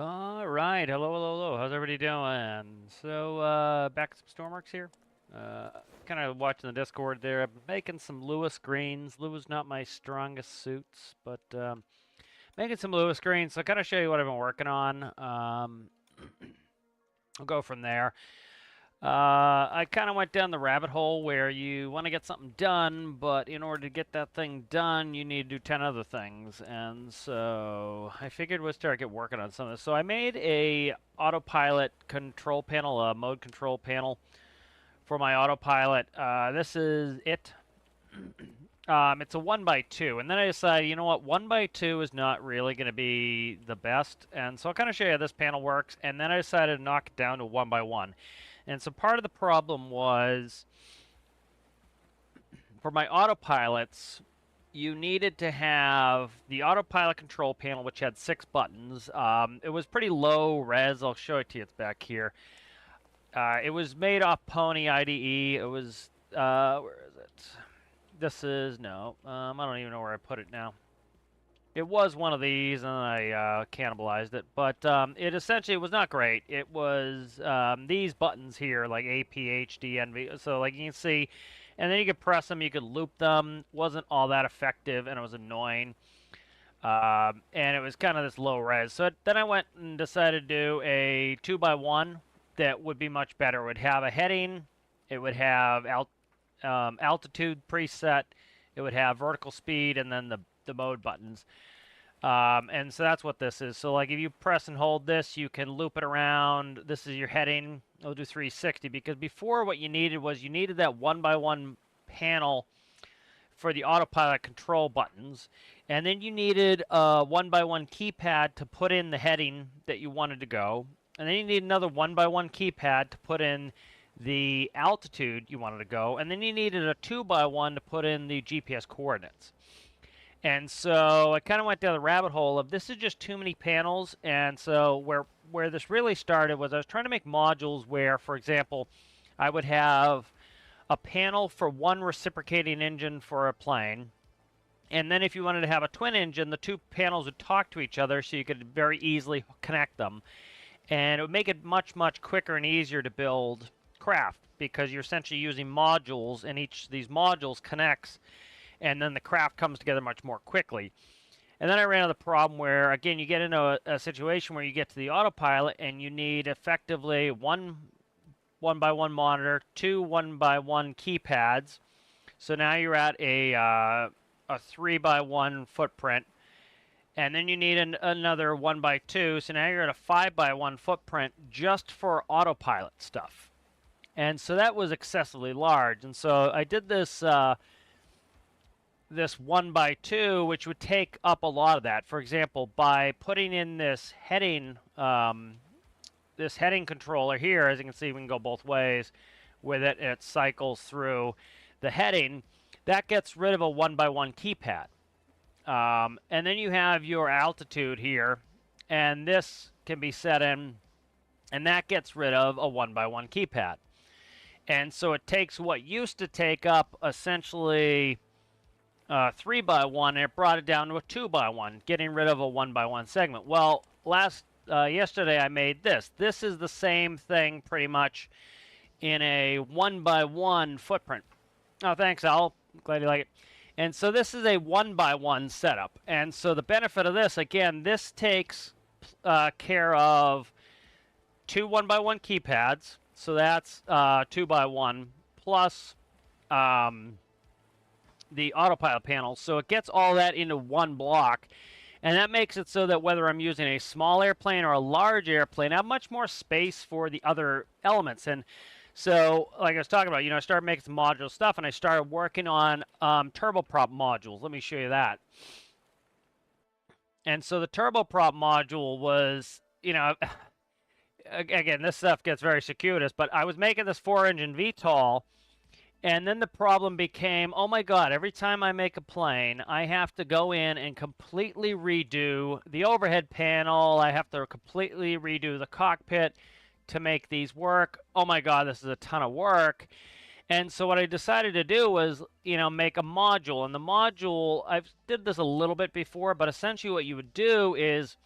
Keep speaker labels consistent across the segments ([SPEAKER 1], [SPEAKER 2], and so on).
[SPEAKER 1] All right, hello, hello, hello. How's everybody doing? So, back at some stormworks here. Uh, kind of watching the Discord there. I'm making some Lewis greens. Lewis not my strongest suits, but making some Lewis greens. So, kind of show you what I've been working on. I'll go from there. I kind of went down the rabbit hole where you want to get something done, but in order to get that thing done, you need to do 10 other things. And so I figured we'd start get working on some of this. So I made a autopilot control panel, a mode control panel for my autopilot. This is it. It's a 1x2, and then I decided, you know what, 1x2 is not really going to be the best, and so I'll kind of show you how this panel works, and then I decided to knock it down to 1x1. And so part of the problem was, for my autopilots, you needed to have the autopilot control panel, which had 6 buttons. It was pretty low res. I'll show it to you. It's back here. It was made off Pony IDE. It was, where is it? This is, no, I don't even know where I put it now. It was one of these, and I cannibalized it, but it essentially was not great. It was these buttons here, like A, P, H, D, N, V. So, like you can see, and then you could press them, you could loop them. Wasn't all that effective, and it was annoying. And it was kind of this low res. So then I went and decided to do a 2x1 that would be much better. It would have a heading. It would have altitude preset. It would have vertical speed, and then the mode buttons. And so that's what this is. So like if you press and hold this, you can loop it around. This is your heading. It'll do 360, because before what you needed was you needed that 1x1 panel for the autopilot control buttons. And then you needed a 1x1 keypad to put in the heading that you wanted to go. And then you need another 1x1 keypad to put in the altitude you wanted to go. And then you needed a 2x1 to put in the GPS coordinates. And so I kind of went down the rabbit hole of this is just too many panels. And so where this really started was I was trying to make modules where, for example, I would have a panel for one reciprocating engine for a plane. And then if you wanted to have a twin engine, the two panels would talk to each other so you could very easily connect them. And it would make it much, much quicker and easier to build craft, because you're essentially using modules, and each of these modules connects, and then the craft comes together much more quickly. And then I ran into the problem where, again, you get into a situation where you get to the autopilot and you need effectively one 1x1 monitor, two 1x1 keypads. So now you're at a 3x1 footprint. And then you need another 1x2. So now you're at a 5x1 footprint just for autopilot stuff. And so that was excessively large. And so I did this this 1x2, which would take up a lot of that. For example, by putting in this heading controller here, as you can see, we can go both ways with it. It cycles through the heading. That gets rid of a 1x1 keypad. And then you have your altitude here, and this can be set in, and that gets rid of a 1x1 keypad. And so it takes what used to take up essentially 3x1, and it brought it down to a 2x1, getting rid of a 1x1 segment. Well, yesterday I made this. This is the same thing pretty much in a 1x1 footprint. Oh, thanks, Al. Glad you like it. And so this is a 1x1 setup. And so the benefit of this, again, this takes care of two 1x1 keypads. So that's 2x1 plus the autopilot panel. So it gets all that into one block. And that makes it so that whether I'm using a small airplane or a large airplane, I have much more space for the other elements. And so, like I was talking about, I started making some module stuff, and I started working on turboprop modules. Let me show you that. And so the turboprop module was, again, this stuff gets very circuitous, but I was making this 4-engine VTOL, and then the problem became, oh my God, every time I make a plane, I have to go in and completely redo the overhead panel. I have to completely redo the cockpit to make these work. Oh my God, this is a ton of work. And so what I decided to do was, make a module. And the module, I've did this a little bit before, but essentially what you would do is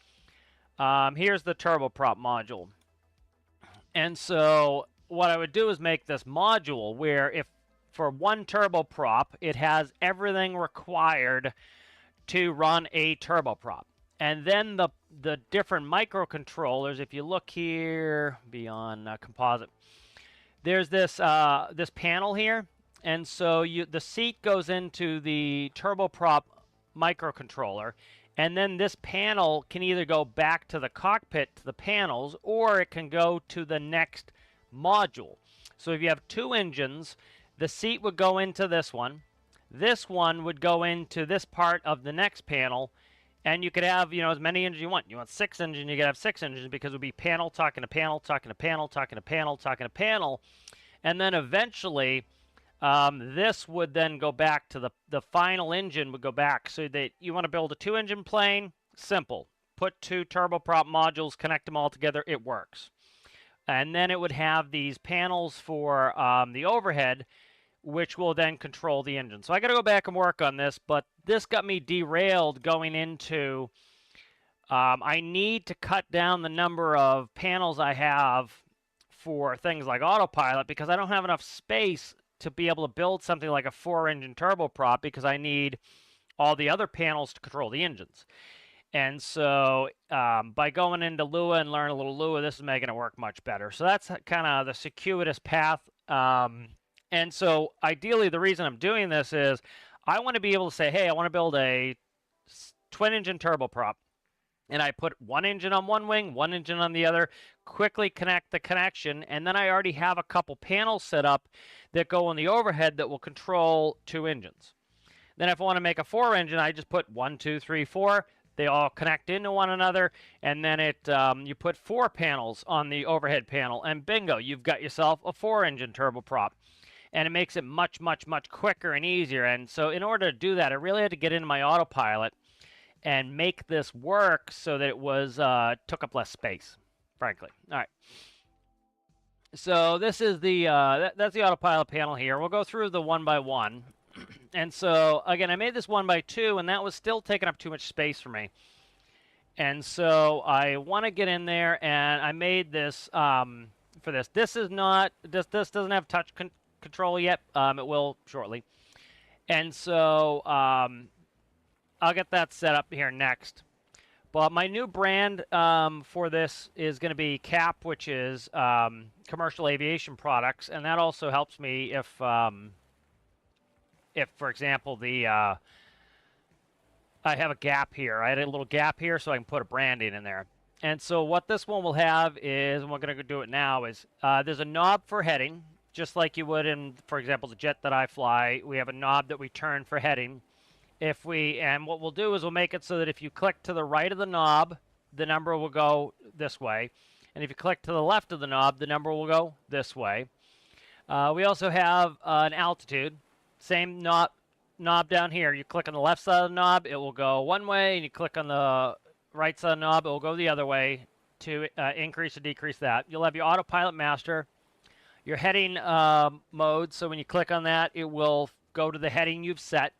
[SPEAKER 1] Here's the turboprop module. And so what I would do is make this module where if for one turboprop, it has everything required to run a turboprop. And then the different microcontrollers, if you look here beyond composite, there's this panel here. And so the seat goes into the turboprop microcontroller, and then this panel can either go back to the cockpit to the panels, or it can go to the next module. So if you have two engines, the seat would go into this one. This one would go into this part of the next panel, and you could have, as many engines you want. You want 6 engines, you could have 6 engines, because it would be panel talking to panel, talking to panel, talking to panel, talking to panel. And then eventually, this would then go back to the final engine would go back. So that you want to build a 2-engine plane, simple. Put 2 turboprop modules, connect them all together, it works. And then it would have these panels for the overhead, which will then control the engine. So I got to go back and work on this, but this got me derailed going into, I need to cut down the number of panels I have for things like autopilot, because I don't have enough space to be able to build something like a 4-engine turboprop, because I need all the other panels to control the engines. And so by going into Lua and learn a little Lua, this is making it work much better. So that's kind of the circuitous path. And so ideally, the reason I'm doing this is I want to be able to say, hey, I want to build a twin-engine turboprop. And I put one engine on one wing, one engine on the other, quickly connect the connection, and then I already have a couple panels set up that go on the overhead that will control 2 engines. Then if I want to make a 4-engine, I just put 1, 2, 3, 4. They all connect into one another, and then you put 4 panels on the overhead panel, and bingo, you've got yourself a 4-engine turboprop. And it makes it much, much, much quicker and easier. And so in order to do that, I really had to get into my autopilot and make this work so that it was took up less space, frankly. All right. So this is that's the autopilot panel here. We'll go through the one by one. And so again, I made this 1 by 2, and that was still taking up too much space for me. And so I want to get in there, and I made this for this. This doesn't have touch control yet. It will shortly. And so I'll get that set up here next. But my new brand for this is going to be CAP, which is commercial aviation products, and that also helps me if for example, I have a gap here. I had a little gap here, so I can put a branding in there. And so what this one will have is, and we're going to do it now, is there's a knob for heading, just like you would in, for example, the jet that I fly. We have a knob that we turn for heading. And what we'll do is we'll make it so that if you click to the right of the knob, the number will go this way. And if you click to the left of the knob, the number will go this way. We also have an altitude. Same knob down here. You click on the left side of the knob, it will go one way. And you click on the right side of the knob, it will go the other way to increase or decrease that. You'll have your autopilot master, your heading mode. So when you click on that, it will go to the heading you've set.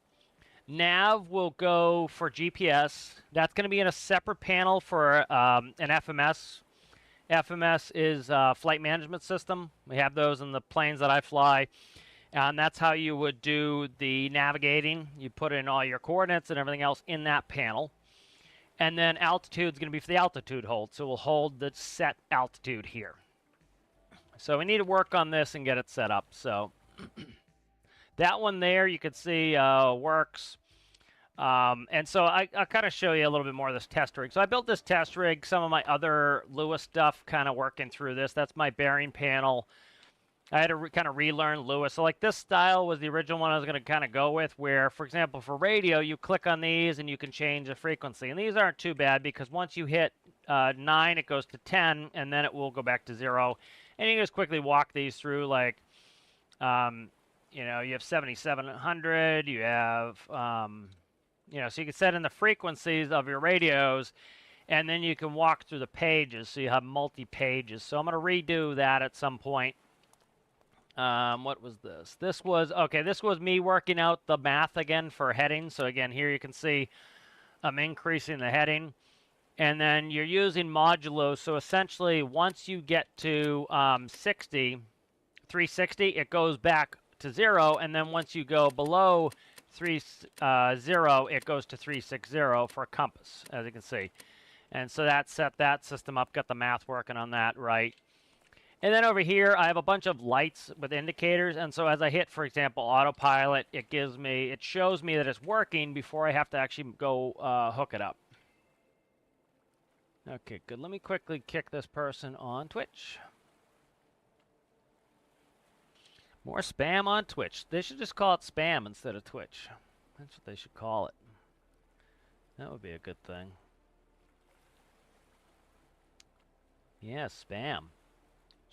[SPEAKER 1] Nav will go for GPS. That's going to be in a separate panel for an FMS. FMS is flight management system. We have those in the planes that I fly. And that's how you would do the navigating. You put in all your coordinates and everything else in that panel. And then altitude is going to be for the altitude hold. So we'll hold the set altitude here. So we need to work on this and get it set up. So that one there, you can see, works. And so I'll kind of show you a little bit more of this test rig. So I built this test rig, some of my other Lua stuff kind of working through this. That's my bearing panel. I had to kind of relearn Lua. So like this style was the original one I was going to kind of go with, where, for example, for radio, you click on these and you can change the frequency. And these aren't too bad, because once you hit 9, it goes to 10, and then it will go back to 0. And you can just quickly walk these through, like, you have 7700, you have, so you can set in the frequencies of your radios, and then you can walk through the pages, so you have multi-pages. So I'm going to redo that at some point. What was this? This was me working out the math again for heading. So again, here you can see I'm increasing the heading. And then you're using modulo, so essentially once you get to 360, it goes back to 0, and then once you go below 30, it goes to 360 for a compass, as you can see. And so that set that system up, got the math working on that right. And then over here, I have a bunch of lights with indicators, and so as I hit, for example, autopilot, it shows me that it's working before I have to actually go hook it up. Okay, good. Let me quickly kick this person on Twitch. More spam on Twitch. They should just call it spam instead of Twitch. That's what they should call it. That would be a good thing. Yeah, spam.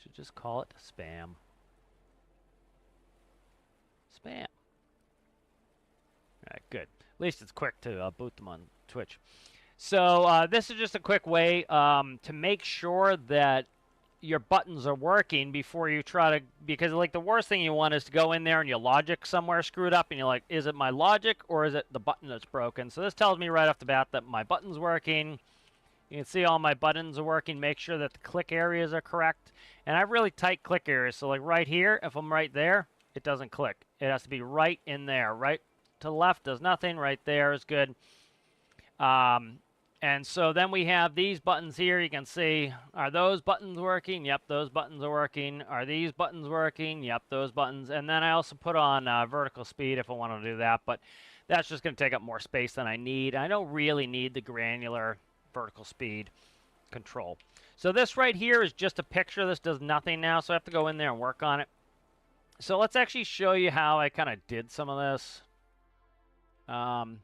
[SPEAKER 1] Should just call it spam. Spam. All right, good. At least it's quick to boot them on Twitch. So this is just a quick way to make sure that your buttons are working before you try to, because like the worst thing you want is to go in there and your logic somewhere screwed up and you're like, is it my logic or is it the button that's broken? So this tells me right off the bat that my button's working. You can see all my buttons are working. Make sure that the click areas are correct. And I have really tight click areas. So like right here, if I'm right there, it doesn't click. It has to be right in there. Right to the left does nothing. Right there is good. And so then we have these buttons here. You can see, are those buttons working? Yep, those buttons are working. Are these buttons working? Yep, those buttons. And then I also put on vertical speed if I want to do that. But that's just going to take up more space than I need. I don't really need the granular vertical speed control. So this right here is just a picture. This does nothing now, so I have to go in there and work on it. So let's actually show you how I kind of did some of this. I'm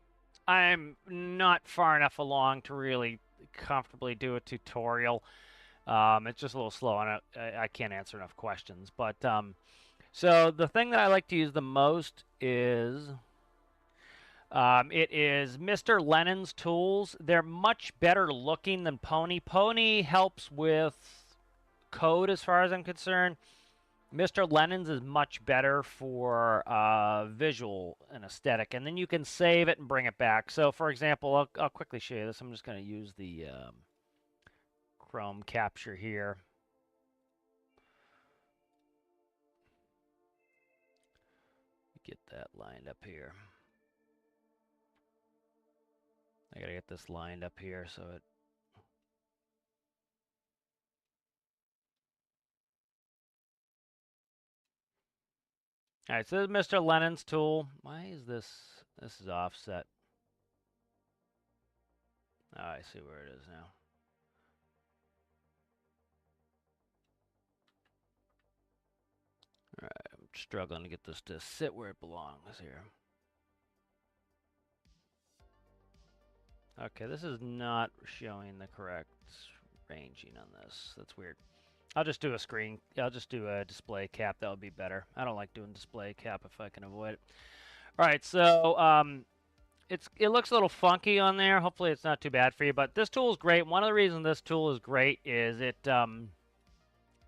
[SPEAKER 1] not far enough along to really comfortably do a tutorial. It's just a little slow, and I can't answer enough questions. But so the thing that I like to use the most is it is Mr. Lennon's tools. They're much better looking than Pony. Pony helps with code as far as I'm concerned. Mr. Lennon's is much better for visual and aesthetic, and then you can save it and bring it back. So, for example, I'll quickly show you this. I'm just going to use the Chrome capture here. Get that lined up here. I got to get this lined up here so it... All right, so this is Mr. Lennon's tool. Why is this? This is offset. Oh, I see where it is now. All right, I'm struggling to get this to sit where it belongs here. Okay, this is not showing the correct ranging on this. That's weird. I'll just do a screen. I'll just do a display cap. That would be better. I don't like doing display cap if I can avoid it. All right, so it looks a little funky on there. Hopefully it's not too bad for you, but this tool is great. One of the reasons this tool is great is it,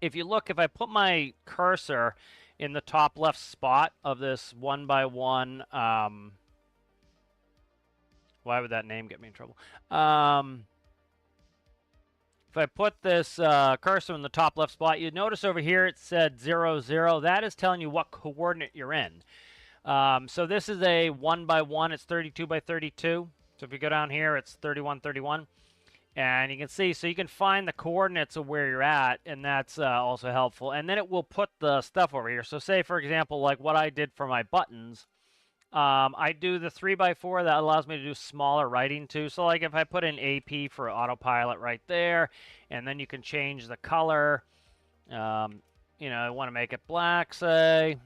[SPEAKER 1] if you look, if I put my cursor in the top left spot of this 1x1, why would that name get me in trouble? If I put this cursor in the top left spot, you'd notice over here it said 0, 0. That is telling you what coordinate you're in. So this is a 1x1. It's 32 by 32. So if you go down here, it's 31, 31. And you can see, so you can find the coordinates of where you're at, and that's also helpful. And then it will put the stuff over here. So say, for example, like what I did for my buttons, I do the 3x4. That allows me to do smaller writing too. So like if I put in AP for autopilot right there, and then you can change the color. You know, I want to make it black, say.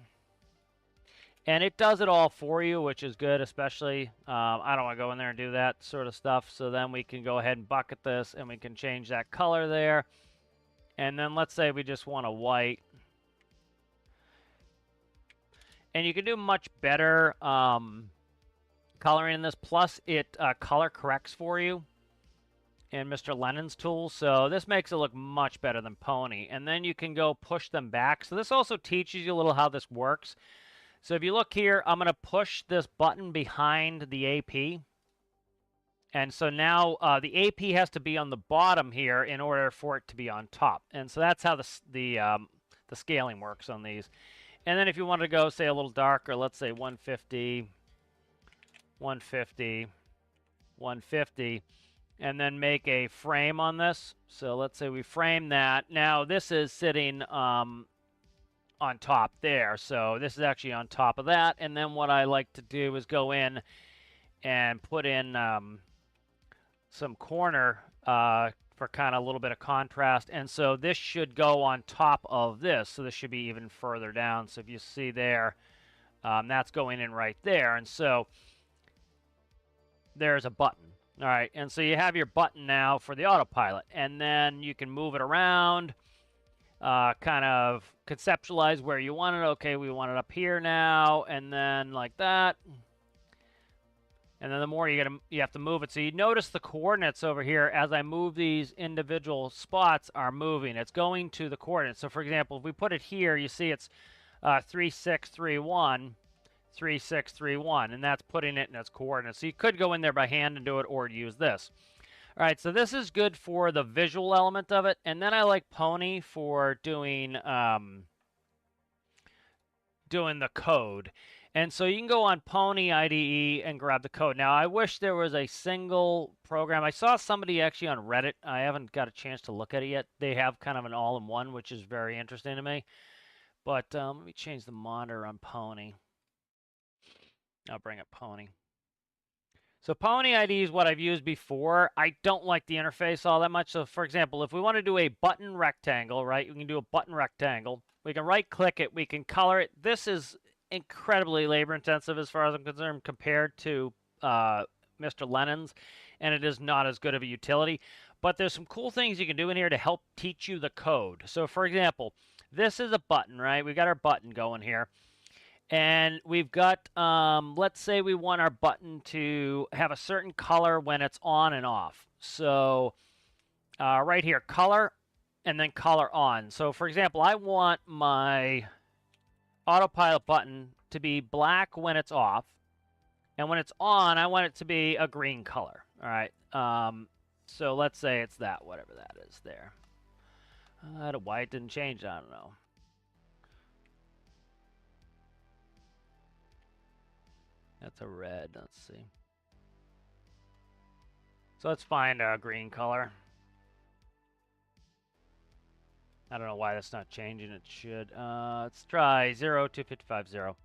[SPEAKER 1] And it does it all for you, which is good, especially. I don't want to go in there and do that sort of stuff. So then we can go ahead and bucket this, and we can change that color there. And then let's say we just want a white. And you can do much better coloring in this. Plus, it color corrects for you in Mr. Lennon's tool. So this makes it look much better than Pony. And then you can go push them back. So this also teaches you a little how this works. So if you look here, I'm going to push this button behind the AP. And so now the AP has to be on the bottom here in order for it to be on top. And so that's how the scaling works on these. And then if you want to go, say, a little darker, let's say 150, 150, 150, and then make a frame on this. So let's say we frame that. Now this is sitting on top there. So this is actually on top of that. And then what I like to do is go in and put in some corner for kind of a little bit of contrast. And so this should go on top of this. So this should be even further down. So if you see there, that's going in right there. And so there's a button. All right, and so you have your button now for the autopilot, and then you can move it around, kind of conceptualize where you want it. Okay, we want it up here now, and then like that. And then the more you have to move it. So you notice the coordinates over here as I move these individual spots are moving. It's going to the coordinates. So for example, if we put it here, you see it's 3631. 3631, and that's putting it in its coordinates. So you could go in there by hand and do it, or use this. All right, so this is good for the visual element of it, and then I like Pony for doing the code. And so you can go on Pony IDE and grab the code. Now, I wish there was a single program. I saw somebody actually on Reddit. I haven't got a chance to look at it yet. They have kind of an all-in-one, which is very interesting to me. But let me change the monitor on Pony. I'll bring up Pony. So Pony ID is what I've used before. I don't like the interface all that much. So for example, if we want to do a button rectangle, right, we can do a button rectangle. We can right click it. We can color it. This is incredibly labor intensive as far as I'm concerned compared to Mr. Lennon's, and it is not as good of a utility. But there's some cool things you can do in here to help teach you the code. So for example, this is a button, right? We got our button going here. And we've got, let's say we want our button to have a certain color when it's on and off. So right here, color, and then color on. So for example, I want my autopilot button to be black when it's off. And when it's on, I want it to be a green color. All right. So let's say it's that, whatever that is there. Why it didn't change, I don't know. That's a red. Let's see. So let's find a green color. I don't know why that's not changing. It should. Let's try 02550. All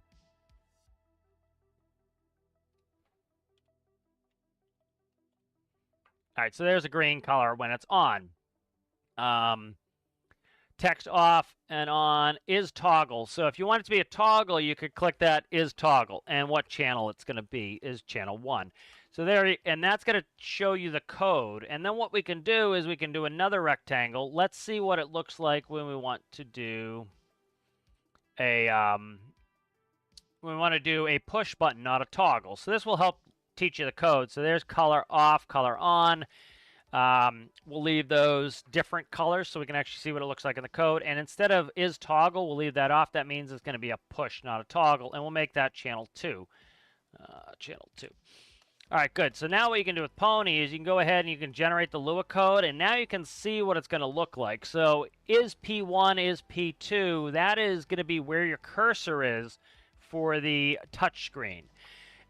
[SPEAKER 1] right, so there's a green color when it's on. Text off and on is toggle. So if you want it to be a toggle, you could click that is toggle, and what channel it's going to be is channel 1. So there, and that's going to show you the code. And then what we can do is we can do another rectangle. Let's see what it looks like when we want to do a push button, not a toggle. So this will help teach you the code. So there's color off, color on. We'll leave those different colors so we can actually see what it looks like in the code. And instead of is toggle, we'll leave that off. That means it's going to be a push, not a toggle. And we'll make that channel 2. Channel 2. All right, good. So now what you can do with Pony is you can go ahead and you can generate the Lua code, and now you can see what it's going to look like. So is P1, is P2, that is going to be where your cursor is for the touch screen.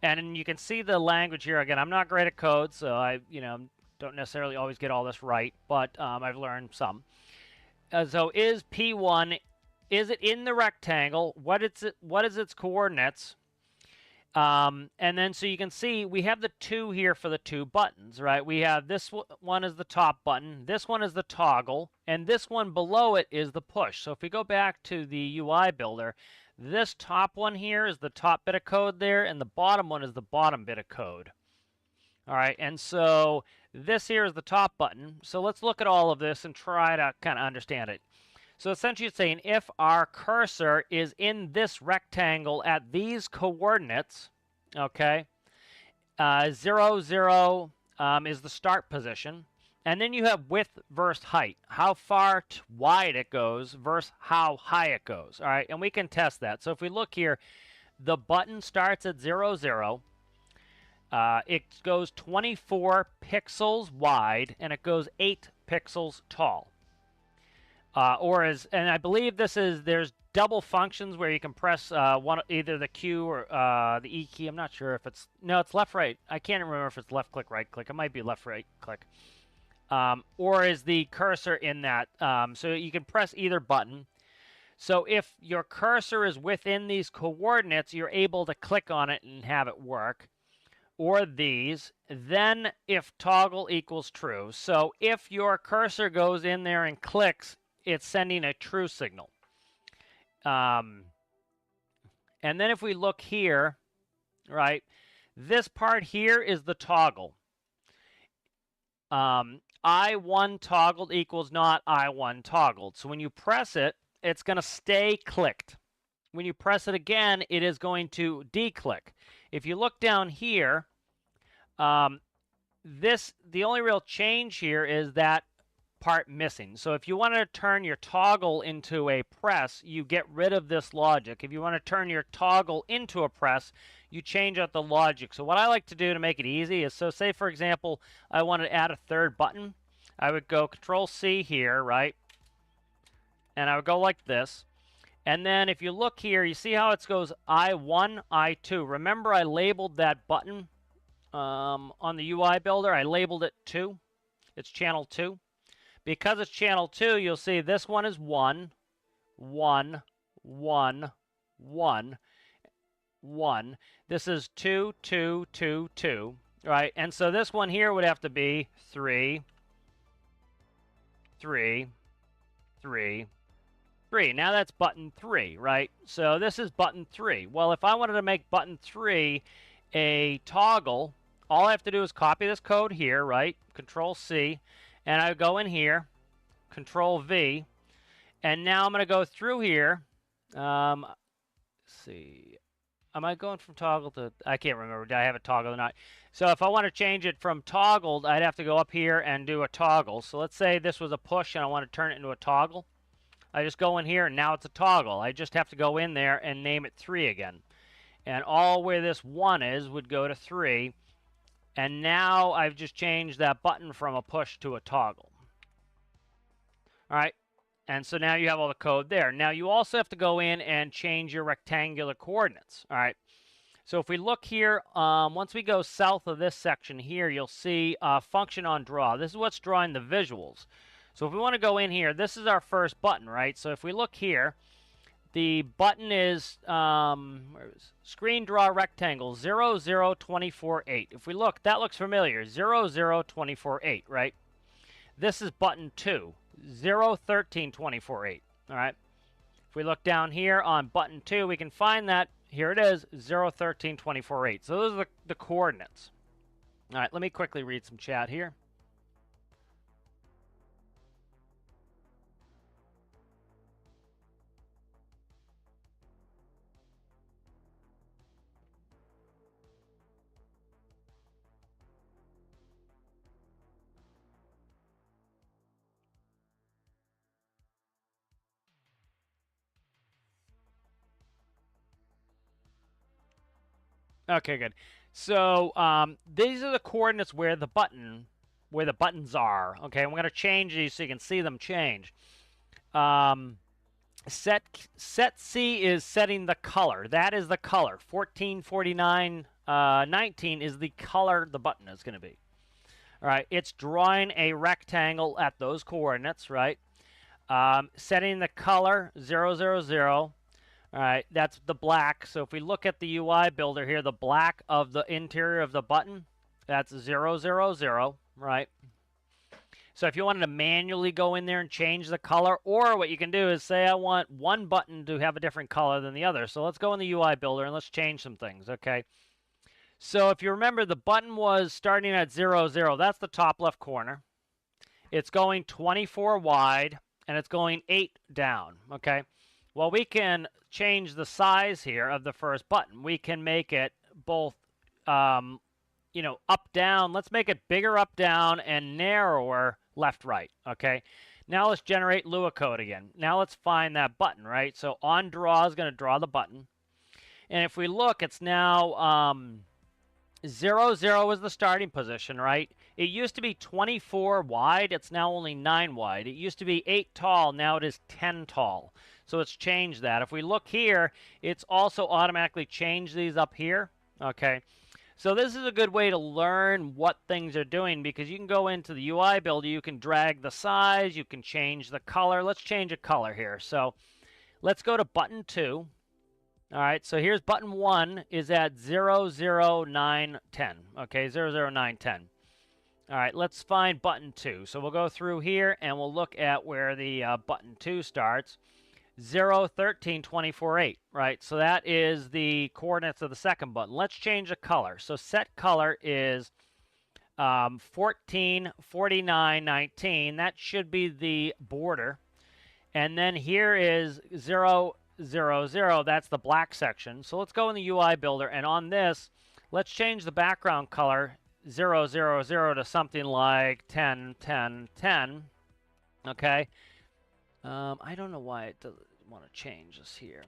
[SPEAKER 1] And you can see the language here. Again, I'm not great at code, so I don't necessarily always get all this right, but I've learned some. So is P1, is it in the rectangle? What is its coordinates? And then so you can see we have the 2 here for the 2 buttons, right? We have this one is the top button, this one is the toggle, and this one below it is the push. So if we go back to the UI builder, this top one here is the top bit of code there, and the bottom one is the bottom bit of code. All right, and so this here is the top button. So let's look at all of this and try to kind of understand it. So essentially it's saying if our cursor is in this rectangle at these coordinates, okay, 0, 0 is the start position. And then you have width versus height, how far wide it goes versus how high it goes. All right, and we can test that. So if we look here, the button starts at 0, 0. It goes 24 pixels wide, and it goes 8 pixels tall. And I believe there's double functions where you can press either the Q or the E key. I'm not sure if it's left right. I can't remember if it's left click, right click. It might be left right click. Or is the cursor in that? So you can press either button. So if your cursor is within these coordinates, you're able to click on it and have it work. Or these, then if toggle equals true. So if your cursor goes in there and clicks, it's sending a true signal. And then if we look here, right, this part here is the toggle. I1 toggled equals not I1 toggled. So when you press it, it's going to stay clicked. When you press it again, it is going to declick. If you look down here, the only real change here is that part missing. So if you want to turn your toggle into a press, you get rid of this logic. If you want to turn your toggle into a press, you change out the logic. So what I like to do to make it easy is, so say for example, I want to add a third button. I would go Control C here, right? And I would go like this. And then if you look here, you see how it goes I1, I2. Remember I labeled that button on the UI builder. I labeled it 2. It's channel 2. Because it's channel 2, you'll see this one is 1, 1, 1, 1, 1. This is 2, 2, 2, 2, right? And so this one here would have to be 3, 3, 3, 3. Now that's button 3, right? So this is button 3. Well, if I wanted to make button 3 a toggle, all I have to do is copy this code here, right? Control C. And I go in here, Control V, and now I'm going to go through here. Let's see. Am I going from toggle to... I can't remember. Did I have a toggle or not? So if I want to change it from toggled, I'd have to go up here and do a toggle. So let's say this was a push and I want to turn it into a toggle. I just go in here and now it's a toggle. I just have to go in there and name it 3 again. And all where this 1 is would go to 3. And now I've just changed that button from a push to a toggle. All right. And so now you have all the code there. Now you also have to go in and change your rectangular coordinates. All right. So if we look here, once we go south of this section here, you'll see function on draw. This is what's drawing the visuals. So if we want to go in here, this is our first button, right? So if we look here, the button is screen draw rectangle 00248. If we look, that looks familiar. 00248, right? This is button 2, 013248. All right. If we look down here on button 2, we can find that here it is 013248. So those are the coordinates. All right. Let me quickly read some chat here. Okay, good. So these are the coordinates where the buttons are. Okay, I'm going to change these so you can see them change. Set C is setting the color. That is the color. 1449 19 is the color the button is going to be. All right, it's drawing a rectangle at those coordinates, right? Setting the color 000. All right, that's the black. So if we look at the UI builder here, the black of the interior of the button, that's 000, right? So if you wanted to manually go in there and change the color, or what you can do is say I want one button to have a different color than the other. So let's go in the UI builder and let's change some things, okay? So if you remember, the button was starting at 00. That's the top left corner. It's going 24 wide, and it's going 8 down, okay? Well, we can change the size here of the first button. We can make it both, you know, up, down. Let's make it bigger up, down, and narrower left, right, okay? Now let's generate Lua code again. Now let's find that button, right? So on draw is going to draw the button. And if we look, it's now 0, 0 is the starting position, right? It used to be 24 wide. It's now only 9 wide. It used to be 8 tall. Now it is 10 tall. So it's changed that. If we look here, it's also automatically changed these up here. Okay. So this is a good way to learn what things are doing, because you can go into the UI builder, you can drag the size, you can change the color. Let's change a color here. So let's go to button 2. All right, so here's button 1 is at 0, 0, 9, 10. Okay, 0, 0, 9, 10. All right, let's find button 2. So we'll go through here and we'll look at where the button 2 starts. 0, 13, 24, 8, right? So that is the coordinates of the second button. Let's change the color. So set color is 14, 49, 19. That should be the border. And then here is 0, 0, 0. That's the black section. So let's go in the UI builder, and on this, let's change the background color 0, 0, 0 to something like 10, 10, 10. Okay. I don't know why it doesn't want to change this here.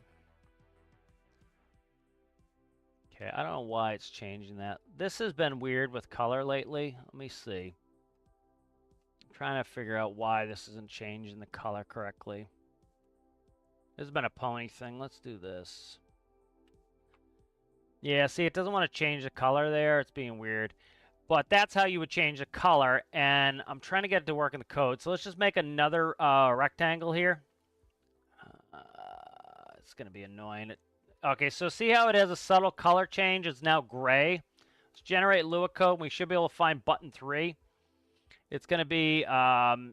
[SPEAKER 1] Okay, I don't know why it's changing that. This has been weird with color lately. Let me see. I'm trying to figure out why this isn't changing the color correctly. This has been a pony thing. Let's do this. Yeah, see, it doesn't want to change the color there. It's being weird. But that's how you would change the color, and I'm trying to get it to work in the code. So let's just make another rectangle here. It's going to be annoying. Okay, so see how it has a subtle color change? It's now gray. Let's generate Lua code. We should be able to find button 3. It's going to be,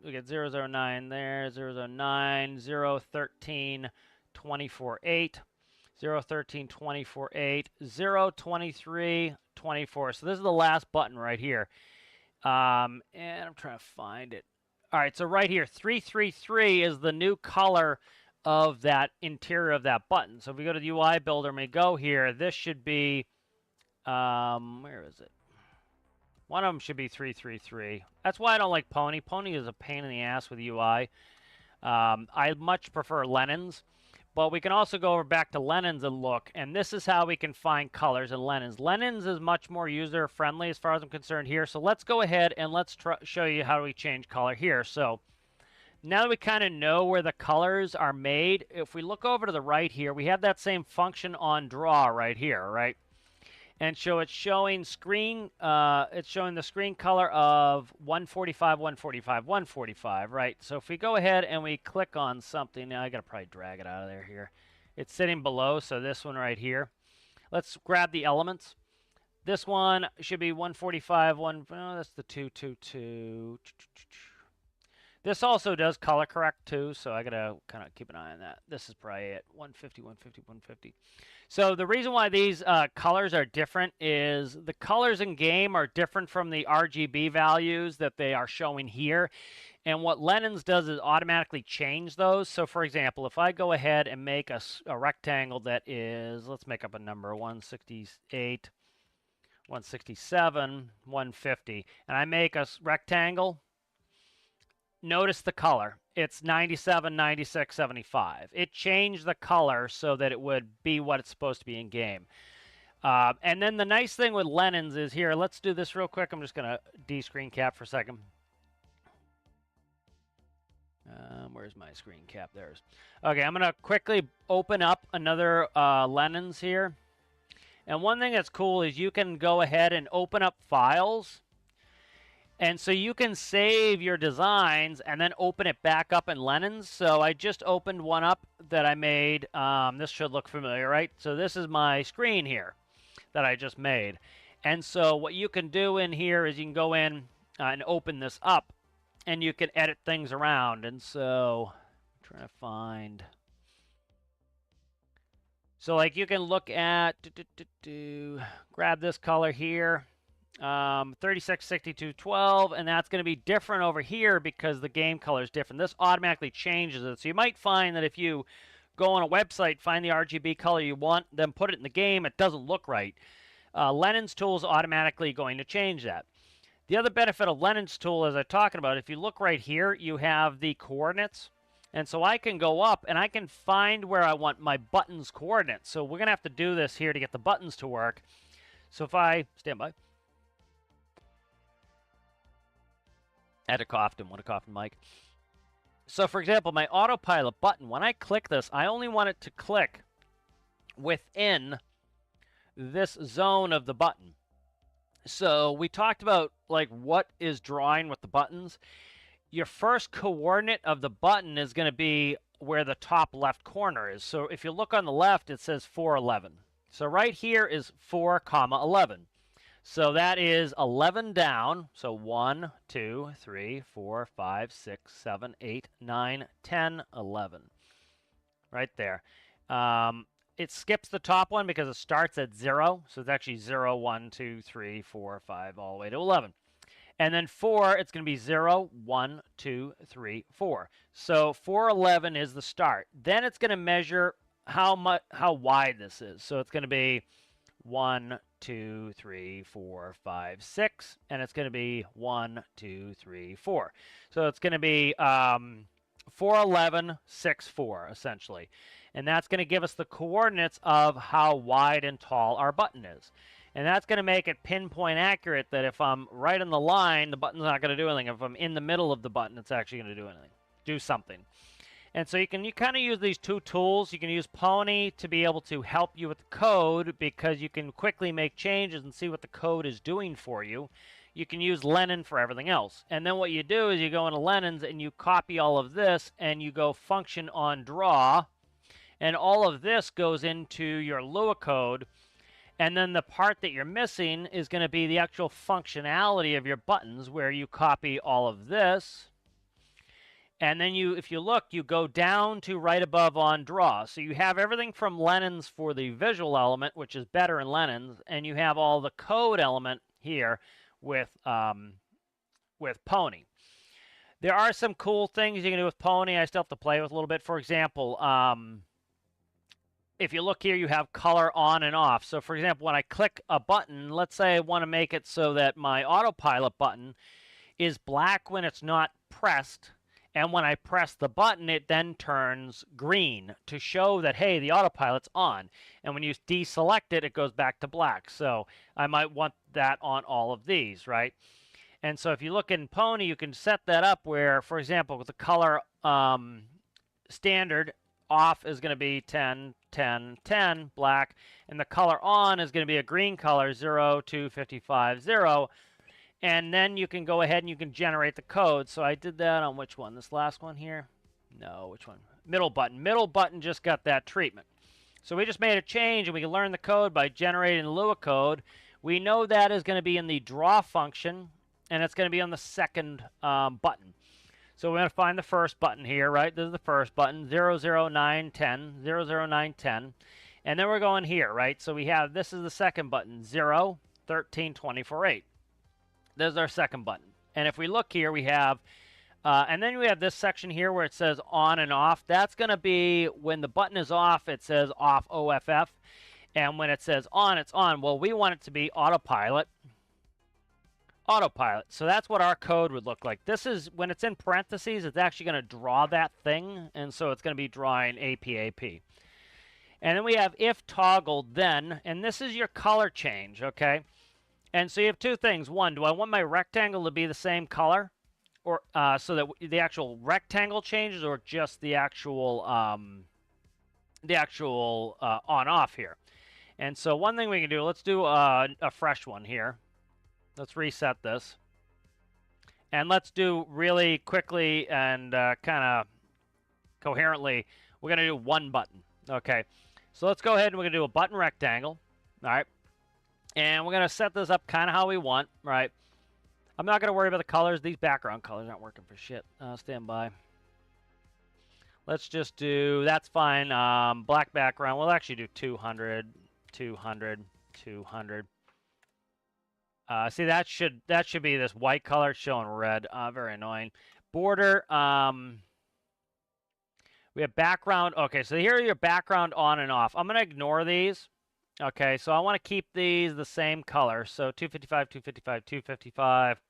[SPEAKER 1] we get 009 there, 009, 013, 24, 8, 013, 24, 8, 023, 24. So this is the last button right here. And I'm trying to find it. All right, so right here, 333 is the new color of that interior of that button. So if we go to the UI builder and we go here, this should be, where is it? One of them should be 333. That's why I don't like Pony. Pony is a pain in the ass with UI. I much prefer Lenins. But we can also go over back to Lenins and look. And this is how we can find colors in Lenins. Lenins is much more user-friendly as far as I'm concerned here. So let's go ahead and let's show you how we change color here. So now that we kind of know where the colors are made, if we look over to the right here, we have that same function on draw right here, right? And so it's showing it's showing the screen color of 145, 145, 145, right? So if we go ahead and we click on something, now I gotta probably drag it out of there here. It's sitting below, so this one right here. Let's grab the elements. This one should be 145, oh, that's the 222. This also does color correct too, so I gotta kind of keep an eye on that. This is probably it, 150, 150, 150. So the reason why these colors are different is the colors in game are different from the RGB values that they are showing here. And what Lenins does is automatically change those. So for example, if I go ahead and make a rectangle that is, let's make up a number, 168, 167, 150, and I make a rectangle, notice the color. It's 97, 96, 75. It changed the color so that it would be what it's supposed to be in game. And then the nice thing with Lenins is here, let's do this real quick. I'm just going to de-screen cap for a second. Where's my screen cap? There's. Okay, I'm going to quickly open up another Lenins here. And one thing that's cool is you can go ahead and open up files. And so you can save your designs and then open it back up in Lenins. So I just opened one up that I made. This should look familiar, right? So this is my screen here that I just made. And so what you can do in here is you can go in and open this up, and you can edit things around. And so I'm trying to find. So like you can look at, grab this color here. 36, 62, 12, and that's going to be different over here because the game color is different. This automatically changes it. So you might find that if you go on a website, find the RGB color you want, then put it in the game, it doesn't look right. Lenins tool is automatically going to change that. The other benefit of Lenins tool, as I'm talking about, if you look right here, you have the coordinates. And so I can go up and I can find where I want my buttons coordinates. So we're going to have to do this here to get the buttons to work. So if I stand by, I had to cough, didn't want to cough in the mic. So for example, my autopilot button, when I click this, I only want it to click within this zone of the button. So we talked about like what is drawing with the buttons. Your first coordinate of the button is going to be where the top left corner is. So if you look on the left, it says 411. So right here is 4, 11. So that is 11 down. So 1, 2, 3, 4, 5, 6, 7, 8, 9, 10, 11. Right there. It skips the top one because it starts at 0. So it's actually 0, 1, 2, 3, 4, 5, all the way to 11. And then 4, it's going to be 0, 1, 2, 3, 4. So 411 is the start. Then it's going to measure how wide this is. So it's going to be 1, 2, 3, 4, 5, 6, and it's going to be 1, 2, 3, 4. So it's going to be 411, 6, 4, essentially. And that's going to give us the coordinates of how wide and tall our button is. And that's going to make it pinpoint accurate that if I'm right on the line, the button's not going to do anything. If I'm in the middle of the button, it's actually going to do something. And so you kind of use these two tools. You can use Pony to be able to help you with the code because you can quickly make changes and see what the code is doing for you. You can use Lennon for everything else. And then what you do is you go into Lennon's and you copy all of this and you go function on draw. And all of this goes into your Lua code. And then the part that you're missing is going to be the actual functionality of your buttons where you copy all of this. And then if you look, you go down to right above on draw. So you have everything from Lennon's for the visual element, which is better in Lennon's, and you have all the code element here with Pony. There are some cool things you can do with Pony. I still have to play with a little bit. For example, if you look here, you have color on and off. So for example, when I click a button, let's say I want to make it so that my autopilot button is black when it's not pressed. And when I press the button, it then turns green to show that, hey, the autopilot's on. And when you deselect it, it goes back to black. So I might want that on all of these, right? And so if you look in Pony, you can set that up where, for example, with the color standard, off is going to be 10, 10, 10, black. And the color on is going to be a green color, 0, 2, 55, 0. And then you can go ahead and you can generate the code. So I did that on which one? This last one here? No, which one? Middle button. Middle button just got that treatment. So we just made a change, and we can learn the code by generating the Lua code. We know that is going to be in the draw function, and it's going to be on the second button. So we're going to find the first button here, right? This is the first button, 0, 0, 9, 10, 0, 0, 9, 10. And then we're going here, right? So we have, this is the second button, 0, 13, 24, 8. There's our second button. And if we look here, we have, and then we have this section here where it says on and off. That's going to be when the button is off, it says off OFF. And when it says on, it's on. Well, we want it to be autopilot. Autopilot. So that's what our code would look like. This is, when it's in parentheses, it's actually going to draw that thing. And so it's going to be drawing AP. And then we have if toggled then, and this is your color change, okay? And so you have two things. One, do I want my rectangle to be the same color, or so that the actual rectangle changes, or just the actual on-off here? And so one thing we can do, let's do a fresh one here. Let's reset this, and let's do really quickly and kind of coherently. We're gonna do one button. Okay, so let's go ahead and we're gonna do a button rectangle. All right. And we're going to set this up kind of how we want, right? I'm not going to worry about the colors. These background colors aren't working for shit. Stand by. Let's just do, that's fine. Black background. We'll actually do 200, 200, 200. See, that should be this white color showing red. Very annoying. Border. We have background. Okay, so here are your background on and off. I'm going to ignore these. Okay, so I want to keep these the same color. So 255, 255, 255.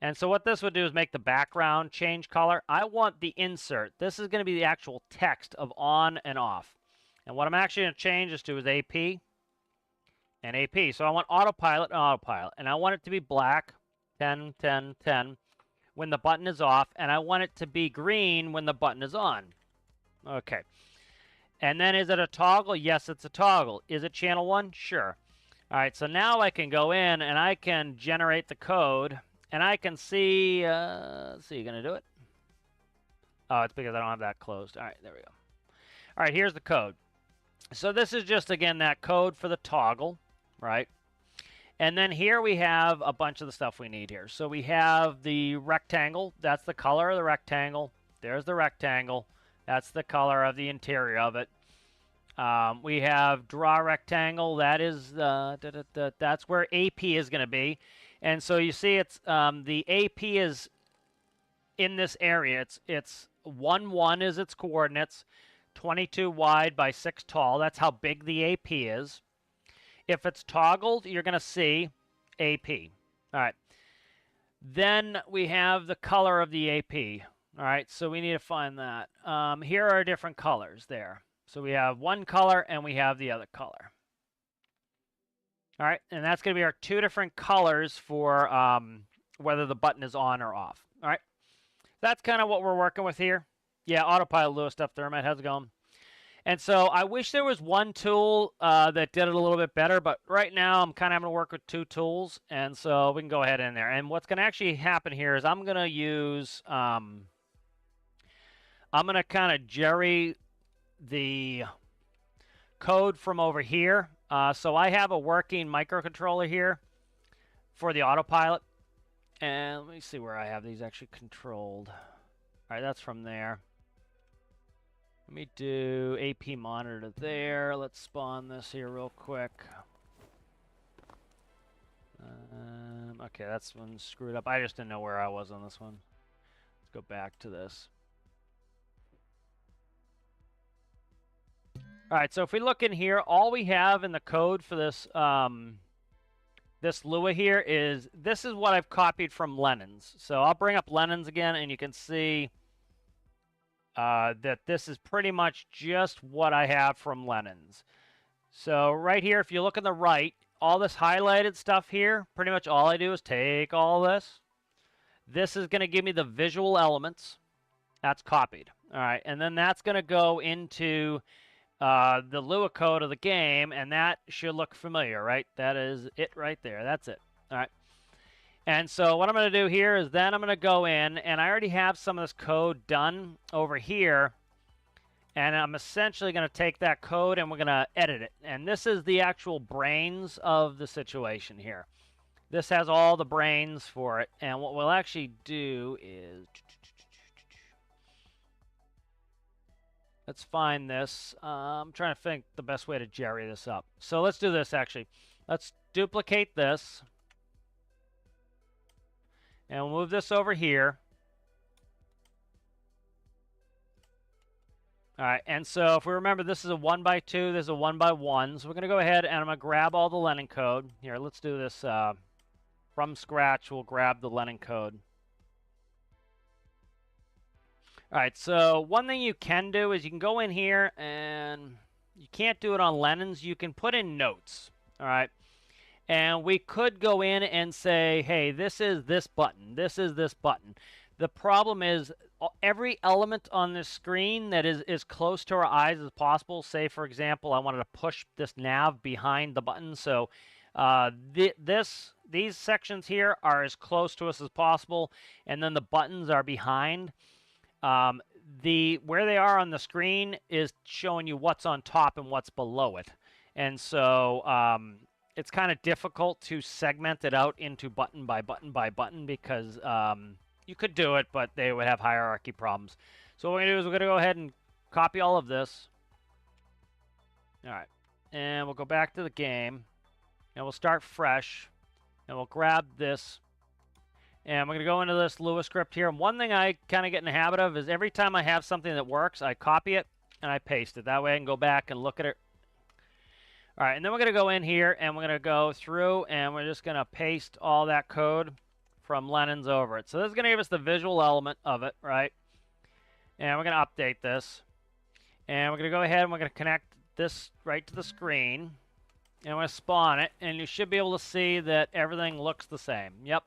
[SPEAKER 1] And so what this would do is make the background change color. I want the insert. This is going to be the actual text of on and off. And what I'm actually going to change this to is AP. and AP. So I want autopilot and autopilot. And I want it to be black, 10, 10, 10, when the button is off. And I want it to be green when the button is on. Okay. And then is it a toggle? Yes, it's a toggle. Is it channel 1? Sure. All right, so now I can go in and I can generate the code. And I can see, let's see, you going to do it? Oh, it's because I don't have that closed. All right, there we go. All right, here's the code. So this is just, again, that code for the toggle, right? And then here we have a bunch of the stuff we need here. So we have the rectangle. That's the color of the rectangle. There's the rectangle. That's the color of the interior of it. We have draw rectangle. That is that's where AP is going to be. And so you see it's the AP is in this area. It's 1, 1 is its coordinates, 22 wide by 6 tall. That's how big the AP is. If it's toggled, you're going to see AP. All right. Then we have the color of the AP. All right, so we need to find that. Here are different colors there. So we have one color and we have the other color. All right, and that's going to be our 2 different colors for whether the button is on or off. All right, that's kind of what we're working with here. Yeah, autopilot Lewis stuff, Thermite, how's it going? And so I wish there was one tool that did it a little bit better, but right now I'm kind of having to work with 2 tools, and so we can go ahead in there. And what's going to actually happen here is I'm going to use, I'm going to kind of jerry the code from over here. So I have a working microcontroller here for the autopilot. And let me see where I have these actually controlled. All right, that's from there. Let me do AP monitor there. Let's spawn this here real quick. Okay, that's one screwed up. I just didn't know where I was on this one. Let's go back to this. All right, so if we look in here, all we have in the code for this this Lua here is, this is what I've copied from Lenin's. So I'll bring up Lenin's again, and you can see that this is pretty much just what I have from Lenin's. So right here, if you look on the right, all this highlighted stuff here, pretty much all I do is take all this. This is going to give me the visual elements. That's copied. All right, and then that's going to go into the Lua code of the game, and that should look familiar, right? That is it right there. That's it. All right. And so what I'm going to do here is then I'm going to go in, and I already have some of this code done over here, and I'm essentially going to take that code and we're going to edit it. And this is the actual brains of the situation here. This has all the brains for it, and what we'll actually do is, let's find this. I'm trying to think the best way to jerry this up. So let's do this, actually. Let's duplicate this. And we'll move this over here. All right, and so if we remember, this is a 1 by 2, this is a 1 by 1. So we're going to go ahead and I'm going to grab all the Lenin code. Here, let's do this from scratch. We'll grab the Lenin code. All right, so one thing you can do is you can go in here, and you can't do it on Lenin's. You can put in notes, all right? And we could go in and say, hey, this is this button. This is this button. The problem is every element on this screen that is as close to our eyes as possible. Say, for example, I wanted to push this nav behind the button. So these sections here are as close to us as possible, and then the buttons are behind. Where they are on the screen is showing you what's on top and what's below it. And so it's kind of difficult to segment it out into button by button by button because you could do it, but they would have hierarchy problems. So what we're going to do is we're going to go ahead and copy all of this. All right. And we'll go back to the game. And we'll start fresh. And we'll grab this. And we're going to go into this Lua script here. And one thing I kind of get in the habit of is every time I have something that works, I copy it and I paste it. That way I can go back and look at it. All right, and then we're going to go in here and we're going to go through and we're just going to paste all that code from Lenin's over it. So this is going to give us the visual element of it, right? And we're going to update this. And we're going to go ahead and we're going to connect this right to the screen. And I'm going to spawn it, and you should be able to see that everything looks the same. Yep.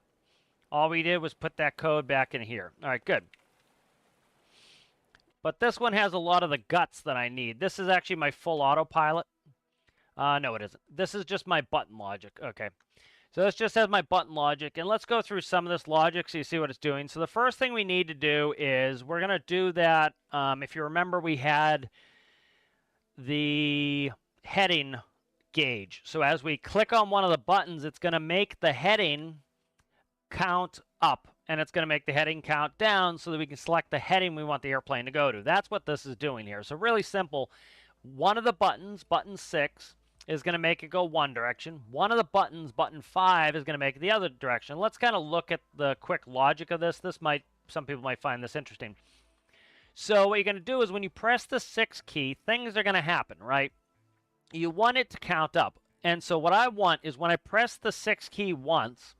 [SPEAKER 1] All we did was put that code back in here. All right, good. But this one has a lot of the guts that I need. This is actually my full autopilot. No, it isn't. This is just my button logic. Okay. So this just has my button logic. And let's go through some of this logic so you see what it's doing. So the first thing we need to do is we're going to do that. If you remember, we had the heading gauge. So as we click on one of the buttons, it's going to make the heading count up. And it's going to make the heading count down so that we can select the heading we want the airplane to go to. That's what this is doing here. So really simple. One of the buttons, button 6, is going to make it go one direction. One of the buttons, button 5, is going to make it the other direction. Let's kind of look at the quick logic of this. Some people might find this interesting. So what you're going to do is when you press the 6 key, things are going to happen, right? You want it to count up. And so what I want is when I press the 6 key once,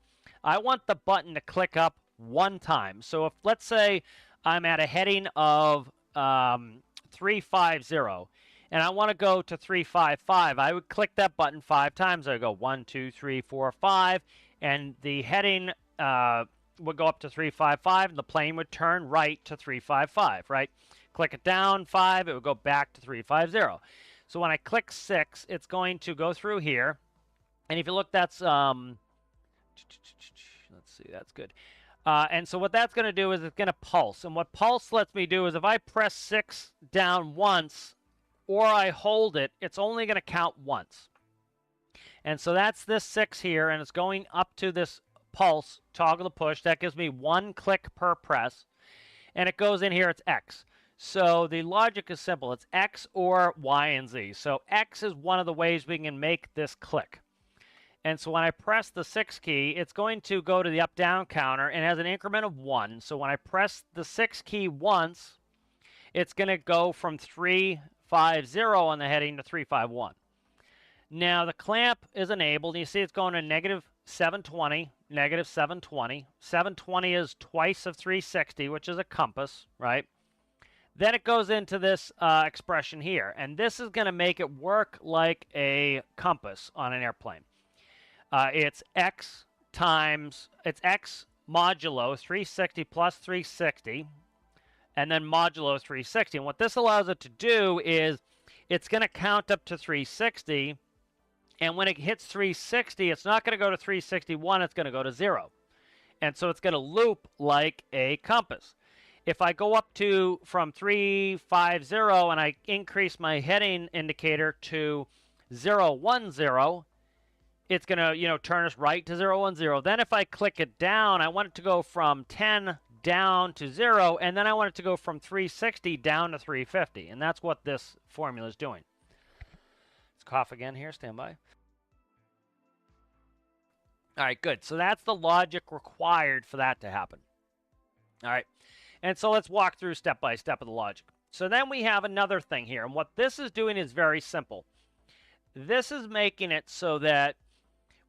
[SPEAKER 1] I want the button to click up one time. So if, let's say, I'm at a heading of 350, and I want to go to 355, I would click that button 5 times. I would go 1, 2, 3, 4, 5, and the heading would go up to 355, and the plane would turn right to 355, right? Click it down 5, it would go back to 350. So when I click 6, it's going to go through here, and if you look, that's let's see, that's good. And so what that's going to do is it's going to pulse. And what pulse lets me do is if I press 6 down once or I hold it, it's only going to count once. And so that's this 6 here, and it's going up to this pulse, toggle the push. That gives me 1 click per press. And it goes in here, it's X. So the logic is simple. It's X or Y and Z. So X is one of the ways we can make this click. And so when I press the 6 key, it's going to go to the up-down counter and has an increment of 1. So when I press the 6 key once, it's going to go from 350 on the heading to 351. Now the clamp is enabled. You see it's going to negative 720, negative 720. 720 is twice of 360, which is a compass, right? Then it goes into this expression here. And this is going to make it work like a compass on an airplane. It's X modulo 360 plus 360, and then modulo 360. And what this allows it to do is it's going to count up to 360, and when it hits 360, it's not going to go to 361, it's going to go to 0. And so it's going to loop like a compass. If I go up to from 350 and I increase my heading indicator to 010, it's going to, turn us right to 010. Then if I click it down, I want it to go from 10 down to 0, and then I want it to go from 360 down to 350. And that's what this formula is doing. Let's cough again here. Stand by. All right, good. So that's the logic required for that to happen. All right. And so let's walk through step by step of the logic. So then we have another thing here. And what this is doing is very simple. This is making it so that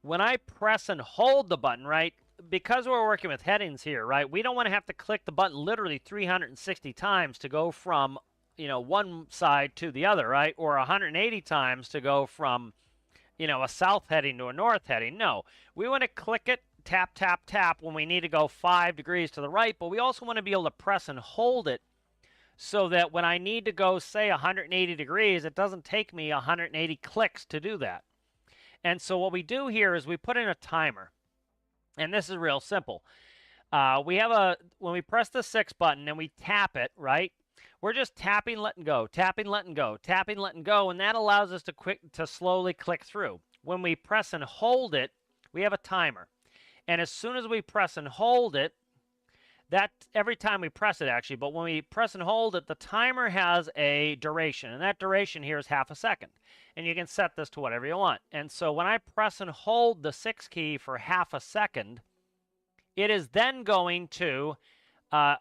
[SPEAKER 1] when I press and hold the button, right, because we're working with headings here, right, we don't want to have to click the button literally 360 times to go from, one side to the other, right, or 180 times to go from, a south heading to a north heading. No, we want to click it, tap, tap, tap when we need to go 5 degrees to the right, but we also want to be able to press and hold it so that when I need to go, say, 180 degrees, it doesn't take me 180 clicks to do that. And so what we do here is we put in a timer. And this is real simple. When we press the 6 button and we tap it, right, we're just tapping, letting go, tapping, letting go, tapping, letting go, and that allows us to slowly click through. When we press and hold it, we have a timer. And as soon as we press and hold it, every time we press it, actually, but when we press and hold it, the timer has a duration, and that duration here is half a second. And you can set this to whatever you want. And so when I press and hold the 6 key for half a second, it is then going to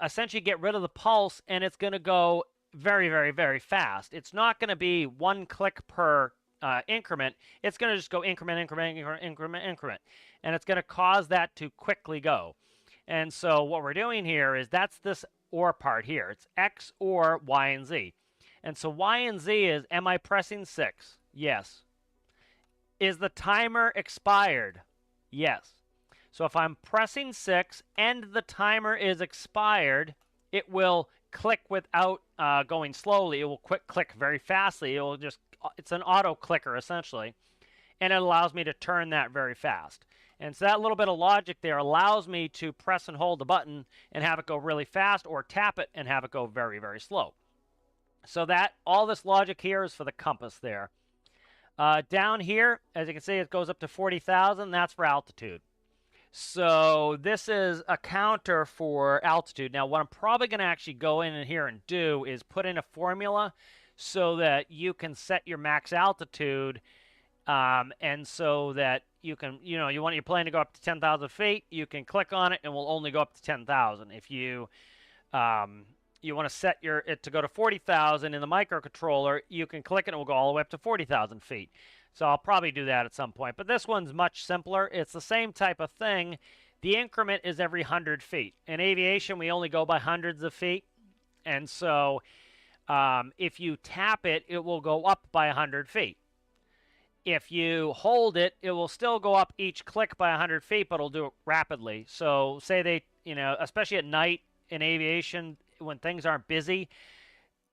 [SPEAKER 1] essentially get rid of the pulse, and it's going to go very, very, very fast. It's not going to be 1 click per increment. It's going to just go increment, increment, increment, increment, increment. And it's going to cause that to quickly go. And so what we're doing here is that's this OR part here. It's X or Y and Z. And so Y and Z is, am I pressing 6? Yes. Is the timer expired? Yes. So if I'm pressing 6 and the timer is expired, it will click without going slowly. It will click very fastly. It will just, it's an auto clicker essentially, and it allows me to turn that very fast. And so that little bit of logic there allows me to press and hold the button and have it go really fast, or tap it and have it go very, very slow. So that, all this logic here is for the compass there. Down here, as you can see, it goes up to 40,000. That's for altitude. So this is a counter for altitude. Now, what I'm probably going to actually go in here and do is put in a formula so that you can set your max altitude, and so that you can, you want your plane to go up to 10,000 feet, you can click on it and will only go up to 10,000. If you you want to set it to go to 40,000 in the microcontroller, you can click it and it will go all the way up to 40,000 feet. So I'll probably do that at some point. But this one's much simpler. It's the same type of thing. The increment is every 100 feet. In aviation, we only go by hundreds of feet. And so if you tap it, it will go up by 100 feet. If you hold it, it will still go up each click by 100 feet, but it'll do it rapidly. So say they, especially at night in aviation, when things aren't busy,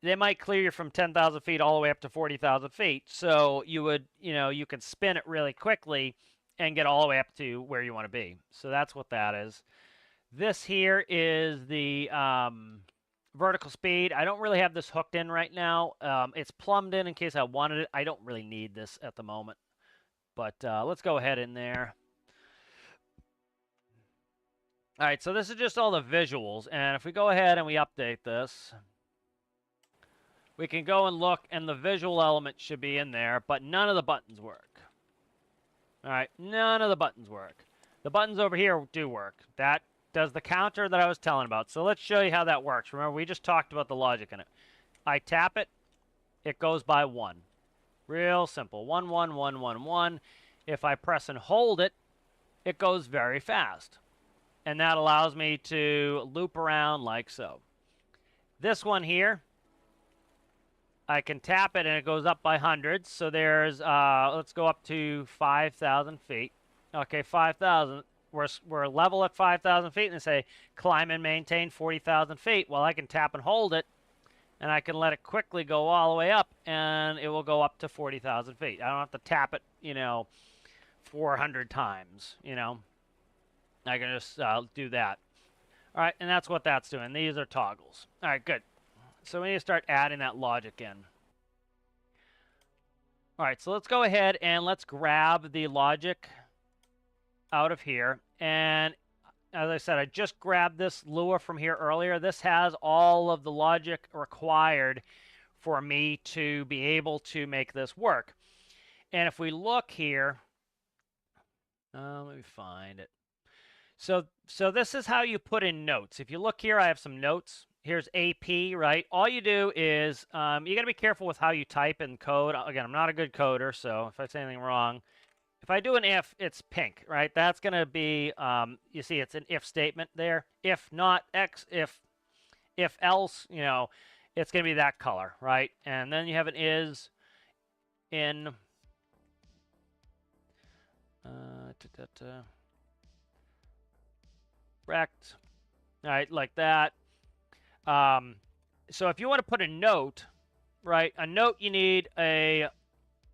[SPEAKER 1] they might clear you from 10,000 feet all the way up to 40,000 feet. So you would, you can spin it really quickly and get all the way up to where you want to be. So that's what that is. This here is the vertical speed. I don't really have this hooked in right now. It's plumbed in case I wanted it. I don't really need this at the moment. But let's go ahead in there. All right, so this is just all the visuals. And if we go ahead and we update this, we can go and look, and the visual element should be in there, but none of the buttons work. All right, none of the buttons work. The buttons over here do work. That does the counter that I was telling about. So let's show you how that works. Remember, we just talked about the logic in it. I tap it, it goes by 1. Real simple. 1, 1, 1, 1, 1. If I press and hold it, it goes very fast. And that allows me to loop around like so. This one here, I can tap it and it goes up by hundreds. So there's, let's go up to 5,000 feet. Okay, 5,000. We're level at 5,000 feet, and they say climb and maintain 40,000 feet. Well, I can tap and hold it, and I can let it quickly go all the way up, and it will go up to 40,000 feet. I don't have to tap it, 400 times, I can just do that. All right, and that's what that's doing. These are toggles. All right, good. So we need to start adding that logic in. All right, so let's go ahead and let's grab the logic out of here. And as I said, I just grabbed this Lua from here earlier. This has all of the logic required for me to be able to make this work. And if we look here, let me find it. So this is how you put in notes. If you look here, I have some notes. Here's AP, right? All you do is, you got to be careful with how you type and code. Again, I'm not a good coder, so if I say anything wrong, if I do an if, it's pink, right? That's going to be, you see it's an if statement there. If not X, if else, it's going to be that color, right? And then you have an is, in, rect, all right, like that. So if you want to put a note, right, a note you need a,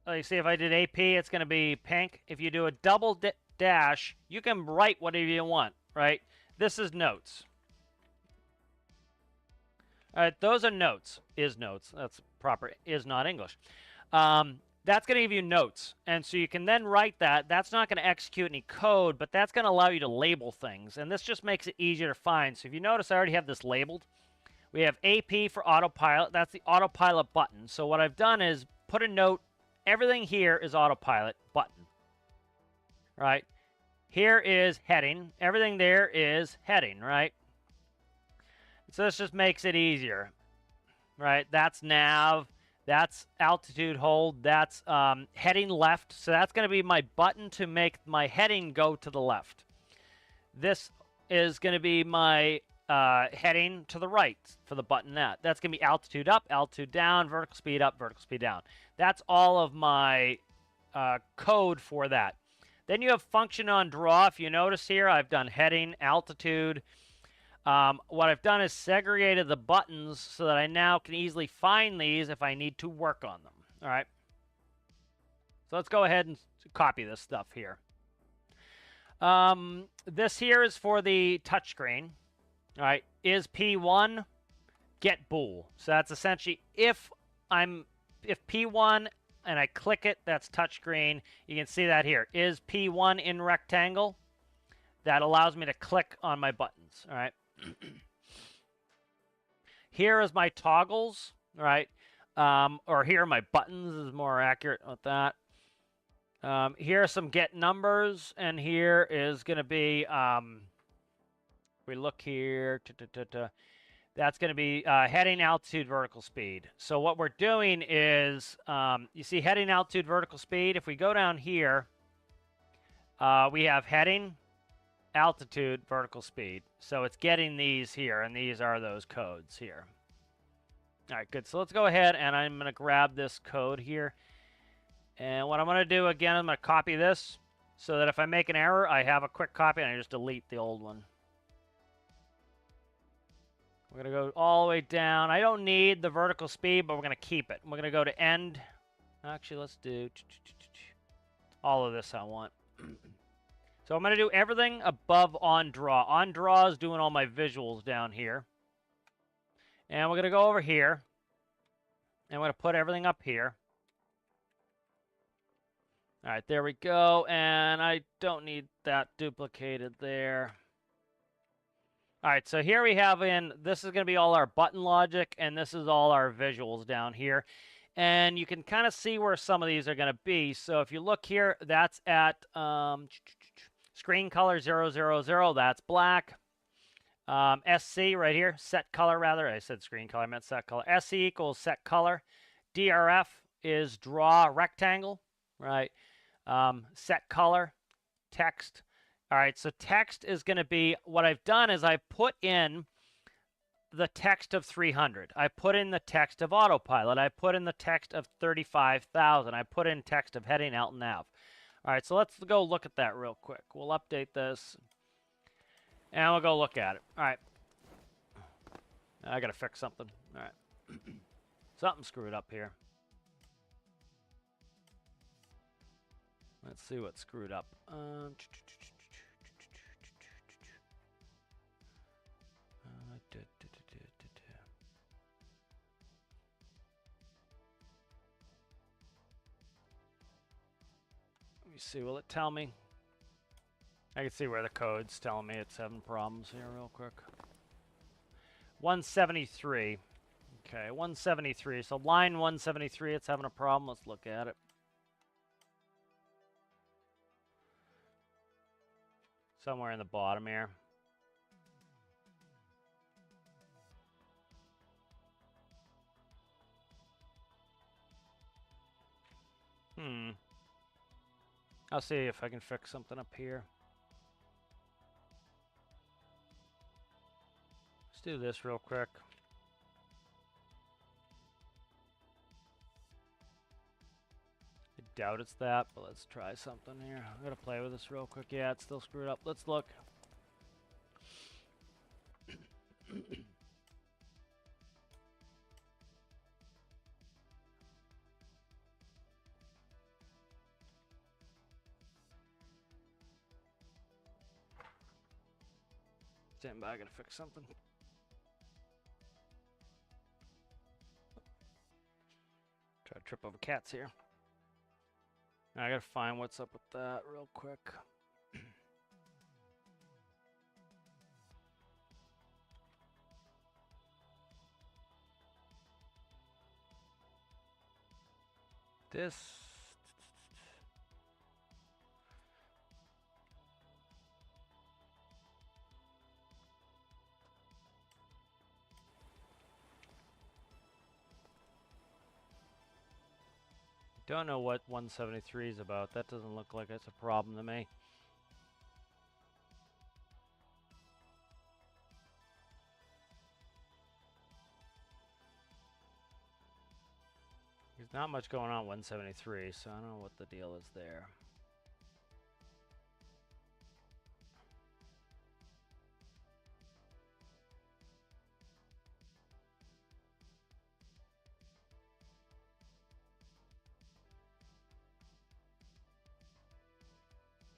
[SPEAKER 1] let's see, if I did AP, it's going to be pink. If you do a double dash, you can write whatever you want, right? This is notes. All right, those are notes. Is notes. That's proper. Is not English. That's going to give you notes. And so you can then write that. That's not going to execute any code, but that's going to allow you to label things. And this just makes it easier to find. So if you notice, I already have this labeled. We have AP for autopilot. That's the autopilot button. So what I've done is put a note. Everything here is autopilot button. Right? Here is heading. Everything there is heading, right? So this just makes it easier. Right? That's nav. That's altitude hold. That's heading left. So that's going to be my button to make my heading go to the left. This is going to be my heading to the right for the button that. That's going to be altitude up, altitude down, vertical speed up, vertical speed down. That's all of my code for that. Then you have function on draw. If you notice here, I've done heading, altitude. What I've done is segregated the buttons so that I now can easily find these if I need to work on them. All right. So let's go ahead and copy this stuff here. This here is for the touchscreen. All right. Is P1 get bool. So that's essentially if P1 and I click it, that's touchscreen. You can see that here. Is P1 in rectangle? That allows me to click on my buttons. All right. Here is my toggles. All right. Or here are my buttons is more accurate with that. Here are some get numbers, and here is going to be, we look here, that's going to be heading, altitude, vertical speed. So what we're doing is, you see heading, altitude, vertical speed. If we go down here, we have heading, altitude, vertical speed. So it's getting these here, and these are those codes here. All right, good. So let's go ahead, and I'm going to grab this code here. And what I'm going to do, again, I'm going to copy this so that if I make an error, I have a quick copy, and I just delete the old one. We're going to go all the way down. I don't need the vertical speed, but we're going to keep it. We're going to go to end. Actually, let's do all of this I want. So I'm going to do everything above on draw. On draw is doing all my visuals down here. And we're going to go over here. And we're going to put everything up here. All right, there we go. And I don't need that duplicated there. All right, so here we have this is going to be all our button logic, and this is all our visuals down here. And you can kind of see where some of these are going to be. So if you look here, that's at screen color 000, that's black. SC right here, set color rather. I said screen color, I meant set color. SC equals set color. DRF is draw rectangle, right? Set color, text. All right, so text is going to be, what I've done is I put in the text of 300. I put in the text of autopilot. I put in the text of 35,000. I put in text of heading, alt, and nav. All right, so let's go look at that real quick. We'll update this, and we'll go look at it. All right. I got to fix something. All right. Something screwed up here. Let's see what screwed up. Let me see. Will it tell me? I can see where the code's telling me it's having problems here real quick. 173. Okay, 173. So line 173, it's having a problem. Let's look at it. Somewhere in the bottom here. I'll see if I can fix something up here. Let's do this real quick. I doubt it's that, but let's try something here. I'm gonna play with this real quick. Yeah, it's still screwed up. Let's look. Stand by, I gotta fix something. Try to trip over cats here. I gotta find what's up with that real quick. This. Don't know what 173 is about. That doesn't look like it's a problem to me. Not much going on 173, so I don't know what the deal is there.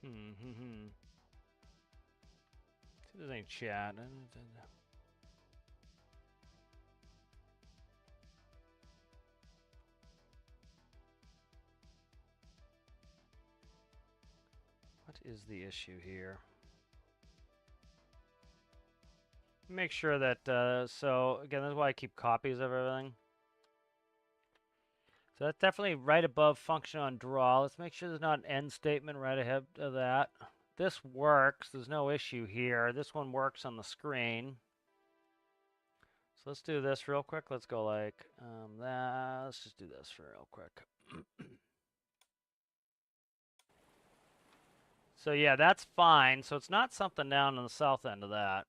[SPEAKER 1] See if there's any chat. What is the issue here? Make sure that, so again, that's why I keep copies of everything. So that's definitely right above function on draw. Let's make sure there's not an end statement right ahead of that. This works. There's no issue here. This one works on the screen. So let's do this real quick. Let's go like that. Let's just do this for real quick. So yeah, that's fine. So it's not something down on the south end of that.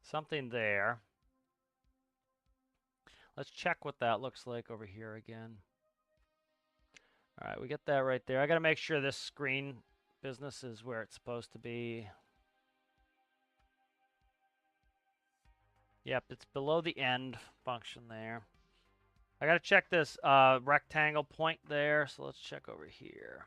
[SPEAKER 1] Something there. Let's check what that looks like over here again. All right, we get that right there. I got to make sure this screen business is where it's supposed to be. Yep, it's below the end function there. I got to check this rectangle point there, so let's check over here.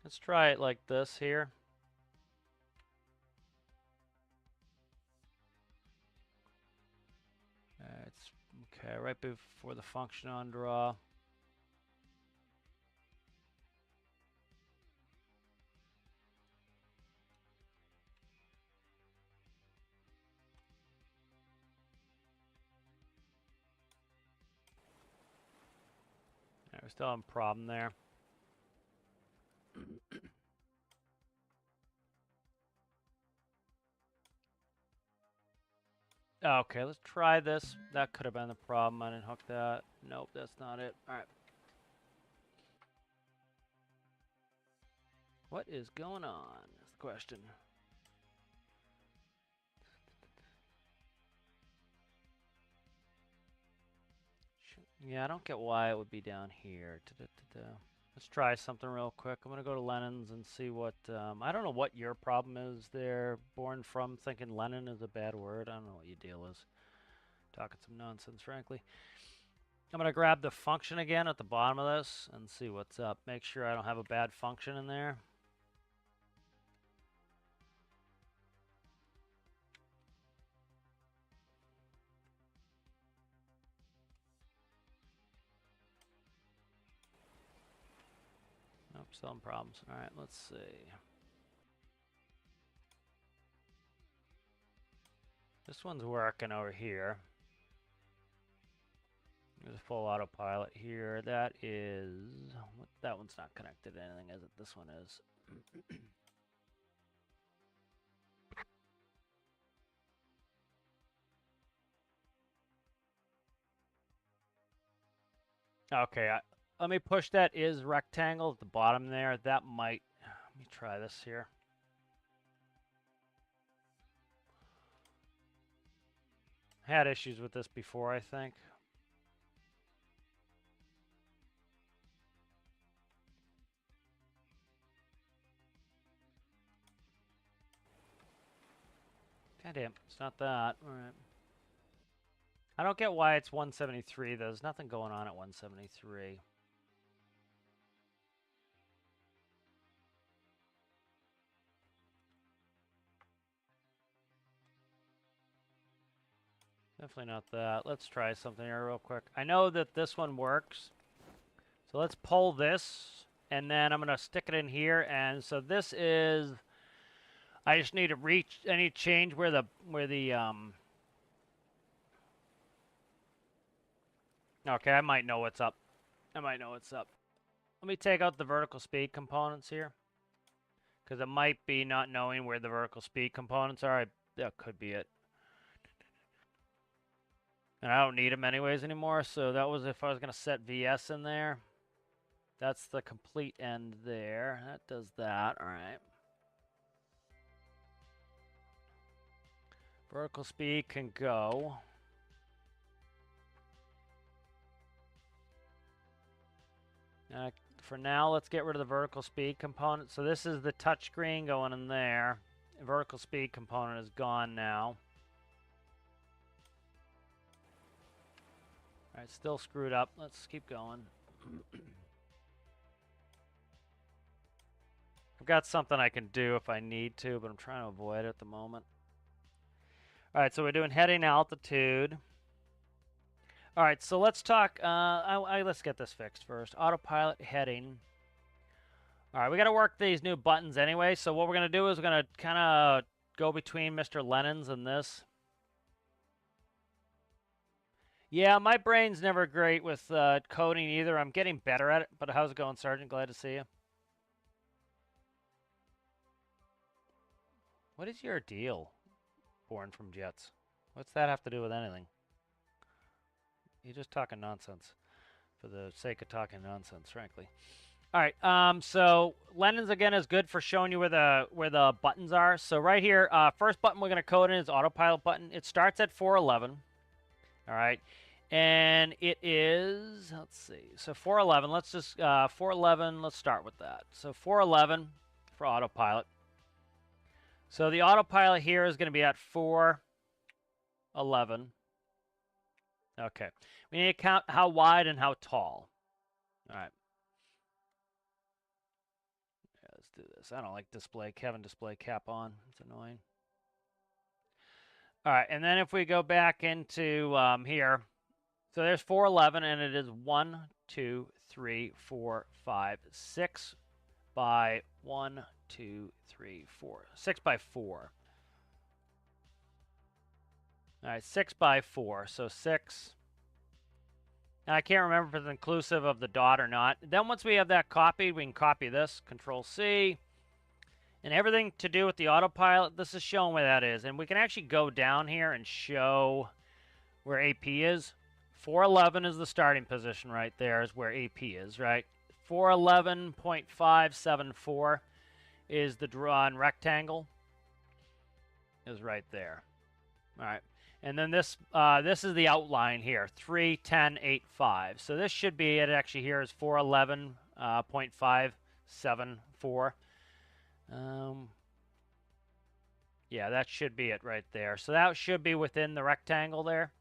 [SPEAKER 1] Let's try it like this here. It's okay, right before the function on draw. Yeah, we still have a problem there. Okay, let's try this. That could have been the problem. I didn't hook that. Nope, that's not it. All right. What is going on? That's the question. Yeah, I don't get why it would be down here. Let's try something real quick. I'm going to go to Lenin's and see what... I don't know what your problem is there. Born from thinking Lenin is a bad word. I don't know what your deal is. Talking some nonsense, frankly. I'm going to grab the function again at the bottom of this and see what's up. Make sure I don't have a bad function in there. Nope, still having problems. All right, let's see. This one's working over here. There's a full autopilot here. That is... that one's not connected to anything, is it? This one is. Okay, let me push that is rectangle at the bottom there. That might... let me try this here. Had issues with this before, I think. God damn, it's not that. All right. I don't get why it's 173. There's nothing going on at 173. Definitely not that. Let's try something here real quick. I know that this one works. So let's pull this, and then I'm going to stick it in here. And so this is... I just need to reach... I need to change where the... Okay, I might know what's up. Let me take out the vertical speed components here. Because it might be not knowing where the vertical speed components are. That could be it. And I don't need them anyways anymore. So that was if I was going to set VS in there. That's the complete end there. That does that. All right. Vertical speed can go. For now, let's get rid of the vertical speed component. So this is the touchscreen going in there. The vertical speed component is gone now. All right, still screwed up. Let's keep going. I've got something I can do if I need to, but I'm trying to avoid it at the moment. All right, so we're doing heading altitude. All right, so let's talk. Let's get this fixed first. Autopilot heading. All right, we got to work these new buttons anyway. So what we're going to do is we're going to kind of go between Mr. Lennon's and this. Yeah, my brain's never great with coding either. I'm getting better at it. But how's it going, Sergeant? Glad to see you. What is your deal, Born from Jets? What's that have to do with anything? You're just talking nonsense for the sake of talking nonsense, frankly. All right, so Lennon's again is good for showing you where the buttons are. So right here, first button we're going to code in is autopilot button. It starts at 411. All right, and it is, let's see, so 411. Let's just 411. Let's start with that. So 411 for autopilot. So the autopilot here is going to be at 411. Okay, we need to count how wide and how tall. All right. Let's do this. I don't like having display cap on. It's annoying. All right, and then if we go back into here, so there's 411, and it is 1, 2, 3, 4, 5, 6 by 1, 2, 3, 4. 6 by 4. All right, 6 by 4. So 6. And I can't remember if it's inclusive of the dot or not. Then once we have that copied, we can copy this, Control-C. And everything to do with the autopilot, this is showing where that is. And we can actually go down here and show where AP is. 411 is the starting position right there, is where AP is, right? 411.574 is the drawn rectangle, is right there. All right. And then this is the outline here, 31085. So this should be it. Actually, here is 411.574. Yeah, that should be it right there. So that should be within the rectangle there.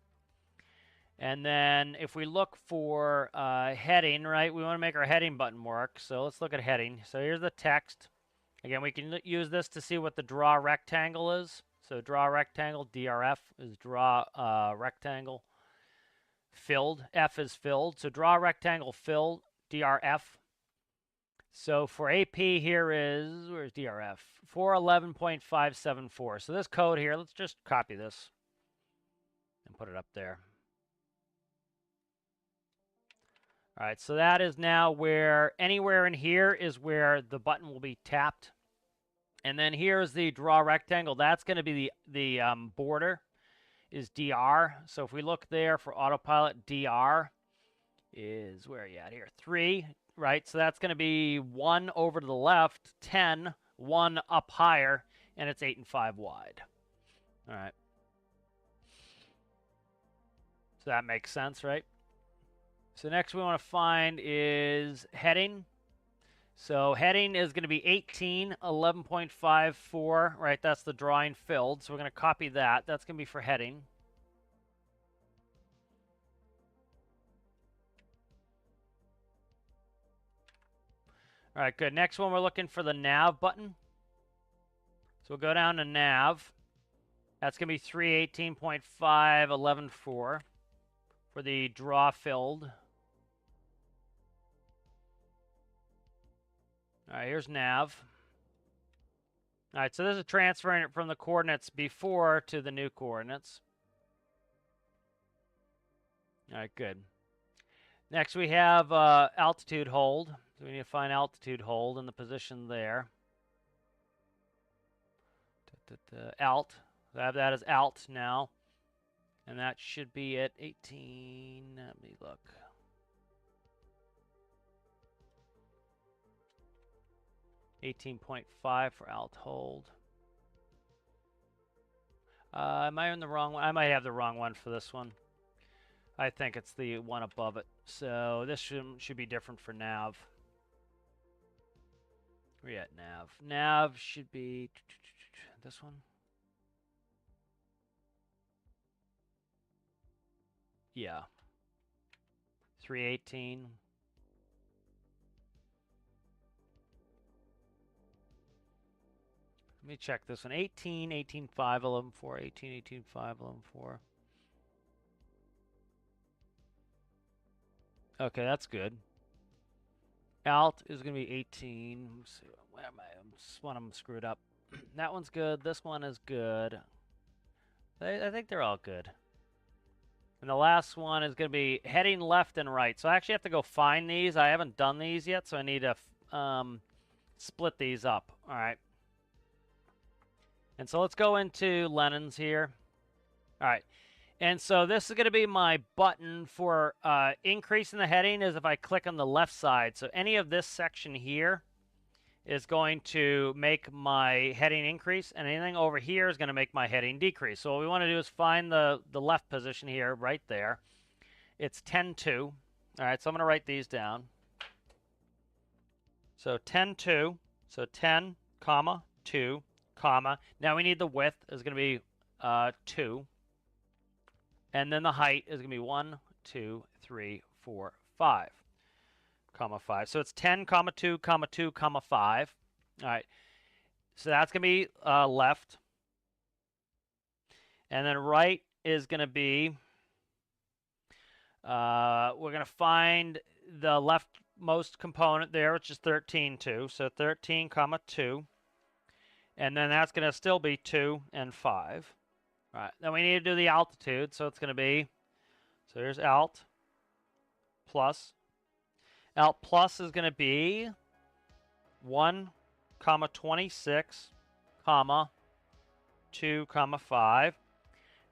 [SPEAKER 1] And then if we look for heading, right, we want to make our heading button work. So let's look at heading. So here's the text. Again, we can use this to see what the draw rectangle is. So draw rectangle, DRF is draw rectangle. Filled, F is filled. So draw rectangle filled, DRF. So for AP here is, where's DRF? 411.574. So this code here, let's just copy this and put it up there. All right, so that is now where, anywhere in here is where the button will be tapped. And then here's the draw rectangle. That's going to be the border is DR. So if we look there for autopilot, DR is, where are you at here? 3, right? So that's going to be 1 over to the left, 10, 1 up higher, and it's 8 and 5 wide. All right. So that makes sense, right? So next we want to find is heading. So heading is going to be 18, 11.54, right? That's the drawing filled. So we're going to copy that. That's going to be for heading. All right, good. Next one, we're looking for the nav button. So we'll go down to nav. That's going to be 318.5, for the draw filled. All right, here's nav. All right, so this is transferring it from the coordinates before to the new coordinates. All right, good. Next, we have altitude hold. So we need to find altitude hold in the position there. Alt. So I have that as alt now. And that should be at 18. Let me look. $18.5 for alt hold. Am I in the wrong one? I might have the wrong one for this one. I think it's the one above it. So this should be different for nav. Where you at, nav? Nav should be this one. Yeah. 318. Let me check this one. 18, 18, 5, 11, 4, 18, 18, 5, 11, 4. Okay, that's good. Alt is going to be 18. Let's see, where am I? One of them screwed up. That one's good. This one is good. I think they're all good. And the last one is going to be heading left and right. So I actually have to go find these. I haven't done these yet, so I need to split these up. All right. And so let's go into Lennon's here. All right. And so this is going to be my button for increasing the heading is if I click on the left side. So any of this section here is going to make my heading increase, and anything over here is going to make my heading decrease. So what we want to do is find the left position here, right there. It's 10-2. All right, so I'm going to write these down. So 10-2. So 10, comma, 2, comma. Now we need the width is going to be 2. And then the height is going to be 1, 2, 3, 4, 5. Comma 5. So it's 10, comma 2, comma 2, comma 5. All right. So that's going to be left. And then right is going to be, we're going to find the leftmost component there, which is 13, 2. So 13, comma 2. And then that's going to still be 2 and 5. All right. Then we need to do the altitude. So it's going to be, so here's alt plus. Alt plus is going to be 1, comma 26, comma 2, comma 5.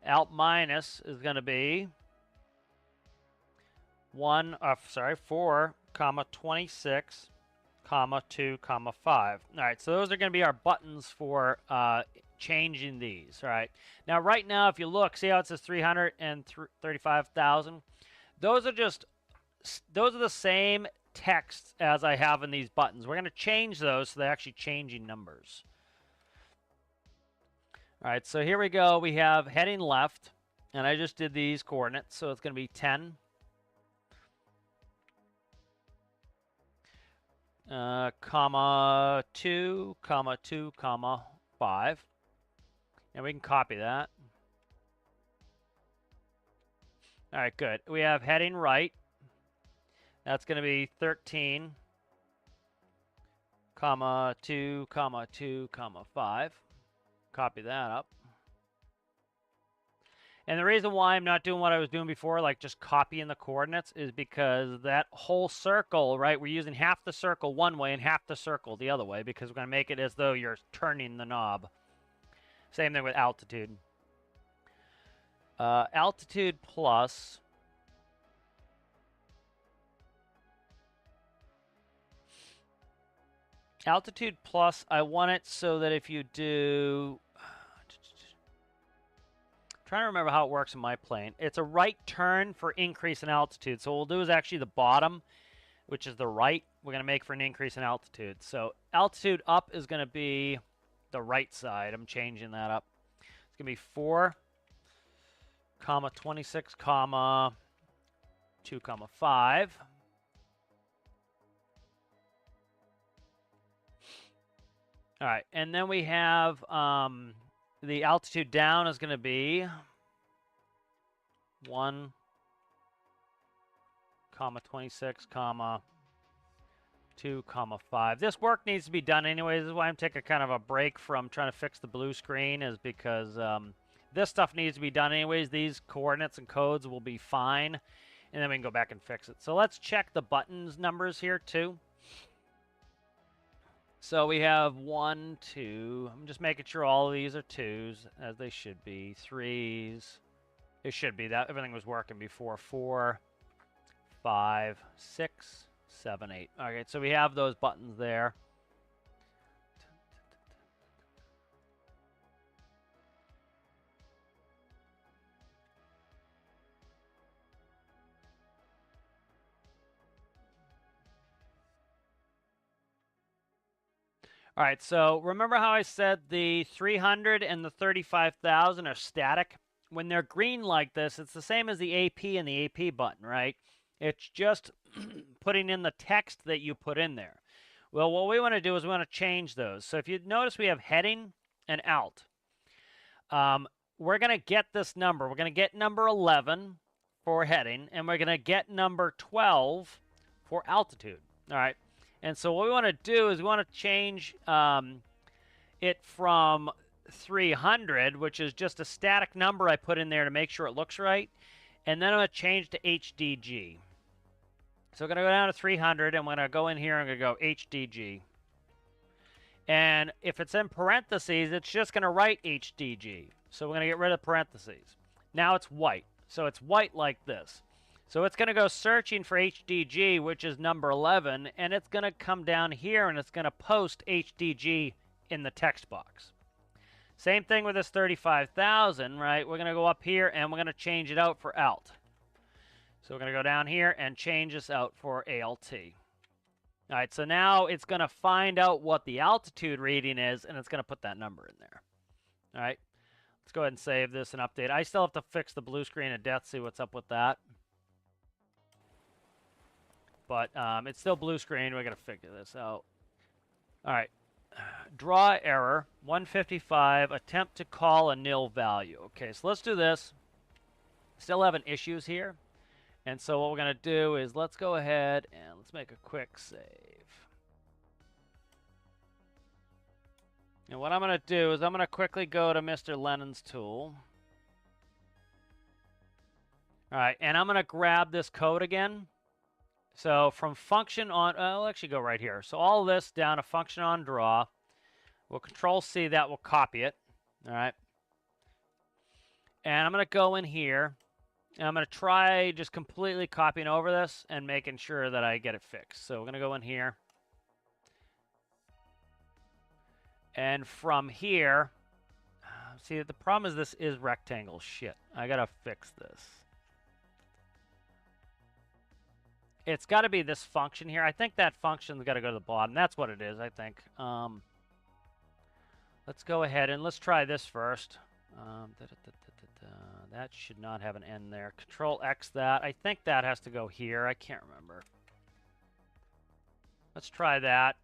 [SPEAKER 1] Alt minus is going to be 4, comma 26, comma 2, comma 5. All right, so those are going to be our buttons for changing these. All right. Now, right now, if you look, see how it says 335,000? Those are the same texts as I have in these buttons. We're going to change those so they're actually changing numbers. All right, so here we go. We have heading left, and I just did these coordinates, so it's going to be 10, comma 2, comma 2, comma 5. And we can copy that. All right, good. We have heading right. That's going to be 13, comma 2, comma 2, comma 5. Copy that up. And the reason why I'm not doing what I was doing before, like just copying the coordinates, is because that whole circle, right, we're using half the circle one way and half the circle the other way because we're going to make it as though you're turning the knob. Same thing with altitude. Altitude plus. Altitude plus, I want it so that if you do... I'm trying to remember how it works in my plane. It's a right turn for increase in altitude. So what we'll do is actually the bottom, which is the right, we're going to make for an increase in altitude. So altitude up is going to be the right side. I'm changing that up. It's going to be 4, comma 26, comma 2, comma 5. All right, and then we have the altitude down is going to be 1, comma 26, comma 2, comma 5. This work needs to be done anyways. This is why I'm taking kind of a break from trying to fix the blue screen, is because this stuff needs to be done anyways. These coordinates and codes will be fine, and then we can go back and fix it. So let's check the buttons numbers here too. So we have 1, 2. I'm just making sure all of these are 2s, as they should be. 3s. It should be that. Everything was working before. 4, 5, 6, 7, 8. Okay, so we have those buttons there. All right, so remember how I said the 300 and the 35,000 are static? When they're green like this, it's the same as the AP and the AP button, right? It's just putting in the text that you put in there. Well, what we want to do is we want to change those. So if you notice, we have heading and alt. We're going to get this number. We're going to get number 11 for heading, and we're going to get number 12 for altitude. All right. And so what we want to do is we want to change it from 300, which is just a static number I put in there to make sure it looks right. And then I'm going to change to HDG. So we're going to go down to 300, and we're going to go in here and I'm going to go HDG. And if it's in parentheses, it's just going to write HDG. So we're going to get rid of parentheses. Now it's white. So it's white like this. So it's going to go searching for HDG, which is number 11, and it's going to come down here and it's going to post HDG in the text box. Same thing with this 35,000, right? We're going to go up here and we're going to change it out for alt. So we're going to go down here and change this out for ALT. All right, so now it's going to find out what the altitude reading is, and it's going to put that number in there. All right, let's go ahead and save this and update. I still have to fix the blue screen of death, see what's up with that. But it's still blue screen. We're going to figure this out. All right, draw error, 155, attempt to call a nil value. Okay, so let's do this. Still having issues here. And so what we're going to do is let's go ahead and let's make a quick save. And what I'm going to do is I'm going to quickly go to Mr. Lennon's tool. All right, and I'm going to grab this code again. So from function on, I'll actually go right here. So all of this down to function on draw. We'll control C, that will copy it. All right. And I'm going to go in here. And I'm going to try just completely copying over this and making sure that I get it fixed. So we're going to go in here. And from here, see, the problem is this is rectangle shit. I got to fix this. It's got to be this function here. I think that function's got to go to the bottom. That's what it is, I think. Let's go ahead and let's try this first. That should not have an N there. Control X that. I think that has to go here. I can't remember. Let's try that.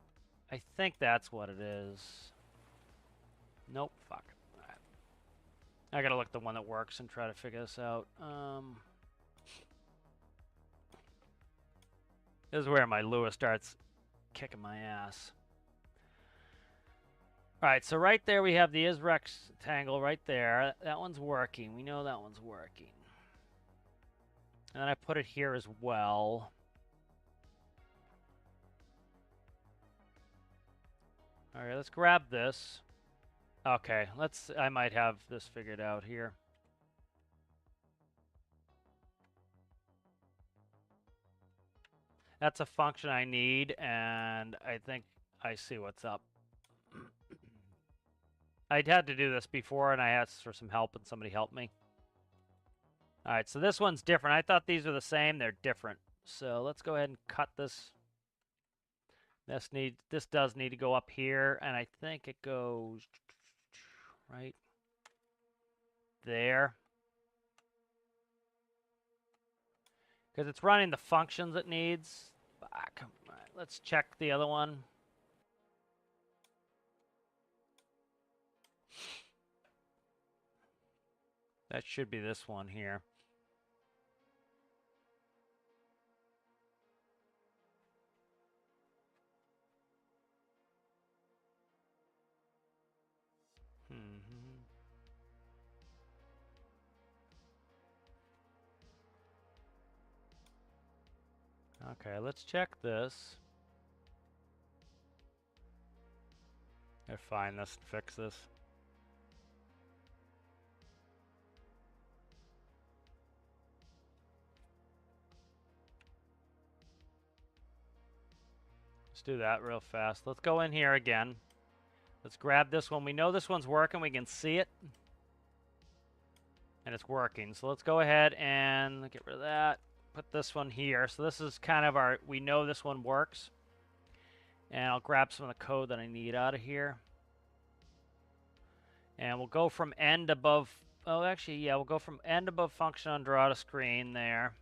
[SPEAKER 1] I think that's what it is. Nope. Fuck. All right. I gotta look at the one that works and try to figure this out. This is where my Lewis starts kicking my ass. All right, so right there we have the is rectangle right there. That one's working. We know that one's working. And then I put it here as well. All right, let's grab this. Okay, I might have this figured out here. That's a function I need, and I think I see what's up. I'd had to do this before, and I asked for some help, and somebody helped me. All right, so this one's different. I thought these were the same. They're different. So let's go ahead and cut this. This does need to go up here, and I think it goes right there. Because it's running the functions it needs. Back. All right, let's check the other one. That should be this one here. Okay, let's check this. I'll find this and fix this. Let's do that real fast. Let's go in here again. Let's grab this one. We know this one's working. We can see it. And it's working. So let's go ahead and get rid of that. Put this one here. So this is kind of our, we know this one works. And I'll grab some of the code that I need out of here. And we'll go from end above. Oh, actually, yeah, we'll go from end above function on draw to screen there.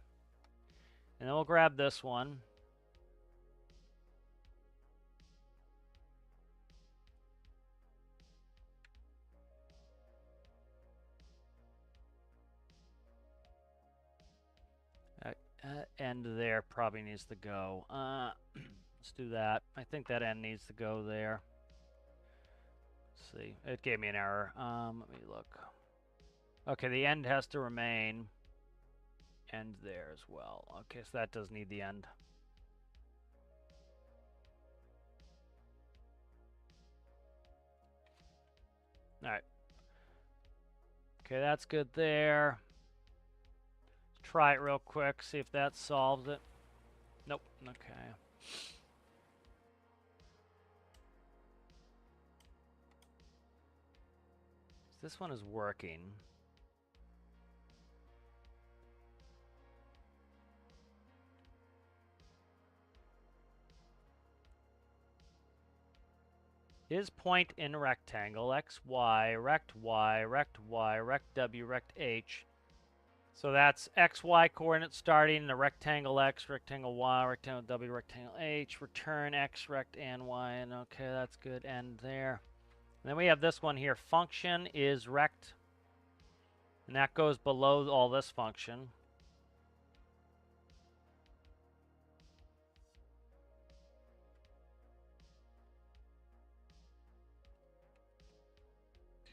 [SPEAKER 1] And then we'll grab this one. End there probably needs to go. Let's do that. I think that end needs to go there. Let's see. It gave me an error. Let me look. Okay, the end has to remain. End there as well. Okay, so that does need the end. All right. Okay, that's good there. Let's try it real quick, see if that solves it. Nope. Okay. This one is working. Is point in rectangle, x, y, rect y, rect y, rect w, rect h. So that's x, y coordinates starting, the rectangle x, rectangle y, rectangle w, rectangle h, return x, rect, and y, and okay, that's good, end there. And then we have this one here, function is rect, and that goes below all this function.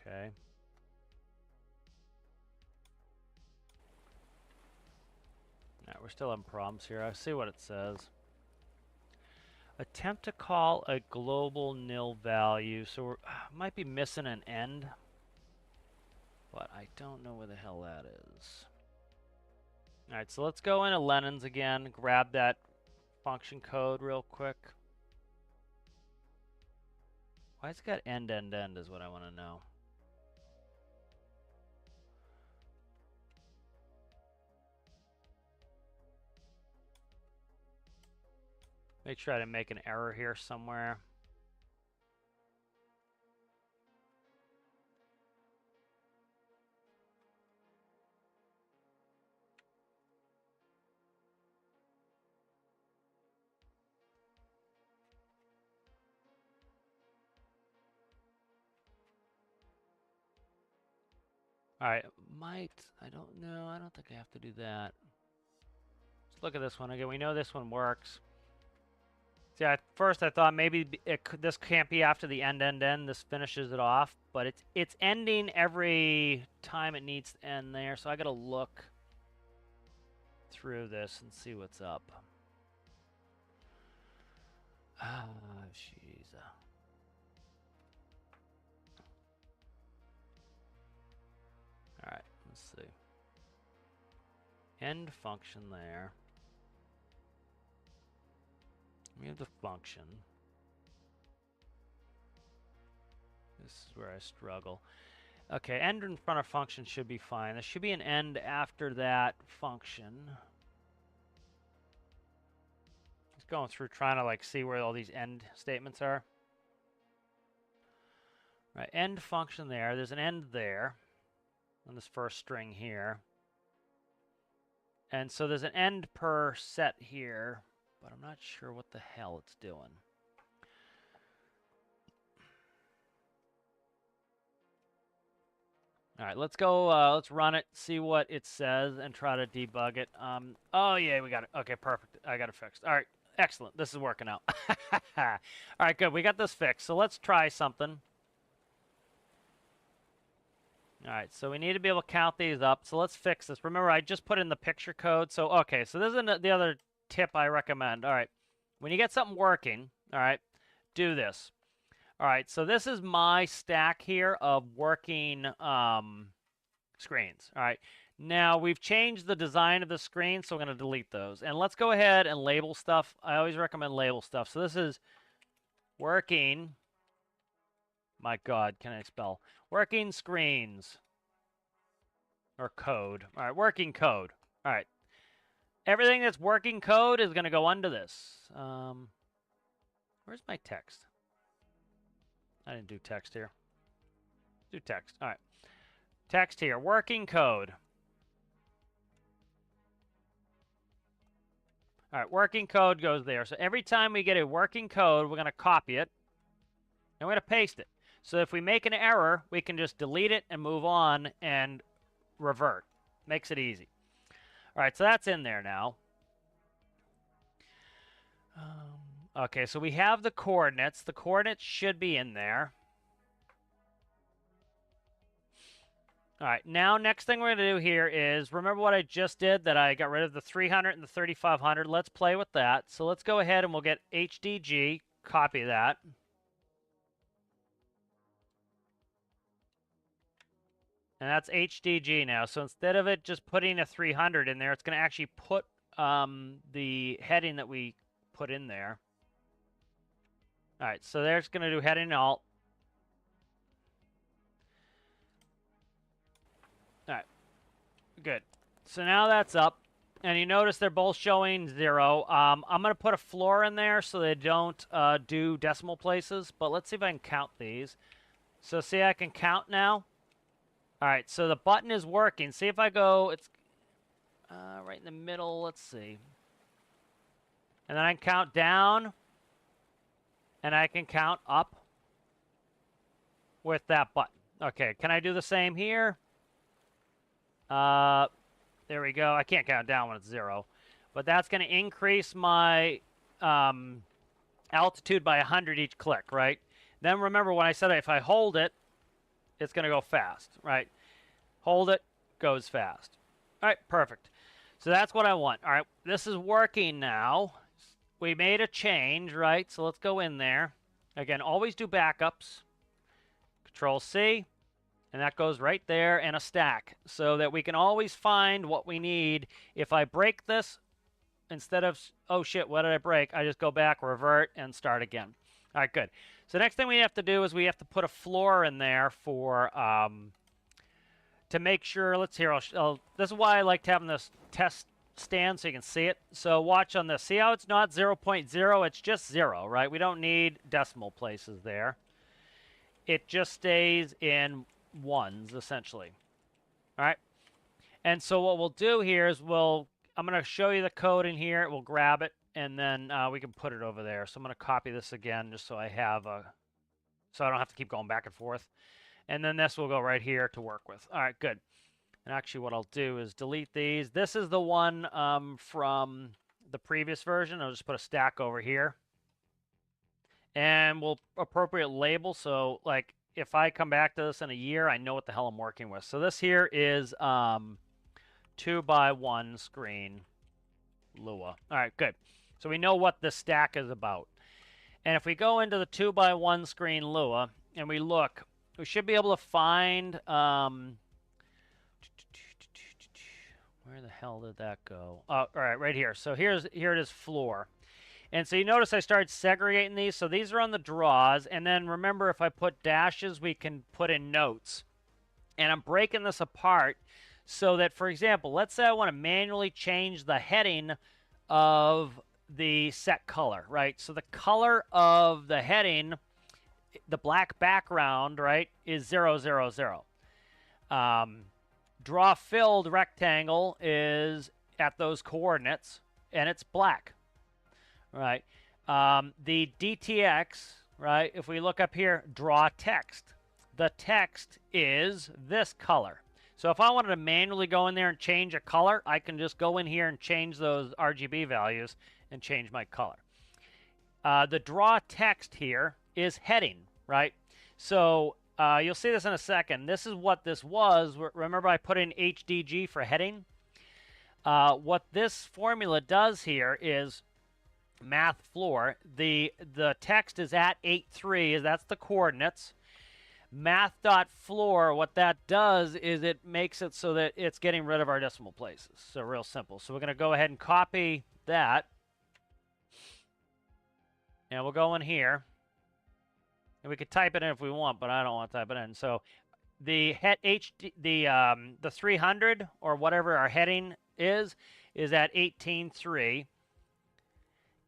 [SPEAKER 1] Okay. All right, we're still having problems here. I see what it says. Attempt to call a global nil value. So we might be missing an end. But I don't know where the hell that is. All right, so let's go into Lenin's again. Grab that function code real quick. Why it's got end, end, end is what I want to know. Make sure I didn't make an error here somewhere. All right, I don't know. I don't think I have to do that. Let's look at this one again. We know this one works. See, at first I thought maybe this can't be after the end, end, end. This finishes it off, but it's ending every time it needs to end there. So I got to look through this and see what's up. Ah, jeez. All right, let's see. End function there. We have the function. This is where I struggle. Okay, end in front of function should be fine. There should be an end after that function. Just going through trying to like see where all these end statements are. Right, end function there. There's an end there on this first string here. And so there's an end per set here, but I'm not sure what the hell it's doing. All right, let's go, let's run it, see what it says, and try to debug it. Oh, yeah, we got it. Okay, perfect. I got it fixed. All right, excellent. This is working out. All right, good. We got this fixed. So let's try something. All right, so we need to be able to count these up. So let's fix this. Remember, I just put in the picture code. So, okay, so this is the other tip I recommend. All right, when you get something working, all right, do this. All right, so this is my stack here of working screens. All right, now we've changed the design of the screen, so we're going to delete those. And let's go ahead and label stuff. I always recommend label stuff. So this is working. My God, can I spell? Working screens. Or code. All right, working code. All right. Everything that's working code is going to go under this. Where's my text? I didn't do text here. Do text. All right. Text here. Working code. All right. Working code goes there. So every time we get a working code, we're going to copy it. And we're going to paste it. So if we make an error, we can just delete it and move on and revert. Makes it easy. All right. So that's in there now. Okay, so we have the coordinates. The coordinates should be in there. All right, now next thing we're going to do here is, remember what I just did, that I got rid of the 300 and the 3500. Let's play with that. So let's go ahead and we'll get HDG, copy that. And that's HDG now. So instead of it just putting a 300 in there, it's going to actually put the heading that we put in there. All right, so there's going to do heading and alt. All right, good. So now that's up. And you notice they're both showing 0. I'm going to put a floor in there so they don't do decimal places. But let's see if I can count these. So see, I can count now. All right, so the button is working. See if I go, it's right in the middle. Let's see. And then I can count down. And I can count up with that button. Okay, can I do the same here? There we go. I can't count down when it's 0. But that's going to increase my altitude by 100 each click, right? Then remember when I said if I hold it, it's going to go fast, right? Hold it, goes fast. All right, perfect. So that's what I want. All right, this is working now. We made a change, right? So let's go in there. Again, always do backups. Control-C. And that goes right there in a stack so that we can always find what we need. If I break this, instead of, oh shit, what did I break? I just go back, revert, and start again. All right, good. So next thing we have to do is we have to put a floor in there for, to make sure, let's hear, this is why I liked having this test stand so you can see it. So watch on this. See how it's not 0.0? It's just 0, right? We don't need decimal places there. It just stays in ones, essentially. All right. And so what we'll do here is I'm going to show you the code in here. We'll grab it, and then we can put it over there. So I'm going to copy this again just so I have so I don't have to keep going back and forth. And then this will go right here to work with. All right, good. And actually what I'll do is delete these. This is the one from the previous version. I'll just put a stack over here. And we'll appropriate label. So like if I come back to this in a year, I know what the hell I'm working with. So this here is 2x1 screen Lua. All right, good. So we know what this stack is about. And if we go into the 2x1 screen Lua and we look, we should be able to find where the hell did that go? Oh, all right, right here. So here it is, floor. And so you notice I started segregating these. So these are on the draws. And then remember, if I put dashes, we can put in notes. And I'm breaking this apart so that, for example, let's say I want to manually change the heading of the set color, right? So the color of the heading, the black background, right, is 0, 0, 0. Draw filled rectangle is at those coordinates, and it's black, right? The DTX, right, if we look up here, draw text. The text is this color. So if I wanted to manually go in there and change a color, I can just go in here and change those RGB values and change my color. The draw text here is heading, right? So you'll see this in a second. This is what this was. Remember I put in HDG for heading? What this formula does here is math floor. The text is at 8.3, that's the coordinates. Math.floor, what that does is it makes it so that it's getting rid of our decimal places. So real simple. So we're going to go ahead and copy that. And we'll go in here. And we could type it in if we want, but I don't want to type it in. So the the 300 or whatever our heading is at 18.3.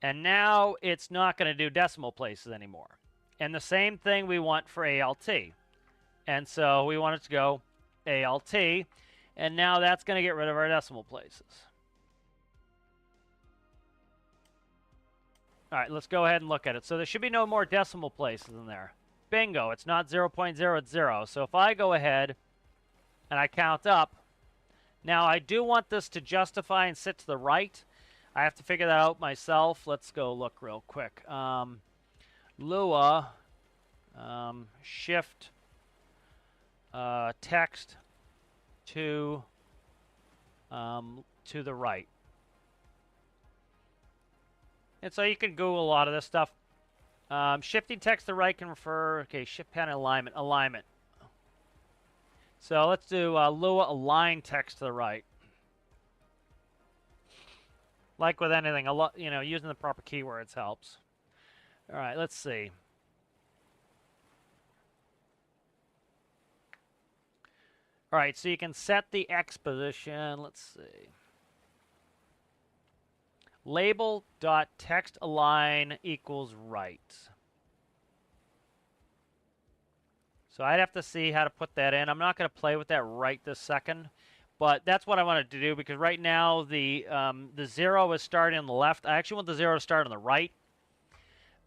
[SPEAKER 1] And now it's not going to do decimal places anymore. And the same thing we want for ALT. And so we want it to go ALT. And now that's going to get rid of our decimal places. All right, let's go ahead and look at it. So there should be no more decimal places in there. Bingo, it's not 0.0, it's 0. So if I go ahead and I count up, now I do want this to justify and sit to the right. I have to figure that out myself. Let's go look real quick. Lua, shift text to the right. And so you can Google a lot of this stuff. Shifting text to the right can refer, okay, shift panel alignment. So let's do Lua align text to the right. Like with anything, using the proper keywords helps. All right, let's see. All right, so you can set the X position. Let's see. Label.textAlign equals right. So I'd have to see how to put that in. I'm not going to play with that right this second, but that's what I wanted to do because right now the 0 is starting on the left. I actually want the 0 to start on the right.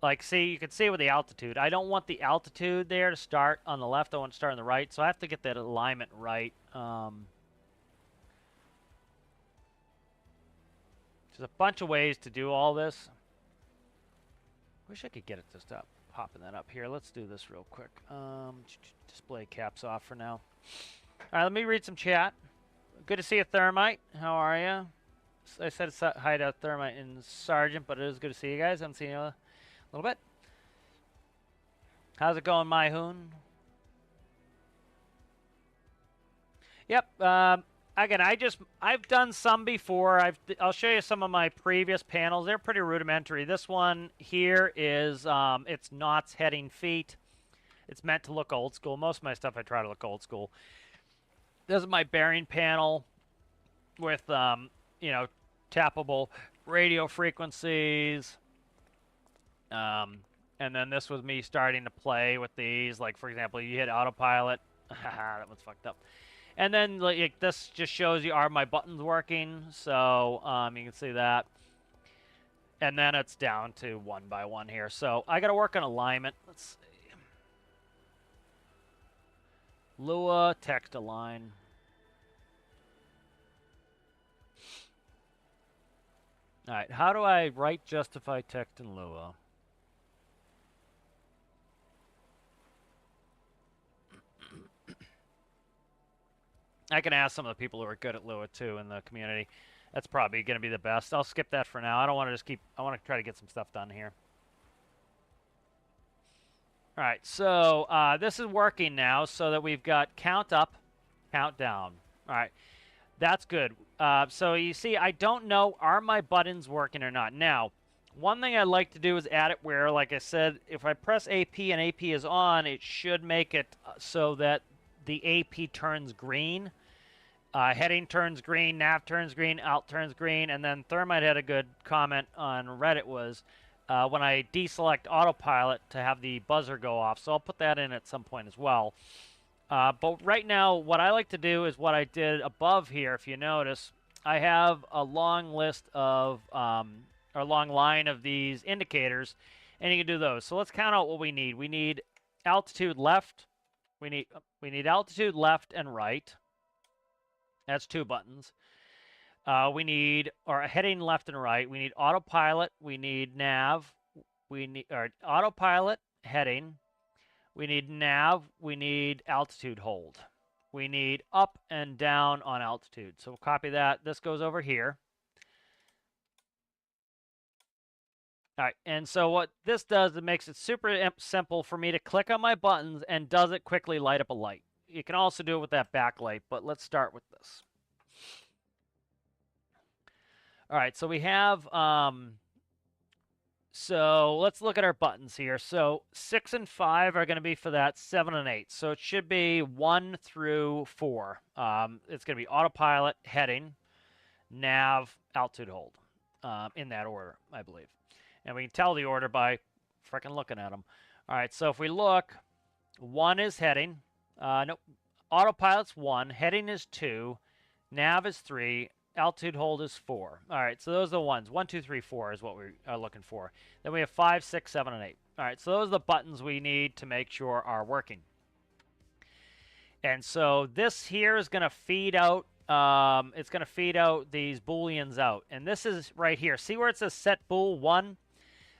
[SPEAKER 1] Like, see, you can see with the altitude. I don't want the altitude there to start on the left. I want it to start on the right, so I have to get that alignment right. There's a bunch of ways to do all this. Wish I could get it to stop popping that up here. Let's do this real quick. Display caps off for now. All right, let me read some chat. Good to see you, Thermite. How are you? I said hi to Thermite and Sergeant, but it is good to see you guys. I haven't seen you a little bit. How's it going, Myhoon? Yep. Again, I've done some before. I'll show you some of my previous panels. They're pretty rudimentary. This one here is it's knots, heading, feet. It's meant to look old school. Most of my stuff I try to look old school. This is my bearing panel with tappable radio frequencies. And then this was me starting to play with these. Like, for example, you hit autopilot. That one's fucked up. And then like this just shows you, are my buttons working? So you can see that. And then it's down to one by one here. So I got to work on alignment. Let's see. Lua text align. All right, how do I write justify text in Lua? I can ask some of the people who are good at Lua too in the community. That's probably going to be the best. I'll skip that for now. I don't want to just keep. I want to try to get some stuff done here. All right, so this is working now, so that we've got count up, count down. All right, that's good. So you see, I don't know, are my buttons working or not? Now, one thing I'd like to do is add it where, like I said, if I press AP and AP is on, it should make it so that the AP turns green. Heading turns green, nav turns green, alt turns green, and then Thermite had a good comment on Reddit was when I deselect autopilot to have the buzzer go off. So I'll put that in at some point as well. But right now, what I like to do is what I did above here. If you notice, I have a long list of, or long line of these indicators, and you can do those. So let's count out what we need. We need altitude left. We need altitude left and right. That's 2 buttons. We need, or heading left and right. We need autopilot. We need nav. We need, or autopilot, heading. We need nav. We need altitude hold. We need up and down on altitude. So we'll copy that. This goes over here. All right, and so what this does, it makes it super simple for me to click on my buttons and does it quickly light up a light. You can also do it with that backlight, but let's start with this. All right, so we have, so let's look at our buttons here. So 6 and 5 are going to be for that, 7 and 8. So it should be 1 through 4. It's going to be autopilot, heading, nav, altitude hold, in that order, I believe. And we can tell the order by freaking looking at them. All right, so if we look, 1 is heading. Nope. Autopilot's 1. Heading is 2. Nav is 3. Altitude hold is 4. All right, so those are the ones. 1, 2, 3, 4 is what we are looking for. Then we have 5, 6, 7, and 8. All right, so those are the buttons we need to make sure are working. And so this here is going to feed out, it's going to feed out these booleans out. And this is right here. See where it says set bool 1?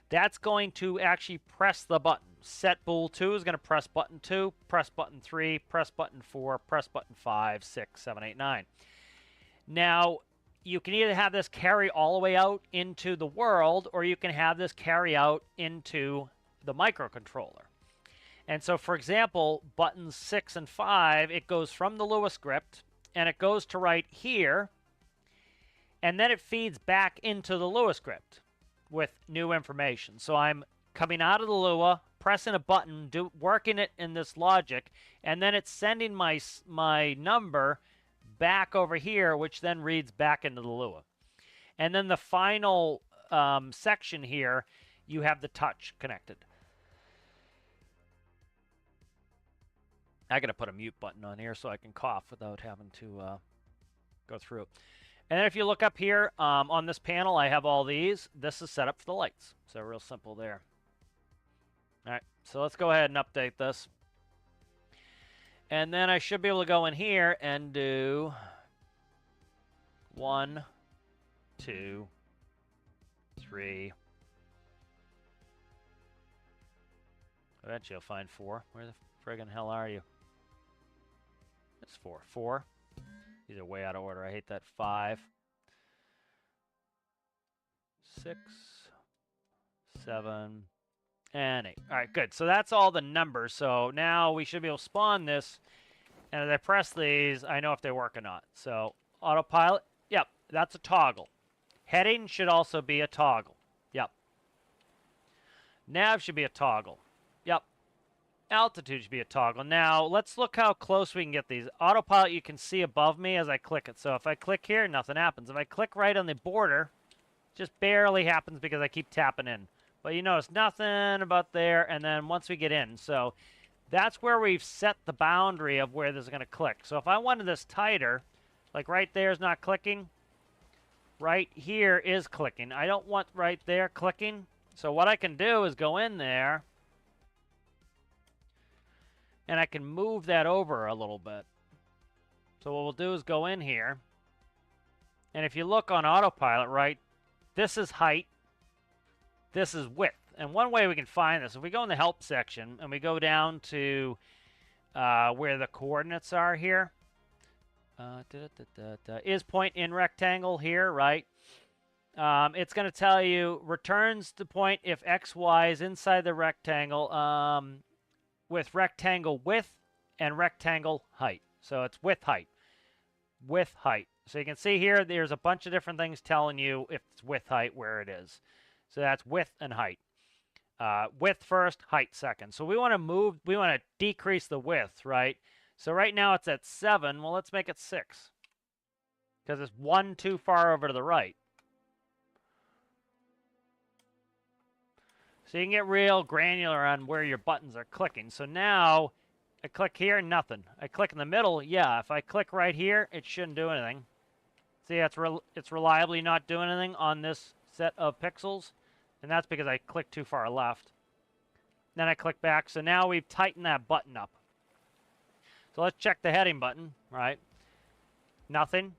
[SPEAKER 1] That's going to actually press the button. Set bool 2 is going to press button 2, press button 3, press button 4, press button 5, 6, 7, 8, 9. Now, you can either have this carry all the way out into the world, or you can have this carry out into the microcontroller. And so, for example, buttons 6 and 5, it goes from the Lua script, and it goes to right here, and then it feeds back into the Lua script with new information. So I'm coming out of the Lua, pressing a button, working it in this logic, and then it's sending my number back over here, which then reads back into the Lua. And then the final section here, you have the touch connected. I got to put a mute button on here so I can cough without having to go through it. And then if you look up here on this panel, I have all these. This is set up for the lights. So real simple there. All right, so let's go ahead and update this. And then I should be able to go in here and do 1, 2, 3. Eventually I'll find 4. Where the friggin' hell are you? It's 4. 4. These are way out of order. I hate that. 5, 6, 7, and 8. All right, good. So that's all the numbers. So now we should be able to spawn this. And as I press these, I know if they work or not. So autopilot, yep, that's a toggle. Heading should also be a toggle. Yep. Nav should be a toggle. Yep. Altitude should be a toggle. Now, let's look how close we can get these. Autopilot, you can see above me as I click it. So if I click here, nothing happens. If I click right on the border, it just barely happens because I keep tapping in. But you notice nothing about there, and then once we get in. So that's where we've set the boundary of where this is going to click. So if I wanted this tighter, like right there is not clicking, right here is clicking. I don't want right there clicking. So what I can do is go in there, and I can move that over a little bit. So what we'll do is go in here. And if you look on autopilot, right, this is height. This is width. And one way we can find this, if we go in the help section and we go down to where the coordinates are here. Is point in rectangle here, right? It's going to tell you returns the point if X, Y is inside the rectangle. With rectangle width and rectangle height. So it's width, height. Width, height. So you can see here, there's a bunch of different things telling you if it's width, height, where it is. So that's width and height. Width first, height second. So we want to decrease the width, right? So right now it's at 7. Well, let's make it 6. Because it's 1 too far over to the right. So you can get real granular on where your buttons are clicking. So now, I click here, nothing. I click in the middle, yeah. If I click right here, it shouldn't do anything. See, it's reliably not doing anything on this set of pixels. And that's because I clicked too far left. Then I click back. So now we've tightened that button up. So let's check the heading button, right? Nothing.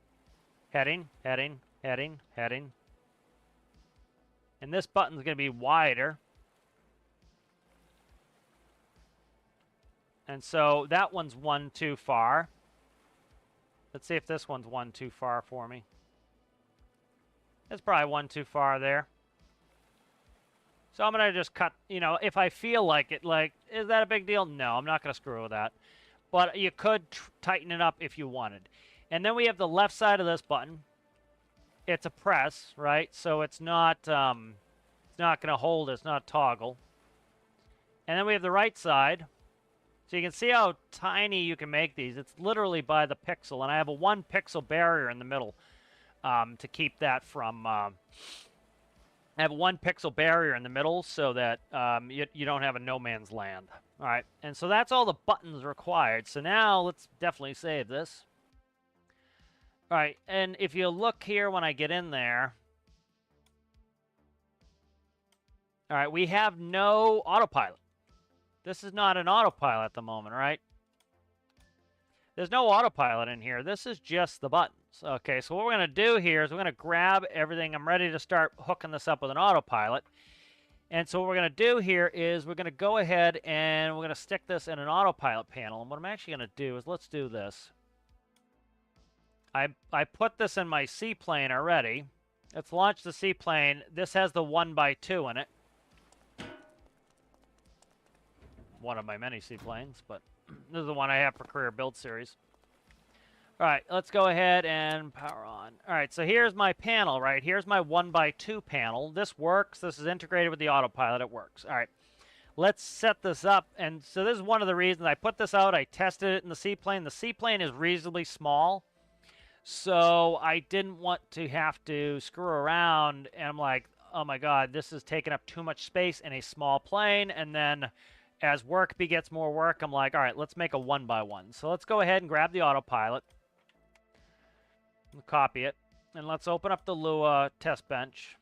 [SPEAKER 1] Heading, heading, heading, heading. And this button's going to be wider. And so that one's 1 too far. Let's see if this one's 1 too far for me. It's probably 1 too far there. So I'm going to just cut, you know, if I feel like it, like, is that a big deal? No, I'm not going to screw with that. But you could tighten it up if you wanted. And then we have the left side of this button. It's a press, right? So it's not going to hold, it's not toggle. And then we have the right side. So you can see how tiny you can make these. It's literally by the pixel. And I have a 1 pixel barrier in the middle to keep that from have 1 pixel barrier in the middle so that you don't have a no man's land. All right, and so that's all the buttons required. So now let's definitely save this. All right, and if you look here when I get in there, all right, we have no autopilot. This is not an autopilot at the moment, right? There's no autopilot in here. This is just the buttons. Okay, so what we're going to do here is we're going to grab everything. I'm ready to start hooking this up with an autopilot. And so what we're going to do here is we're going to go ahead and we're going to stick this in an autopilot panel. And what I'm actually going to do is let's do this. I put this in my seaplane already. Let's launch the seaplane. This has the 1x2 in it. One of my many seaplanes, but this is the one I have for Career Build Series. All right, let's go ahead and power on. All right, so here's my panel, right? Here's my 1x2 panel. This works. This is integrated with the autopilot. It works. All right, let's set this up. And so this is one of the reasons I put this out. I tested it in the seaplane. The seaplane is reasonably small, so I didn't want to have to screw around. And I'm like, oh my God, this is taking up too much space in a small plane. And then as work begets more work, I'm like, all right, let's make a 1x1. So let's go ahead and grab the autopilot. Copy it. And let's open up the Lua test bench.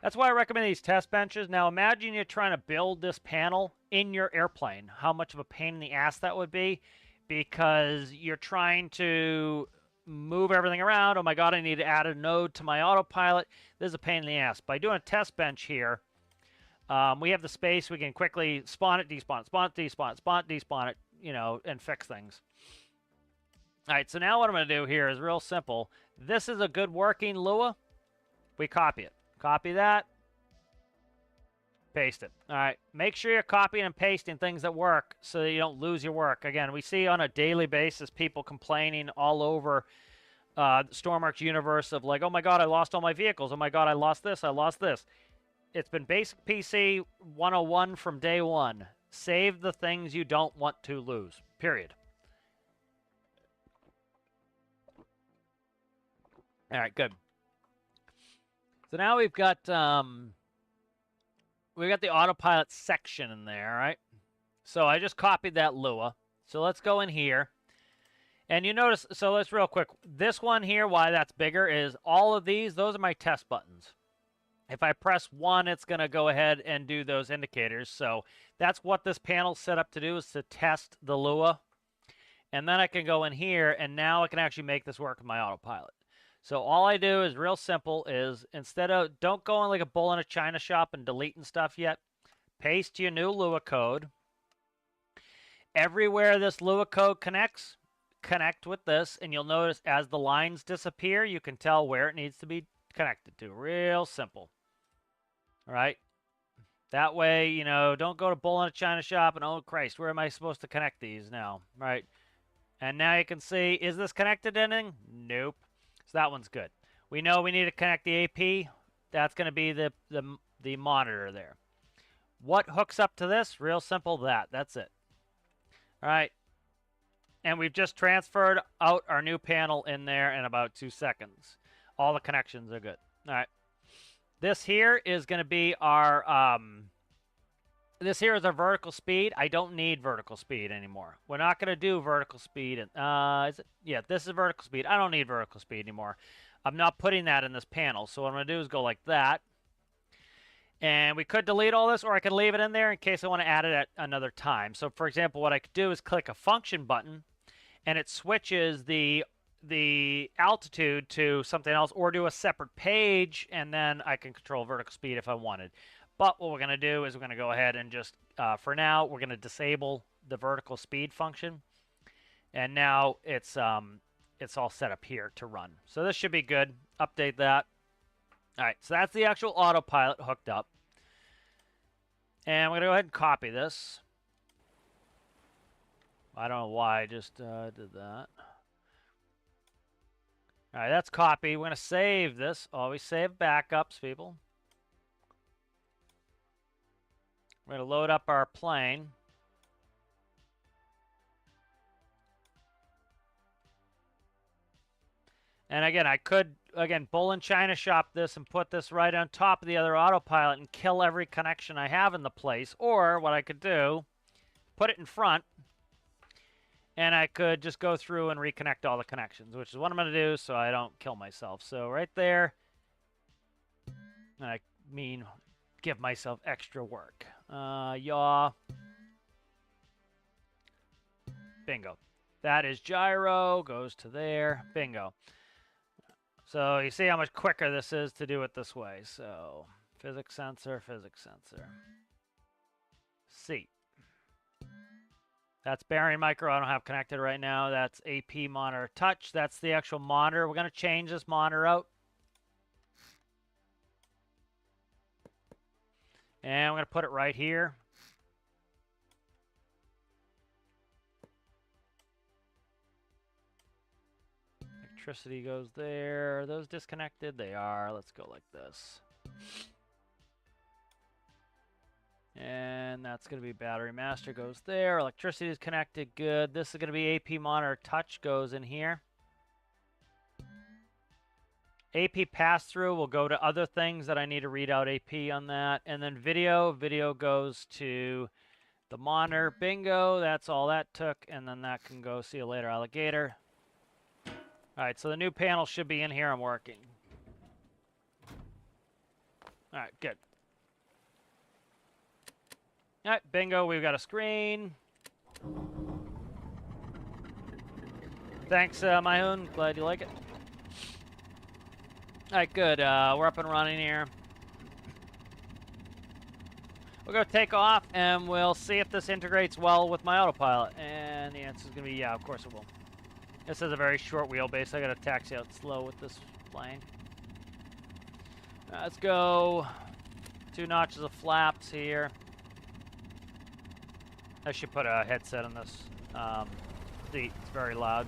[SPEAKER 1] That's why I recommend these test benches. Now imagine you're trying to build this panel in your airplane. How much of a pain in the ass that would be. Because you're trying to move everything around. Oh my God, I need to add a node to my autopilot. This is a pain in the ass. By doing a test bench here, we have the space. We can quickly spawn it, despawn it, spawn it, despawn it, spawn it, despawn it, you know, and fix things. All right, so now what I'm going to do here is real simple. This is a good working Lua. We copy it. Copy that. Paste it. All right, make sure you're copying and pasting things that work so that you don't lose your work. Again, we see on a daily basis people complaining all over Stormworks universe of like, oh my God, I lost all my vehicles. Oh my God, I lost this, I lost this. It's been basic PC 101 from day one. Save the things you don't want to lose, period. All right, good. So now we've got the autopilot section in there, right? So I just copied that Lua. So let's go in here. And you notice, so let's real quick. This one here, why that's bigger, is all of these, those are my test buttons. If I press 1, it's going to go ahead and do those indicators. So that's what this panel's set up to do, is to test the Lua. And then I can go in here, and now I can actually make this work with my autopilot. So all I do is real simple, is instead of, don't go in like a bull in a china shop and deleting stuff yet. Paste your new Lua code. Everywhere this Lua code connects, connect with this, and you'll notice as the lines disappear, you can tell where it needs to be connected to. Real simple. All right? That way, you know, don't go to bull in a china shop and, oh, Christ, where am I supposed to connect these now? Right? And now you can see, is this connected to anything? Nope. So that one's good. We know we need to connect the AP. That's going to be the monitor there. What hooks up to this? Real simple, that's it. All right. And we've just transferred out our new panel in there in about 2 seconds. All the connections are good. All right. This here is going to be our this here is our vertical speed. I don't need vertical speed anymore. We're not going to do vertical speed. Is it? Yeah, this is vertical speed. I don't need vertical speed anymore. I'm not putting that in this panel. So what I'm going to do is go like that. And we could delete all this, or I could leave it in there in case I want to add it at another time. So for example, what I could do is click a function button, and it switches the altitude to something else, or do a separate page, and then I can control vertical speed if I wanted. But what we're going to do is we're going to go ahead and just, for now, we're going to disable the vertical speed function. And now it's all set up here to run. So this should be good. Update that. All right, so that's the actual autopilot hooked up. And we're going to go ahead and copy this. I don't know why I just did that. All right, that's copy. We're going to save this. Always save backups, people. We're going to load up our plane. And again, I could, bull and china shop this and put this right on top of the other autopilot and kill every connection I have in the place. Or what I could do, put it in front, and I could just go through and reconnect all the connections, which is what I'm going to do so I don't kill myself. So right there, I mean, give myself extra work. Yaw. Bingo. That is gyro, goes to there. Bingo. So you see how much quicker this is to do it this way. So physics sensor, physics sensor. C. That's bearing micro I don't have connected right now. That's AP monitor touch. That's the actual monitor. We're going to change this monitor out. And we're going to put it right here. Electricity goes there. Are those disconnected? They are. Let's go like this. And that's going to be battery master goes there. Electricity is connected. Good. This is going to be AP monitor touch goes in here. AP pass-through will go to other things that I need to read out AP on that. And then video goes to the monitor. Bingo, that's all that took. And then that can go, see you later, alligator. All right, so the new panel should be in here. I'm working. All right, good. All right, bingo, we've got a screen. Thanks, Mayhoon. Glad you like it. All right, good. We're up and running here. We'll go take off, and we'll see if this integrates well with my autopilot. And the answer is going to be yeah, of course it will. This is a very short wheelbase. I got to taxi out slow with this plane. Let's go. 2 notches of flaps here. I should put a headset on this seat. It's very loud.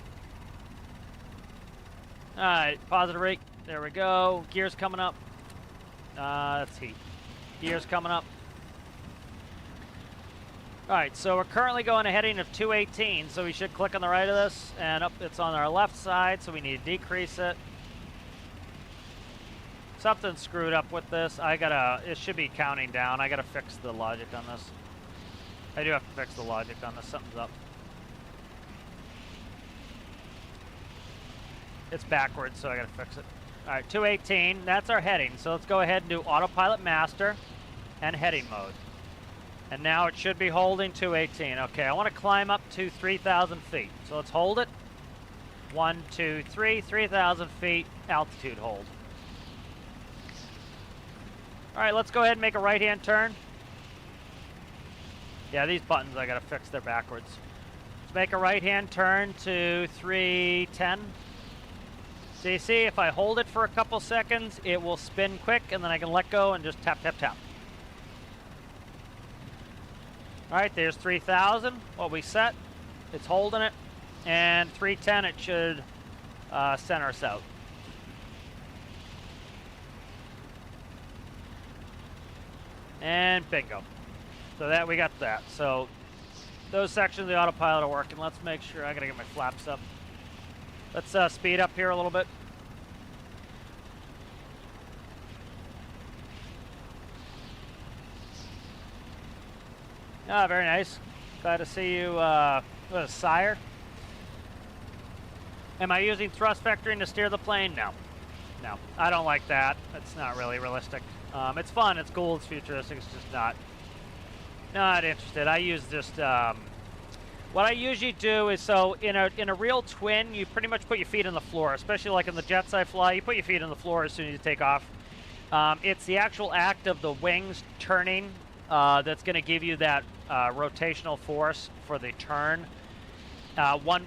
[SPEAKER 1] All right, positive rate. There we go. Gears coming up. That's heat. Gears coming up. All right, so we're currently going a heading of 218, so we should click on the right of this, and up it's on our left side, so we need to decrease it. Something screwed up with this. It should be counting down. I gotta fix the logic on this. I do have to fix the logic on this. Something's up. It's backwards, so I gotta fix it. All right, 218, that's our heading. So let's go ahead and do autopilot master and heading mode. And now it should be holding 218. Okay, I want to climb up to 3,000 feet. So let's hold it. 1, 2, 3, 3,000 feet, altitude hold. All right, let's go ahead and make a right-hand turn. Yeah, these buttons I gotta fix, they're backwards. Let's make a right-hand turn to 310. So you see, if I hold it for a couple seconds, it will spin quick, and then I can let go and just tap, tap, tap. All right, there's 3,000, what we set. It's holding it. And 310, it should center us out. And bingo. So that we got that. So those sections of the autopilot are working. Let's make sure. I gotta get my flaps up. Let's speed up here a little bit. Ah, very nice. Glad to see you. What is Sire? Am I using thrust vectoring to steer the plane? No. No, I don't like that. It's not really realistic. It's fun, it's cool, it's futuristic, it's just not interested. I use just, what I usually do is, so in a real twin, you pretty much put your feet on the floor, especially like in the jets I fly, you put your feet on the floor as soon as you take off. It's the actual act of the wings turning that's going to give you that rotational force for the turn.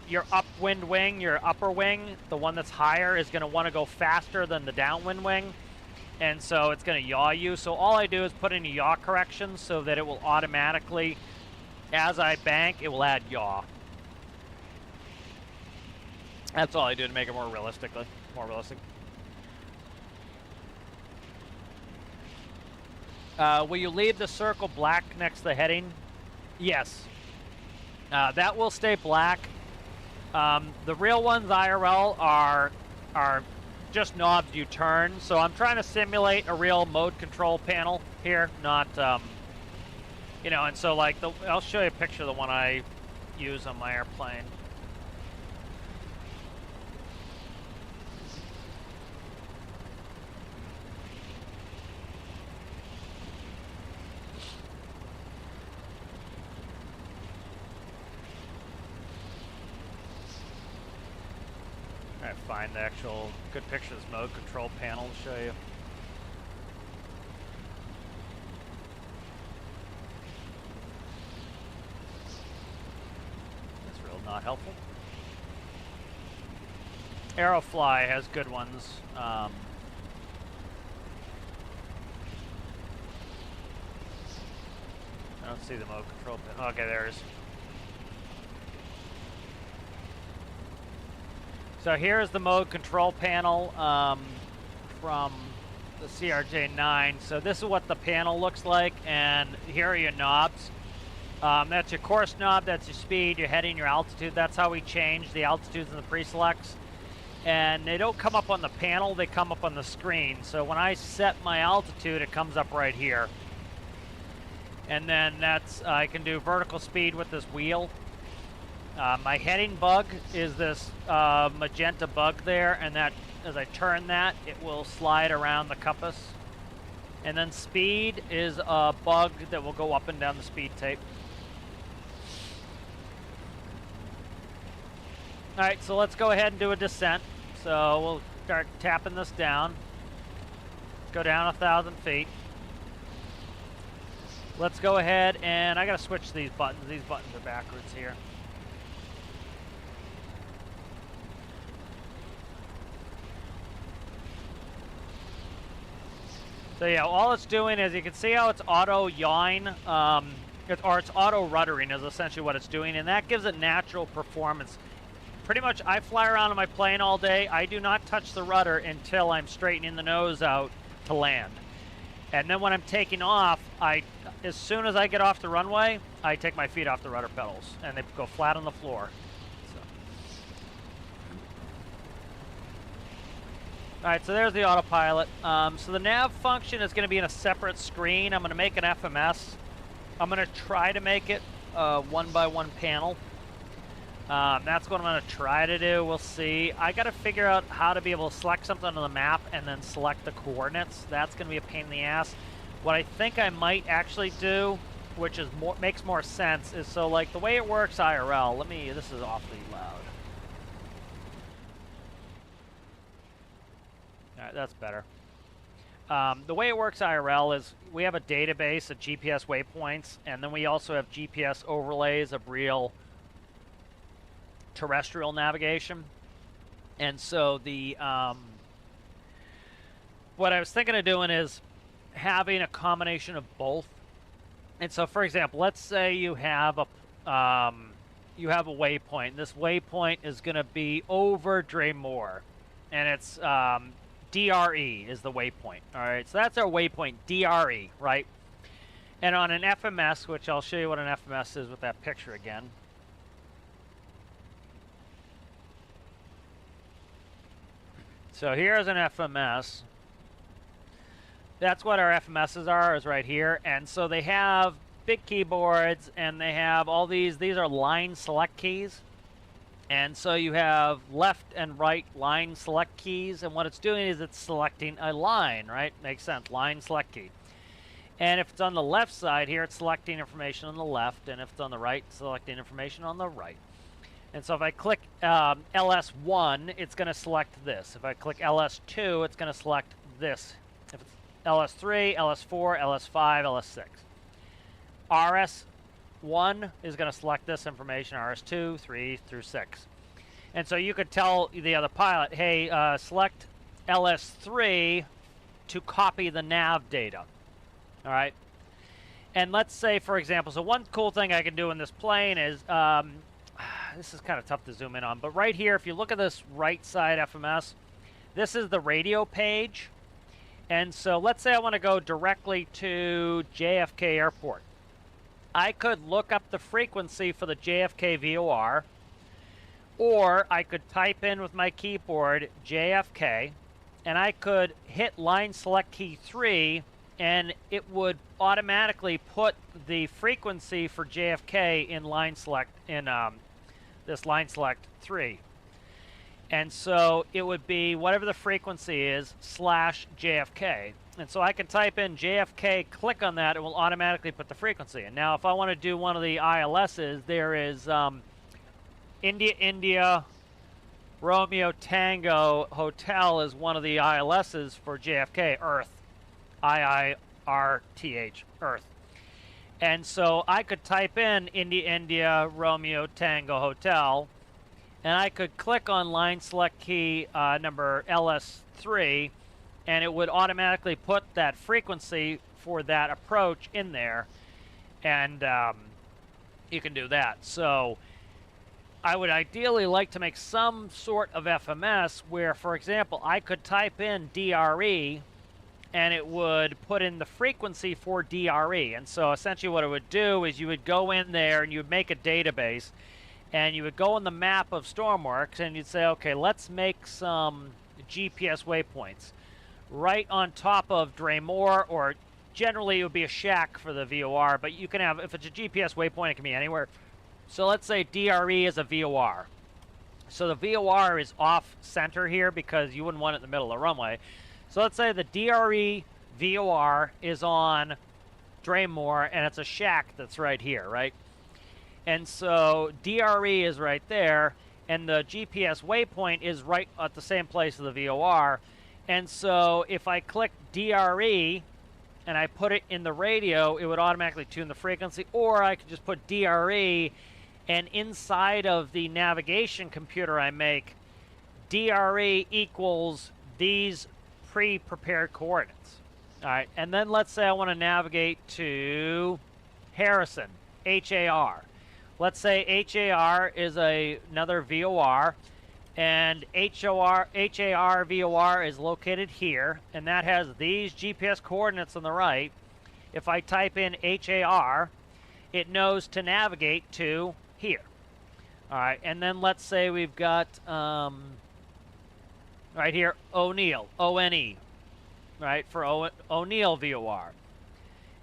[SPEAKER 1] Your upwind wing, your upper wing, the one that's higher, is going to want to go faster than the downwind wing. And so it's going to yaw you. So all I do is put in a yaw correction so that it will automatically, as I bank, it will add yaw. That's all I do to make it more realistic. Will you leave the circle black next to the heading? Yes. That will stay black. The real ones IRL are are just knobs you turn. So I'm trying to simulate a real mode control panel here, not, you know, and so like, I'll show you a picture of the one I use on my airplane. I find the actual good picture of this mode control panel to show you. That's real not helpful. Aerofly has good ones. I don't see the mode control panel. Okay, there's. So here's the mode control panel from the CRJ9. So this is what the panel looks like, and here are your knobs. That's your course knob, that's your speed, your heading, your altitude. That's how we change the altitudes in the pre-selects. And they don't come up on the panel, they come up on the screen. So when I set my altitude, it comes up right here. And then that's, I can do vertical speed with this wheel. My heading bug is this magenta bug there, and that as I turn that, it will slide around the compass. And then speed is a bug that will go up and down the speed tape. All right, so let's go ahead and do a descent. So we'll start tapping this down. Go down 1,000 feet. Let's go ahead and I gotta switch these buttons. These buttons are backwards here. So yeah, all it's doing is you can see how it's auto yawing, or it's auto ruddering is essentially what it's doing, and that gives it natural performance. Pretty much, I fly around on my plane all day. I do not touch the rudder until I'm straightening the nose out to land. And then when I'm taking off, as soon as I get off the runway, I take my feet off the rudder pedals, and they go flat on the floor. All right, so there's the autopilot. So the nav function is going to be in a separate screen. I'm going to make an FMS. I'm going to try to make it a one-by-one panel. That's what I'm going to try to do. We'll see. I got to figure out how to be able to select something on the map and then select the coordinates. That's going to be a pain in the ass. What I think I might actually do, which is makes more sense, is so like the way it works IRL. This is awfully loud. All right, that's better. The way it works IRL is we have a database of GPS waypoints, and then we also have GPS overlays of real terrestrial navigation. And so the what I was thinking of doing is having a combination of both. And so, for example, let's say you have a waypoint. This waypoint is going to be over Dremore, and it's DRE is the waypoint. All right, so that's our waypoint, DRE, right? And on an FMS, which I'll show you what an FMS is with that picture again. So here's an FMS. That's what our FMSs are, is right here. And so they have big keyboards, and they have all these are line select keys. And so you have left and right line select keys, and what it's doing is it's selecting a line, right? Makes sense, line select key. And if it's on the left side here, it's selecting information on the left, and if it's on the right, selecting information on the right. And so if I click LS1, it's going to select this. If I click LS2, it's going to select this. If it's LS3, LS4, LS5, LS6. RS1 is going to select this information, RS2, 3 through 6. And so you could tell the other pilot, hey, select LS3 to copy the nav data. All right? And let's say, for example, so one cool thing I can do in this plane is, this is kind of tough to zoom in on, but right here, if you look at this right side FMS, this is the radio page. And so let's say I want to go directly to JFK Airport. I could look up the frequency for the JFK VOR, Or I could type in with my keyboard JFK, and I could hit line select key 3, and it would automatically put the frequency for JFK in line select in this line select 3. And so it would be whatever the frequency is slash JFK. And so I can type in JFK, click on that, it will automatically put the frequency. And now if I want to do one of the ILSs, there is India, India, Romeo, Tango, Hotel is one of the ILSs for JFK, Earth, IIRTH, Earth. And so I could type in India, India, Romeo, Tango, Hotel, and I could click on line select key number LS3, and it would automatically put that frequency for that approach in there, and you can do that. So I would ideally like to make some sort of FMS where, for example, I could type in DRE, and it would put in the frequency for DRE. And so essentially what it would do is you would go in there and you would make a database, and you would go in the map of stormworks, and you'd say, okay, let's make some GPS waypoints right on top of Dremore, or generally it would be a shack for the VOR, but you can have, if it's a GPS waypoint, it can be anywhere. So let's say DRE is a VOR. So the VOR is off center here because you wouldn't want it in the middle of the runway. So let's say the DRE VOR is on Dremore, and it's a shack that's right here, right? And so DRE is right there, and the GPS waypoint is right at the same place as the VOR. And so if I click DRE and I put it in the radio, it would automatically tune the frequency, or I could just put DRE, and inside of the navigation computer I make, DRE equals these pre-prepared coordinates. All right, and then let's say I want to navigate to Harrison, HAR. Let's say HAR is another VOR, and HAR VOR is located here, and that has these GPS coordinates on the right. If I type in HAR, it knows to navigate to here. All right, and then let's say we've got right here O'Neill, O-N-E, right, for O'Neill VOR.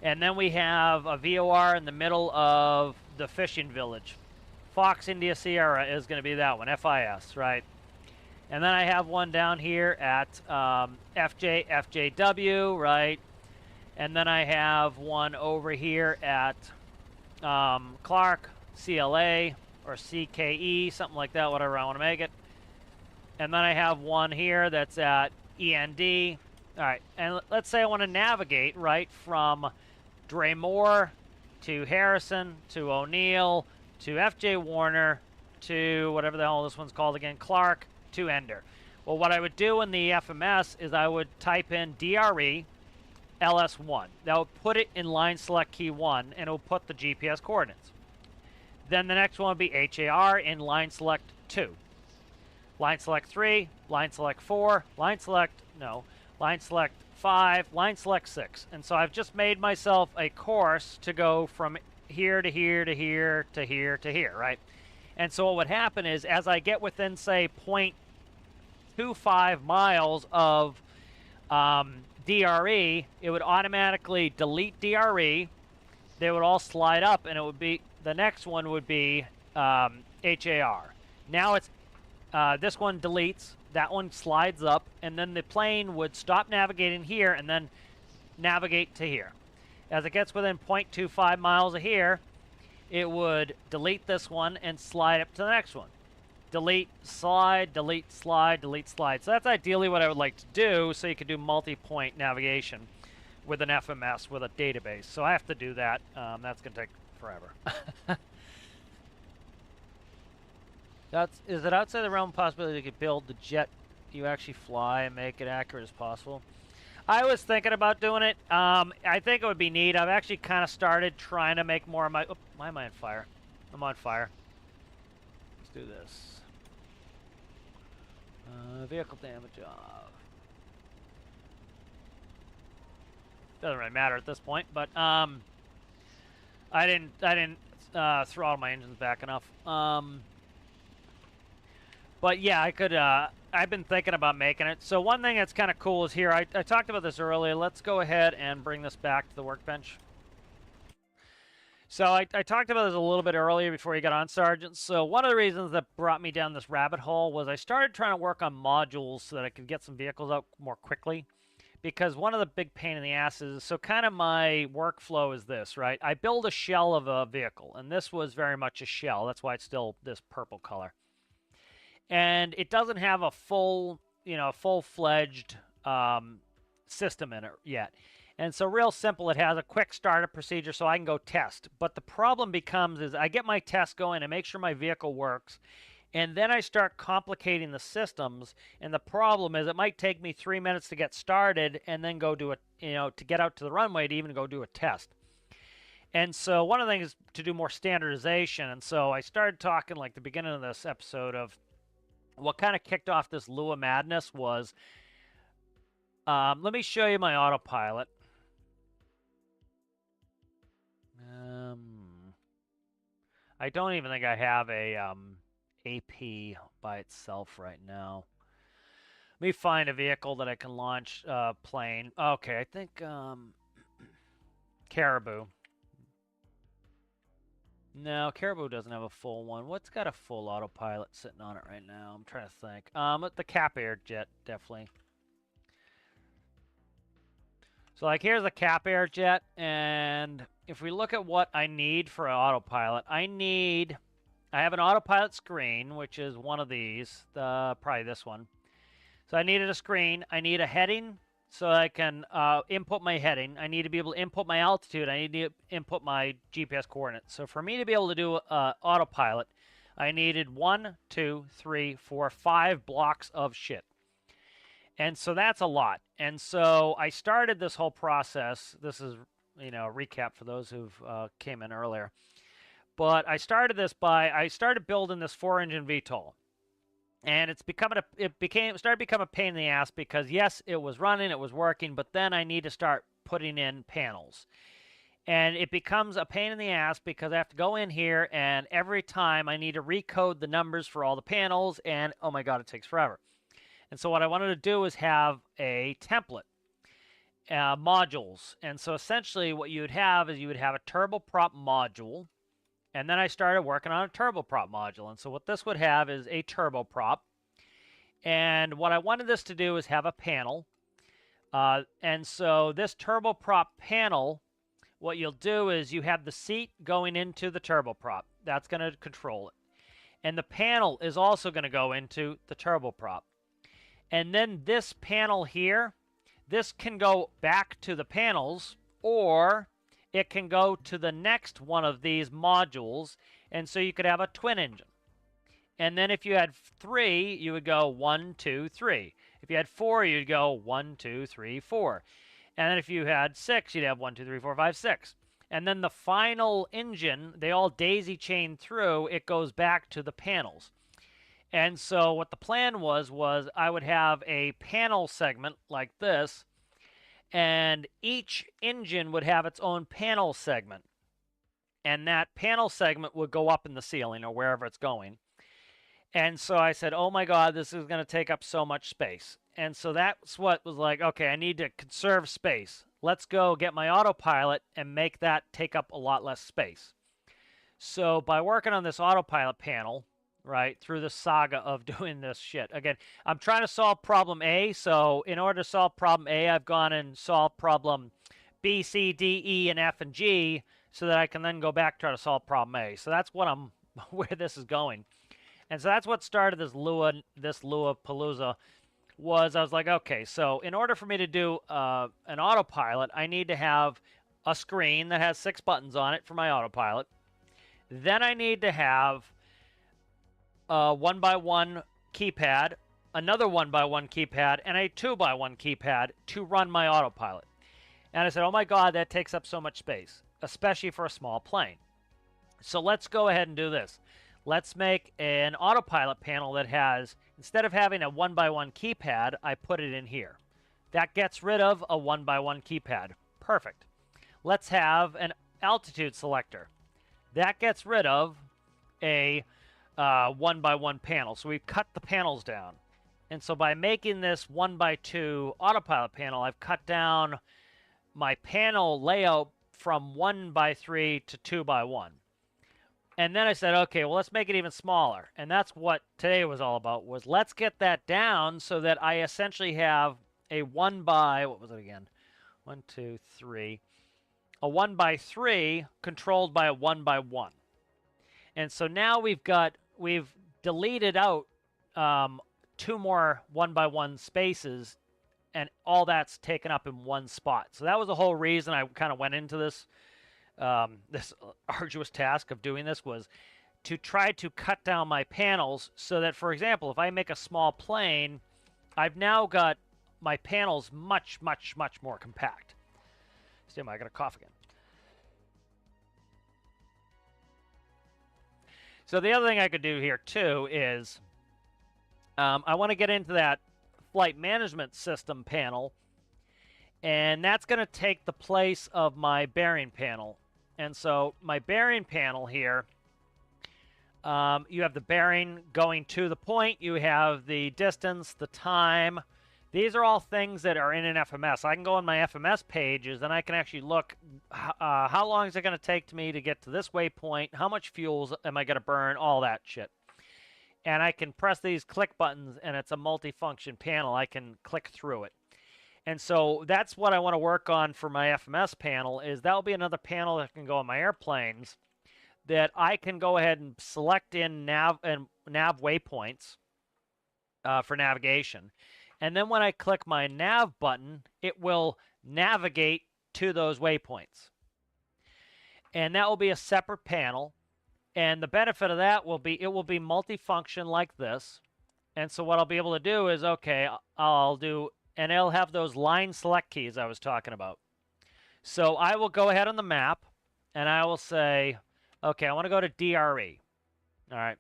[SPEAKER 1] And then we have a VOR in the middle of the fishing village. Fox India Sierra is going to be that one, FIS, right? And then I have one down here at FJW, right? And then I have one over here at Clark, CLA, or CKE, something like that, whatever I want to make it. And then I have one here that's at END. All right, and let's say I want to navigate, right, from Dremore to Harrison to O'Neill to FJ Warner to whatever the hell this one's called again, Clark, to Ender. Well, what I would do in the FMS is I would type in DRE LS1. That would put it in line select key 1, and it will put the GPS coordinates. Then the next one would be HAR in line select 2. Line select 3, line select 4, line select 5, line select 6. And so I've just made myself a course to go from here to here to here to here to here, right? And so what would happen is as I get within, say, 0.25 miles of DRE, it would automatically delete DRE. They would all slide up, and it would be, the next one would be HAR. Now it's, this one deletes, that one slides up, and then the plane would stop navigating here and then navigate to here. As it gets within 0.25 miles of here, it would delete this one and slide up to the next one. Delete, slide, delete, slide, delete, slide. So that's ideally what I would like to do, so you can do multi-point navigation with an FMS with a database. So I have to do that. That's going to take forever. Is it outside the realm of possibility you could build the jet you actually fly and make it accurate as possible? I was thinking about doing it. I think it would be neat. I've actually kind of started trying to make more of my... Oh, why am I on fire? I'm on fire. Let's do this. Vehicle damage off. Doesn't really matter at this point, but I didn't throttle my engines back enough. But yeah, I could. I've been thinking about making it. So one thing that's kind of cool is here. I talked about this earlier. Let's go ahead and bring this back to the workbench. So I talked about this a little bit earlier before you got on, Sergeant. So one of the reasons that brought me down this rabbit hole was I started trying to work on modules so that I could get some vehicles out more quickly. Because one of the big pain in the asses, so kind of my workflow is this, right? I build a shell of a vehicle, and this was very much a shell. That's why it's still this purple color. And it doesn't have a full, full-fledged system in it yet. And so real simple, it has a quick startup procedure so I can go test. But the problem becomes is I get my test going and make sure my vehicle works. And then I start complicating the systems. And the problem is it might take me 3 minutes to get started and then go do to get out to the runway to even go do a test. And so one of the things is to do more standardization. And so I started talking like the beginning of this episode of what kind of kicked off this Lua madness was, let me show you my autopilot. I don't even think I have a AP by itself right now. Let me find a vehicle that I can launch plane. Okay, I think Caribou. No, Caribou doesn't have a full one. What's got a full autopilot sitting on it right now? I'm trying to think. The Cap Air jet, definitely. So like here's a Cap Air jet, and if we look at what I need for an autopilot, I have an autopilot screen, which is one of these, probably this one. So I needed a screen. I need a heading so I can input my heading. I need to be able to input my altitude. I need to input my GPS coordinates. So for me to be able to do autopilot, I needed 1, 2, 3, 4, 5 blocks of shit. And so that's a lot. And so I started this whole process. This is, a recap for those who've came in earlier. But I started this I started building this 4-engine VTOL. And started to become a pain in the ass because yes, it was running, it was working, but then I need to start putting in panels. And it becomes a pain in the ass because I have to go in here and every time I need to recode the numbers for all the panels, and oh my god, it takes forever. And so what I wanted to do is have a template, modules. And so essentially what you would have is you would have a turboprop module. And then I started working on a turboprop module. And so what this would have is a turboprop. And what I wanted this to do is have a panel. And so this turboprop panel, what you'll do is you have the seat going into the turboprop. That's going to control it. And the panel is also going to go into the turboprop. And then this panel here, this can go back to the panels, or it can go to the next one of these modules, and so you could have a twin engine. And then if you had 3, you would go 1, 2, 3. If you had 4, you'd go 1, 2, 3, 4. And then if you had 6, you'd have 1, 2, 3, 4, 5, 6. And then the final engine, they all daisy chain through, it goes back to the panels. And so what the plan was I would have a panel segment like this, and each engine would have its own panel segment. And that panel segment would go up in the ceiling or wherever it's going. And so I said, oh my god, this is going to take up so much space. And so that's what was like, okay, I need to conserve space. Let's go get my autopilot and make that take up a lot less space. So by working on this autopilot panel, right, through the saga of doing this shit. Again, I'm trying to solve problem A, so in order to solve problem A, I've gone and solved problem B, C, D, E, and F, and G, so that I can then go back and try to solve problem A. So that's what where this is going. And so that's what started this Lua Palooza, was I was like, okay, so in order for me to do an autopilot, I need to have a screen that has 6 buttons on it for my autopilot. Then I need to have a 1x1 keypad, another 1x1 keypad, and a 2x1 keypad to run my autopilot. And I said, oh my god, that takes up so much space, especially for a small plane. So let's go ahead and do this. Let's make an autopilot panel that has, instead of having a 1x1 keypad, I put it in here. That gets rid of a 1x1 keypad. Perfect. Let's have an altitude selector. That gets rid of a one by one panel. So we've cut the panels down. And so by making this 1x2 autopilot panel, I've cut down my panel layout from 1x3 to 2x1. And then I said, okay, well, let's make it even smaller. And that's what today was all about, was let's get that down so that I essentially have a 1 by, what was it again? 1, 2, 3. A 1x3 controlled by a 1x1. And so now we've deleted out 2 more 1x1 spaces, and all that's taken up in one spot. So that was the whole reason I kind of went into this this arduous task of doing this, was to try to cut down my panels so that, for example, if I make a small plane, I've now got my panels much, much, much more compact. Stand by, I got to cough again. So the other thing I could do here too is I want to get into that flight management system panel, and that's going to take the place of my bearing panel. And so my bearing panel here, you have the bearing going to the point, you have the distance, the time. These are all things that are in an FMS. I can go on my FMS pages and I can actually look how long is it going to take me to get to this waypoint, how much fuel am I going to burn, all that shit. And I can press these click buttons, and it's a multifunction panel. I can click through it. And so that's what I want to work on for my FMS panel, is that'll be another panel that can go on my airplanes, that I can go ahead and select in nav waypoints for navigation. And then when I click my nav button, it will navigate to those waypoints. And that will be a separate panel. And the benefit of that will be, it will be multifunction like this. And so what I'll be able to do is, okay, I'll do, and it'll have those line select keys I was talking about. So I will go ahead on the map, and I will say, okay, I want to go to DRE. All right.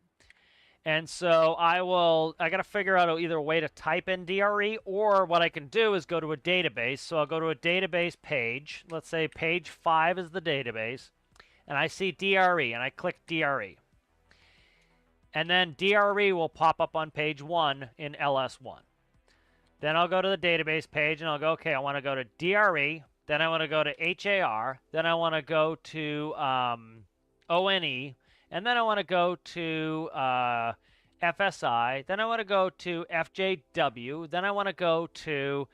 [SPEAKER 1] And so I got to figure out either a way to type in DRE, or what I can do is go to a database. So I'll go to a database page. Let's say page 5 is the database. And I see DRE, and I click DRE. And then DRE will pop up on page 1 in LS1. Then I'll go to the database page, and I'll go, okay, I want to go to DRE. Then I want to go to HAR. Then I want to go to ONE. And then I want to go to FSI. Then I want to go to FJW. Then I want to go to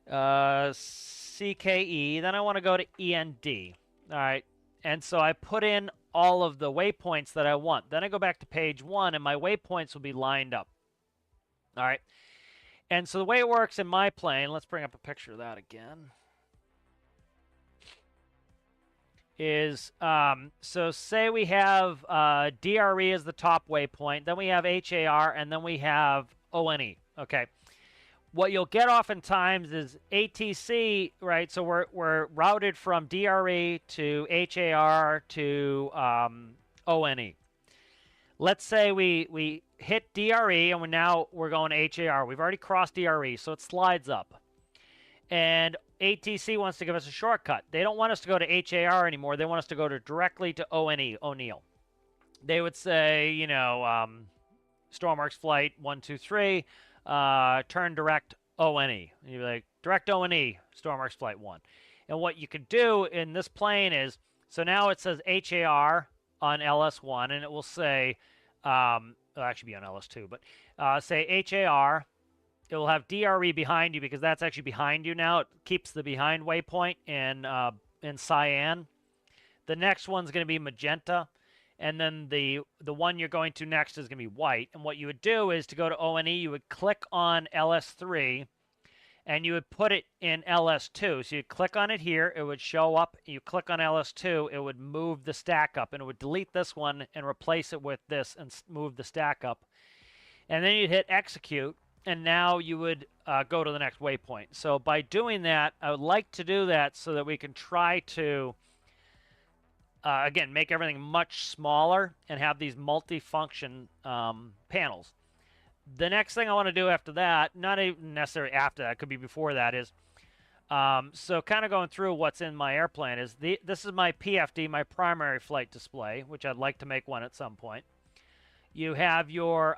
[SPEAKER 1] CKE. Then I want to go to END. All right. And so I put in all of the waypoints that I want. Then I go back to page 1, and my waypoints will be lined up. All right. And so the way it works in my plane, let's bring up a picture of that again, is, so say we have DRE as the top waypoint, then we have HAR, and then we have ONE. Okay. What you'll get oftentimes is ATC, right? So we're routed from DRE to HAR to ONE. Let's say we hit DRE, and we're going to HAR. We've already crossed DRE, so it slides up. And ATC wants to give us a shortcut. They don't want us to go to HAR anymore. They want us to go to directly to ONE, O'Neill. They would say, you know, stormworks flight 123, turn direct ONE. And you'd be like, direct ONE, stormworks flight 1. And what you could do in this plane is, so now it says HAR on LS1, and it will say, it'll actually be on LS2, but say HAR. It will have DRE behind you because that's actually behind you now. It keeps the behind waypoint in cyan. The next one's going to be magenta, and then the one you're going to next is going to be white. And what you would do is, to go to ONE, you would click on LS3, and you would put it in LS2. So you click on it here, it would show up. You click on LS2, it would move the stack up, and it would delete this one and replace it with this and move the stack up. And then you'd hit execute. And now you would go to the next waypoint. So by doing that, I would like to do that so that we can try to, again, make everything much smaller and have these multi-function panels. The next thing I want to do after that, not even necessarily after that, could be before that, is, so kind of going through what's in my airplane, is this is my PFD, my primary flight display, which I'd like to make one at some point. You have your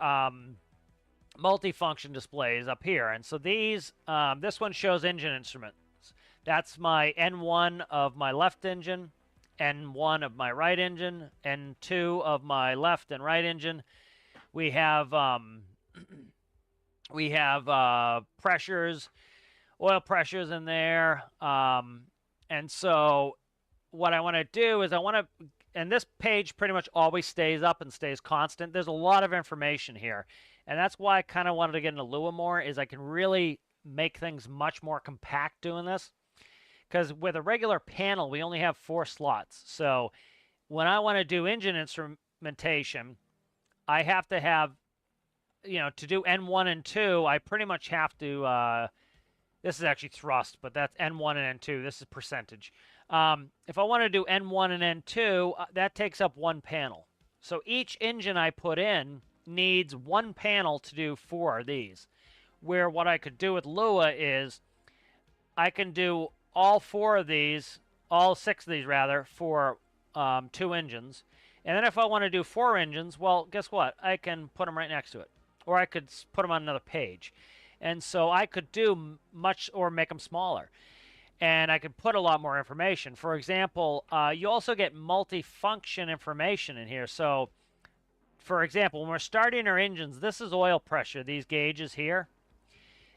[SPEAKER 1] multifunction displays up here. And so these, this one shows engine instruments. That's my N1 of my left engine, N1 of my right engine, N2 of my left and right engine. We have pressures, oil pressures in there. And so what I want to do is and this page pretty much always stays up and stays constant. There's a lot of information here. And that's why I kind of wanted to get into Lua more, is I can really make things much more compact doing this. Because with a regular panel, we only have 4 slots. So when I want to do engine instrumentation, I have to have, to do N1 and 2, I pretty much have to, this is actually thrust, but that's N1 and N2. This is percentage. If I want to do N1 and N2, that takes up 1 panel. So each engine I put in needs 1 panel to do 4 of these. Where what I could do with Lua is I can do all 4 of these, all 6 of these rather, for 2 engines. And then if I want to do 4 engines, well, guess what? I can put them right next to it. Or I could put them on another page. And so I could do much, or make them smaller. And I could put a lot more information. For example, you also get multifunction information in here. So, for example, when we're starting our engines, this is oil pressure, these gauges here.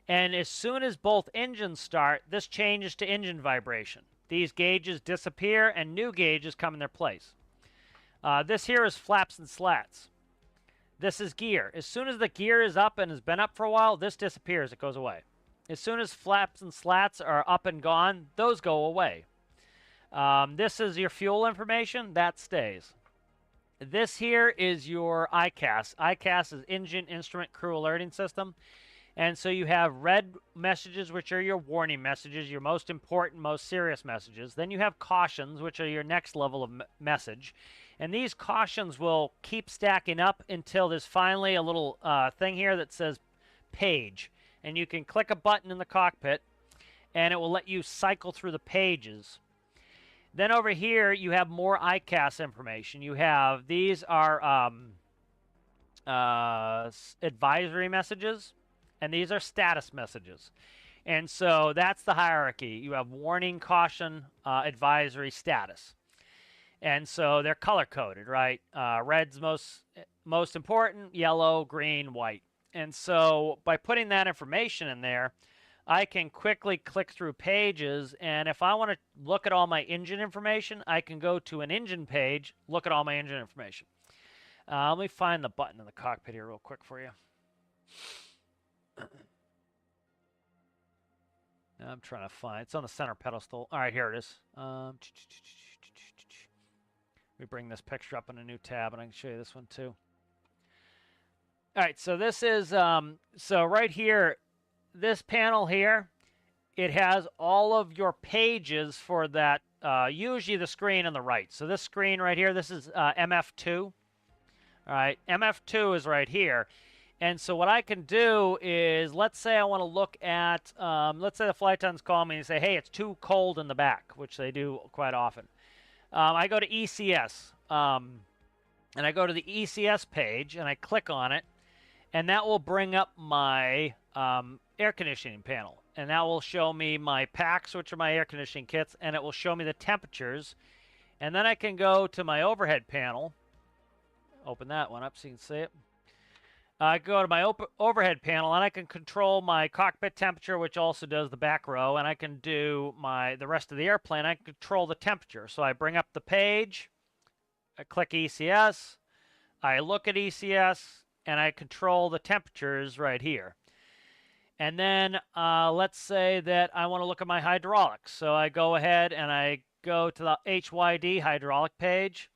[SPEAKER 1] And as soon as both engines start, this changes to engine vibration. These gauges disappear and new gauges come in their place. This here is flaps and slats. This is gear. As soon as the gear is up and has been up for a while, this disappears. It goes away. As soon as flaps and slats are up and gone, those go away. This is your fuel information. That stays. This here is your ICAS. ICAS is Engine Instrument Crew Alerting System. And so you have red messages, which are your warning messages, your most important, most serious messages. Then you have cautions, which are your next level of message. And these cautions will keep stacking up until there's finally a little thing here that says page. And you can click a button in the cockpit, and it will let you cycle through the pages. Then over here, you have more ICAS information. You have, these are advisory messages. And these are status messages. And so that's the hierarchy. You have warning, caution, advisory, status. And so they're color-coded, right? Red's most important, yellow, green, white. And so by putting that information in there, I can quickly click through pages. And if I want to look at all my engine information, I can go to an engine page, look at all my engine information. Let me find the button in the cockpit here real quick for you. I'm trying to find, it's on the center pedestal. All right, here it is. Let me bring this picture up in a new tab, and I can show you this one too. All right, so this is, so right here, this panel here, it has all of your pages for that, usually the screen on the right. So this screen right here, this is MF2. All right, MF2 is right here. And so what I can do is, let's say I want to look at, let's say the flight attendants call me and say, hey, it's too cold in the back, which they do quite often. I go to ECS, and I go to the ECS page, and I click on it, and that will bring up my air conditioning panel. And that will show me my packs, which are my air conditioning kits, and it will show me the temperatures. And then I can go to my overhead panel, open that one up so you can see it. I go to my overhead panel, and I can control my cockpit temperature, which also does the back row, and I can do the rest of the airplane. I can control the temperature. So I bring up the page, I click ECS, I look at ECS, and I control the temperatures right here. And then let's say that I want to look at my hydraulics. So I go ahead and I go to the HYD hydraulic page,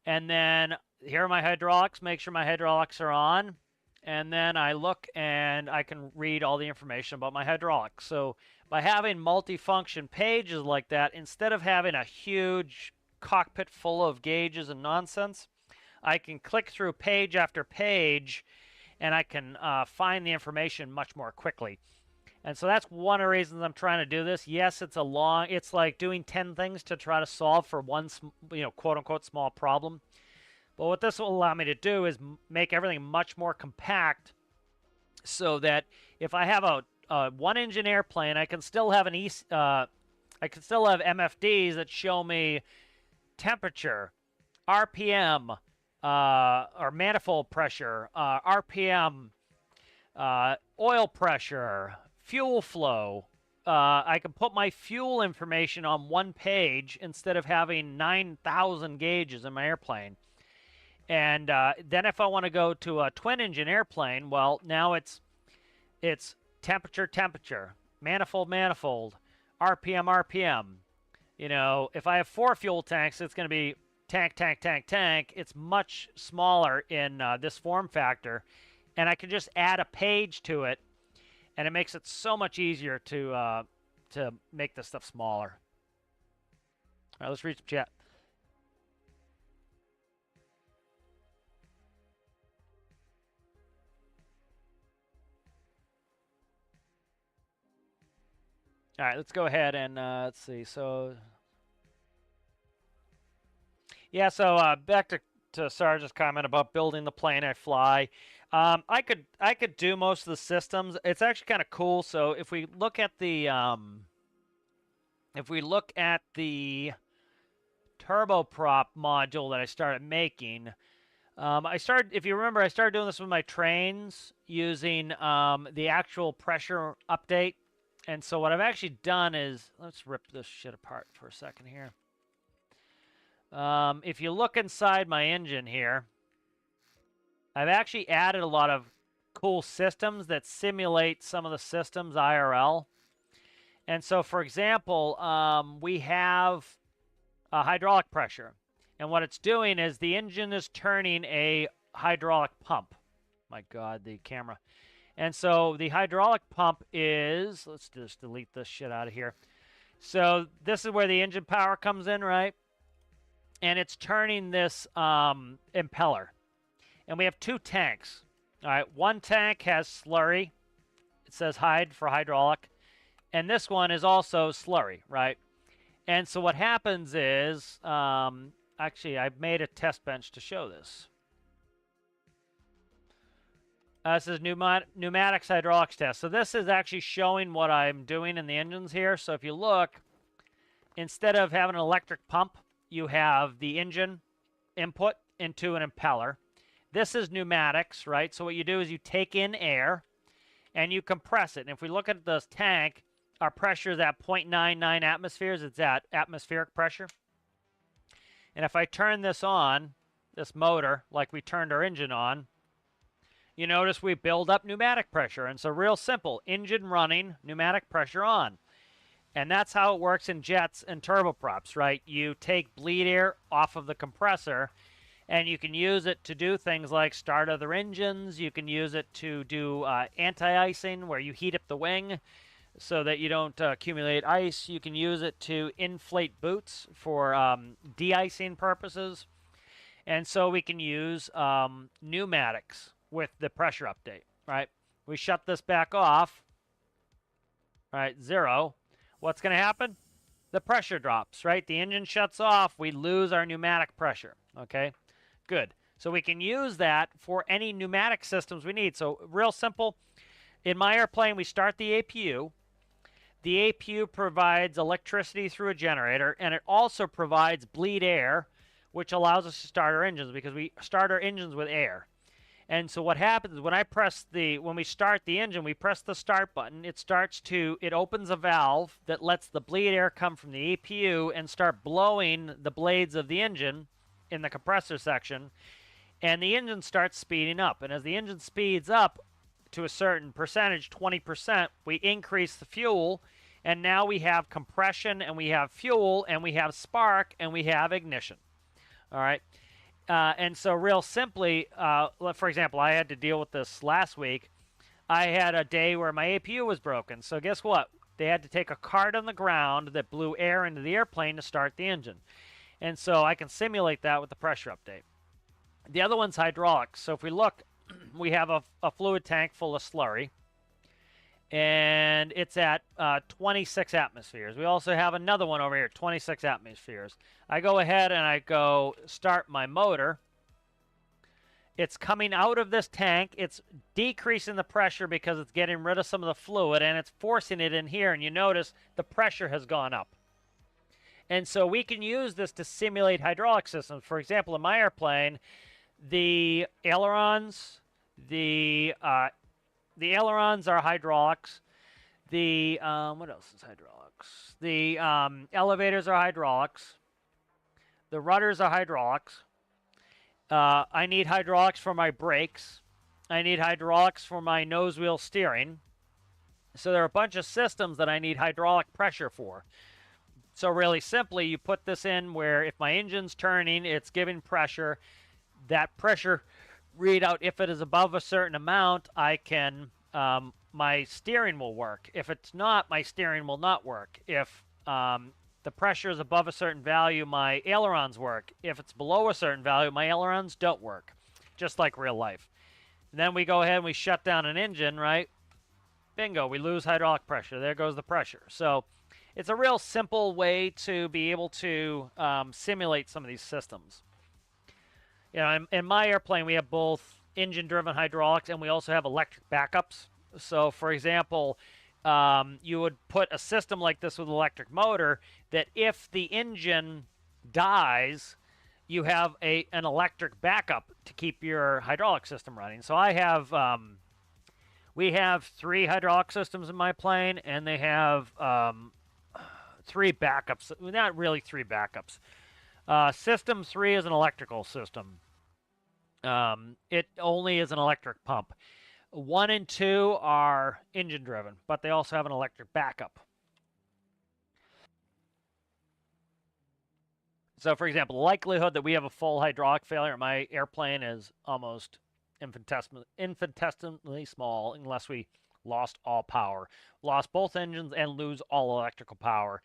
[SPEAKER 1] and then here are my hydraulics, make sure my hydraulics are on, and then I look and I can read all the information about my hydraulics. So by having multifunction pages like that, instead of having a huge cockpit full of gauges and nonsense, I can click through page after page, and I can find the information much more quickly. And so that's one of the reasons I'm trying to do this. Yes, it's like doing 10 things to try to solve for one, quote-unquote small problem. But what this will allow me to do is make everything much more compact, so that if I have a one-engine airplane, I can still have I can still have MFDs that show me temperature, RPM, or manifold pressure, RPM, oil pressure, fuel flow. I can put my fuel information on one page instead of having 9,000 gauges in my airplane. And then if I want to go to a twin-engine airplane, well, now it's temperature, manifold, RPM. You know, if I have 4 fuel tanks, it's going to be tank. It's much smaller in this form factor, and I can just add a page to it, and it makes it so much easier to make this stuff smaller. All right, let's read some chat. All right, let's go ahead and let's see. So, yeah, so back to Sarge's comment about building the plane I fly. I could do most of the systems. It's actually kind of cool. So if we look at the turboprop module that I started making, if you remember, I started doing this with my trains using the actual pressure update. And so what I've actually done is, let's rip this shit apart for a second here. If you look inside my engine here, I've actually added a lot of cool systems that simulate some of the systems IRL. And so, for example, we have hydraulic pressure. And what it's doing is the engine is turning a hydraulic pump. My God, the camera. And so the hydraulic pump is, let's just delete this shit out of here. So this is where the engine power comes in, right? And it's turning this impeller. And we have 2 tanks. All right, one tank has slurry. It says hyd for hydraulic. And this one is also slurry, right? And so what happens is, actually, I've made a test bench to show this. This is pneumatics hydraulics test. So this is actually showing what I'm doing in the engines here. So if you look, instead of having an electric pump, you have the engine input into an impeller. This is pneumatics, right? So what you do is you take in air and you compress it. And if we look at this tank, our pressure is at 0.99 atmospheres. It's at atmospheric pressure. And if I turn this on, this motor, like we turned our engine on, you notice we build up pneumatic pressure. And so real simple, engine running, pneumatic pressure on. And that's how it works in jets and turboprops, right? You take bleed air off of the compressor, and you can use it to do things like start other engines. You can use it to do anti-icing, where you heat up the wing so that you don't accumulate ice. You can use it to inflate boots for de-icing purposes. And so we can use pneumatics with the pressure update, right? We shut this back off, right, 0. What's going to happen? The pressure drops, right? The engine shuts off. We lose our pneumatic pressure, okay? Good. So we can use that for any pneumatic systems we need. So real simple. In my airplane, we start the APU. The APU provides electricity through a generator, and it also provides bleed air, which allows us to start our engines, because we start our engines with air. And so what happens is when we start the engine, we press the start button. It opens a valve that lets the bleed air come from the APU and start blowing the blades of the engine in the compressor section. And the engine starts speeding up. And as the engine speeds up to a certain percentage, 20%, we increase the fuel. And now we have compression, and we have fuel, and we have spark, and we have ignition. All right. And so real simply, for example, I had to deal with this last week. I had a day where my APU was broken. So guess what? They had to take a cart on the ground that blew air into the airplane to start the engine. And so I can simulate that with the pressure update. The other one's hydraulics. So if we look, we have a fluid tank full of slurry. And it's at 26 atmospheres. We also have another one over here, 26 atmospheres. I go ahead and I go start my motor. It's coming out of this tank. It's decreasing the pressure because it's getting rid of some of the fluid, and it's forcing it in here. And you notice the pressure has gone up. And so we can use this to simulate hydraulic systems. For example, in my airplane, the ailerons, the ailerons are hydraulics. The what else is hydraulics? The elevators are hydraulics. The rudders are hydraulics. I need hydraulics for my brakes. I need hydraulics for my nose wheel steering. So there are a bunch of systems that I need hydraulic pressure for. So really simply, you put this in where if my engine's turning, it's giving pressure. That pressure readout, if it is above a certain amount, I can, my steering will work. If it's not, my steering will not work. If the pressure is above a certain value, my ailerons work. If it's below a certain value, my ailerons don't work, just like real life. And then we go ahead and we shut down an engine, right? Bingo, we lose hydraulic pressure. There goes the pressure. So it's a real simple way to be able to simulate some of these systems. You know, in my airplane, we have both engine-driven hydraulics and we also have electric backups. So, for example, you would put a system like this with an electric motor that if the engine dies, you have an electric backup to keep your hydraulic system running. So I have, we have 3 hydraulic systems in my plane, and they have 3 backups. Not really 3 backups. System 3 is an electrical system. It only is an electric pump. 1 and 2 are engine driven, but they also have an electric backup. So, for example, the likelihood that we have a full hydraulic failure in my airplane is almost infinitesimally small unless we lost all power. Lost both engines and lose all electrical power.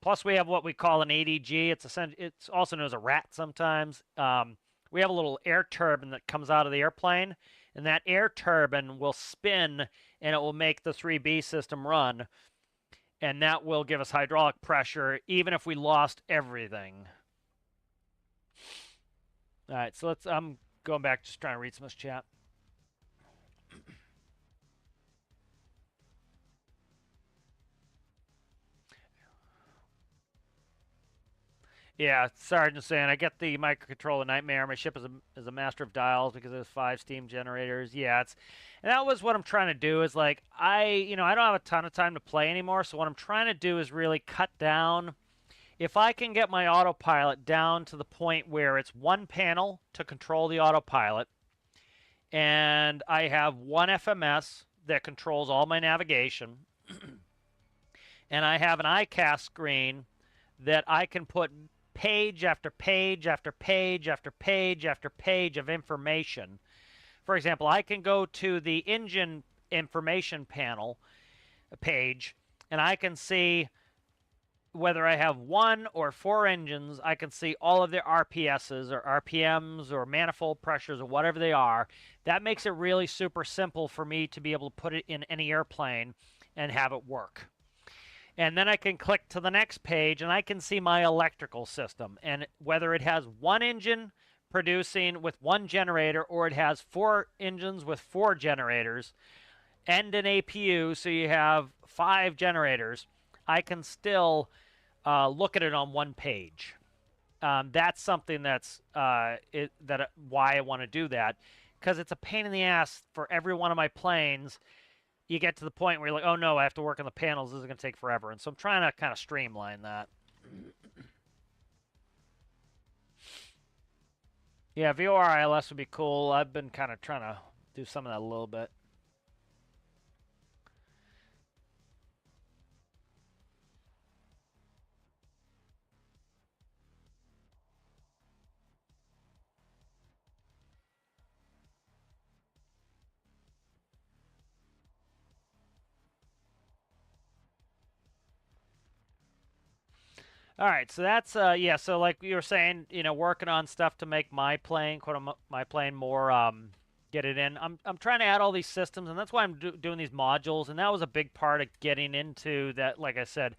[SPEAKER 1] Plus, we have what we call an ADG. It's also known as a rat sometimes. We have a little air turbine that comes out of the airplane, and that air turbine will spin, and it will make the 3B system run, and that will give us hydraulic pressure even if we lost everything. All right, so I'm going back, just trying to read some of this chat. Yeah, Sergeant saying, I get the microcontroller nightmare. My ship is a master of dials because there's 5 steam generators. Yeah, and that was what I'm trying to do is like, I don't have a ton of time to play anymore. So what I'm trying to do is really cut down. If I can get my autopilot down to the point where it's 1 panel to control the autopilot, and I have 1 FMS that controls all my navigation, and I have an ICAS screen that I can put page after page after page after page after page of information. For example, I can go to the engine information panel page, and I can see whether I have 1 or 4 engines. I can see all of their RPSs or RPMs or manifold pressures or whatever they are. That makes it really super simple for me to be able to put it in any airplane and have it work. And then I can click to the next page, and I can see my electrical system, and whether it has 1 engine producing with 1 generator, or it has 4 engines with 4 generators, and an APU, so you have 5 generators, I can still look at it on 1 page. That's something that's why I want to do that, because it's a pain in the ass for every one of my planes. You get to the point where you're like, oh no, I have to work on the panels. This is going to take forever. And so I'm trying to kind of streamline that. Yeah, VOR ILS would be cool. I've been kind of trying to do some of that a little bit. All right, so that's yeah. So like you were saying, working on stuff to make my plane, my plane more get it in. I'm trying to add all these systems, and that's why I'm doing these modules. And that was a big part of getting into that. Like I said,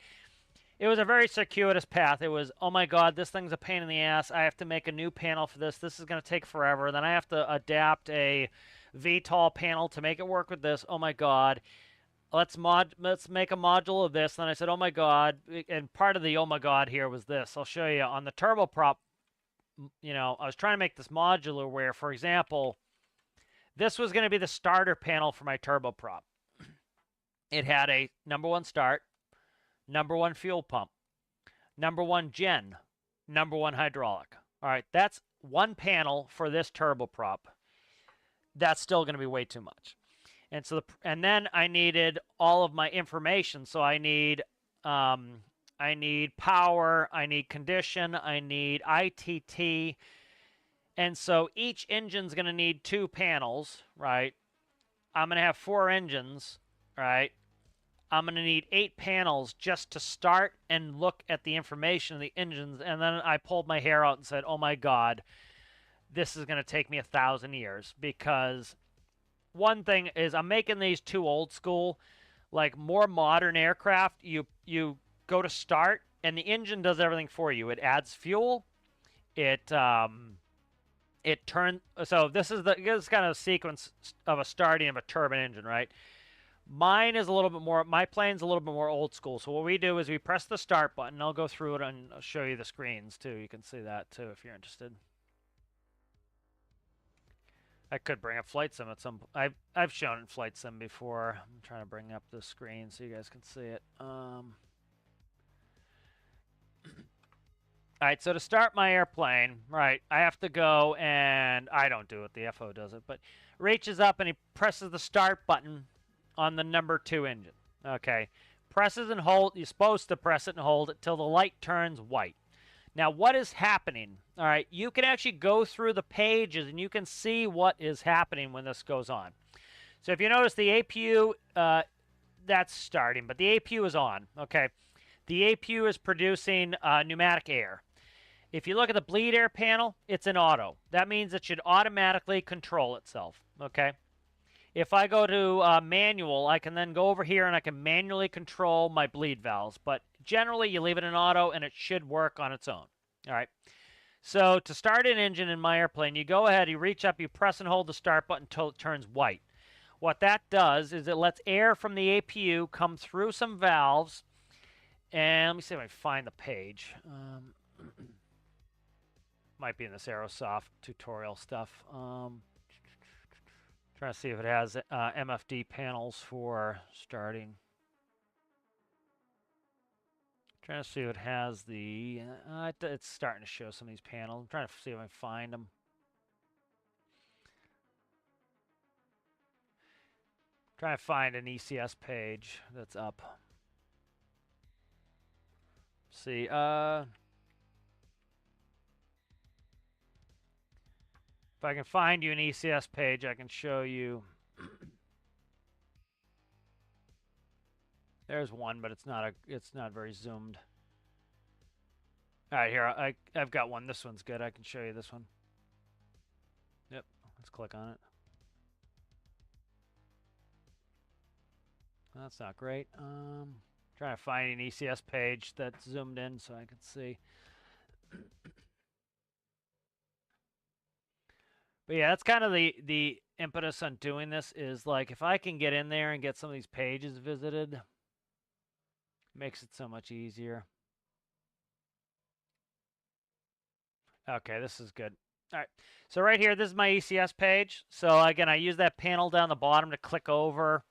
[SPEAKER 1] it was a very circuitous path. It was, oh my God, this thing's a pain in the ass. I have to make a new panel for this. This is going to take forever. Then I have to adapt a VTOL panel to make it work with this. Oh my God. Let's make a module of this. Then I said, oh my God. And part of the oh my God here was this. I'll show you on the turboprop. You know, I was trying to make this modular where, for example, this was going to be the starter panel for my turboprop. It had a number 1 start, number 1 fuel pump, number 1 gen, number 1 hydraulic. All right, that's one panel for this turboprop. That's still going to be way too much. And so, and then I needed all of my information. So I need power, I need condition, I need ITT. And so each engine's going to need 2 panels, right? I'm going to have 4 engines, right? I'm going to need 8 panels just to start and look at the information of the engines. And then I pulled my hair out and said, oh my God, this is going to take me 1,000 years. Because one thing is I'm making these too old school. Like more modern aircraft, you go to start and the engine does everything for you. It adds fuel. It turns. So this is kind of a sequence of a starting of a turbine engine, right? Mine is a little bit more, my plane's a little bit more old school. So what we do is we press the start button. I'll go through it and I'll show you the screens too. You can see that too if you're interested. I could bring up Flight Sim at some point. I've shown it in Flight Sim before. I'm trying to bring up the screen so you guys can see it. All right, so to start my airplane, right, I have to go and I don't do it. The FO does it, but reaches up and he presses the start button on the number 2 engine. Okay, presses and hold. You're supposed to press it and hold it till the light turns white. Now, what is happening? All right, you can actually go through the pages and you can see what is happening when this goes on. So if you notice the APU, that's starting, but the APU is on. Okay, the APU is producing pneumatic air. If you look at the bleed air panel, it's in auto. That means it should automatically control itself. Okay. If I go to manual, I can then go over here and I can manually control my bleed valves. But generally, you leave it in auto and it should work on its own. All right. So to start an engine in my airplane, you go ahead, you reach up, you press and hold the start button until it turns white. What that does is it lets air from the APU come through some valves. And let me see if I find the page. Might be in this Aerosoft tutorial stuff. Trying to see if it has MFD panels for starting. Trying to see if it has the... it's starting to show some of these panels. I'm trying to see if I can find them. Trying to find an ECS page that's up. Let's see, if I can find you an ECS page, I can show you. There's one, but it's not very zoomed. All right, here I've got one. This one's good. I can show you this one. Yep, let's click on it. That's not great. Trying to find an ECS page that's zoomed in so I can see. But yeah, that's kind of the impetus on doing this is like if I can get in there and get some of these pages visited, it makes it so much easier. Okay, this is good. All right, so right here, this is my ECS page. So again, I use that panel down the bottom to click over.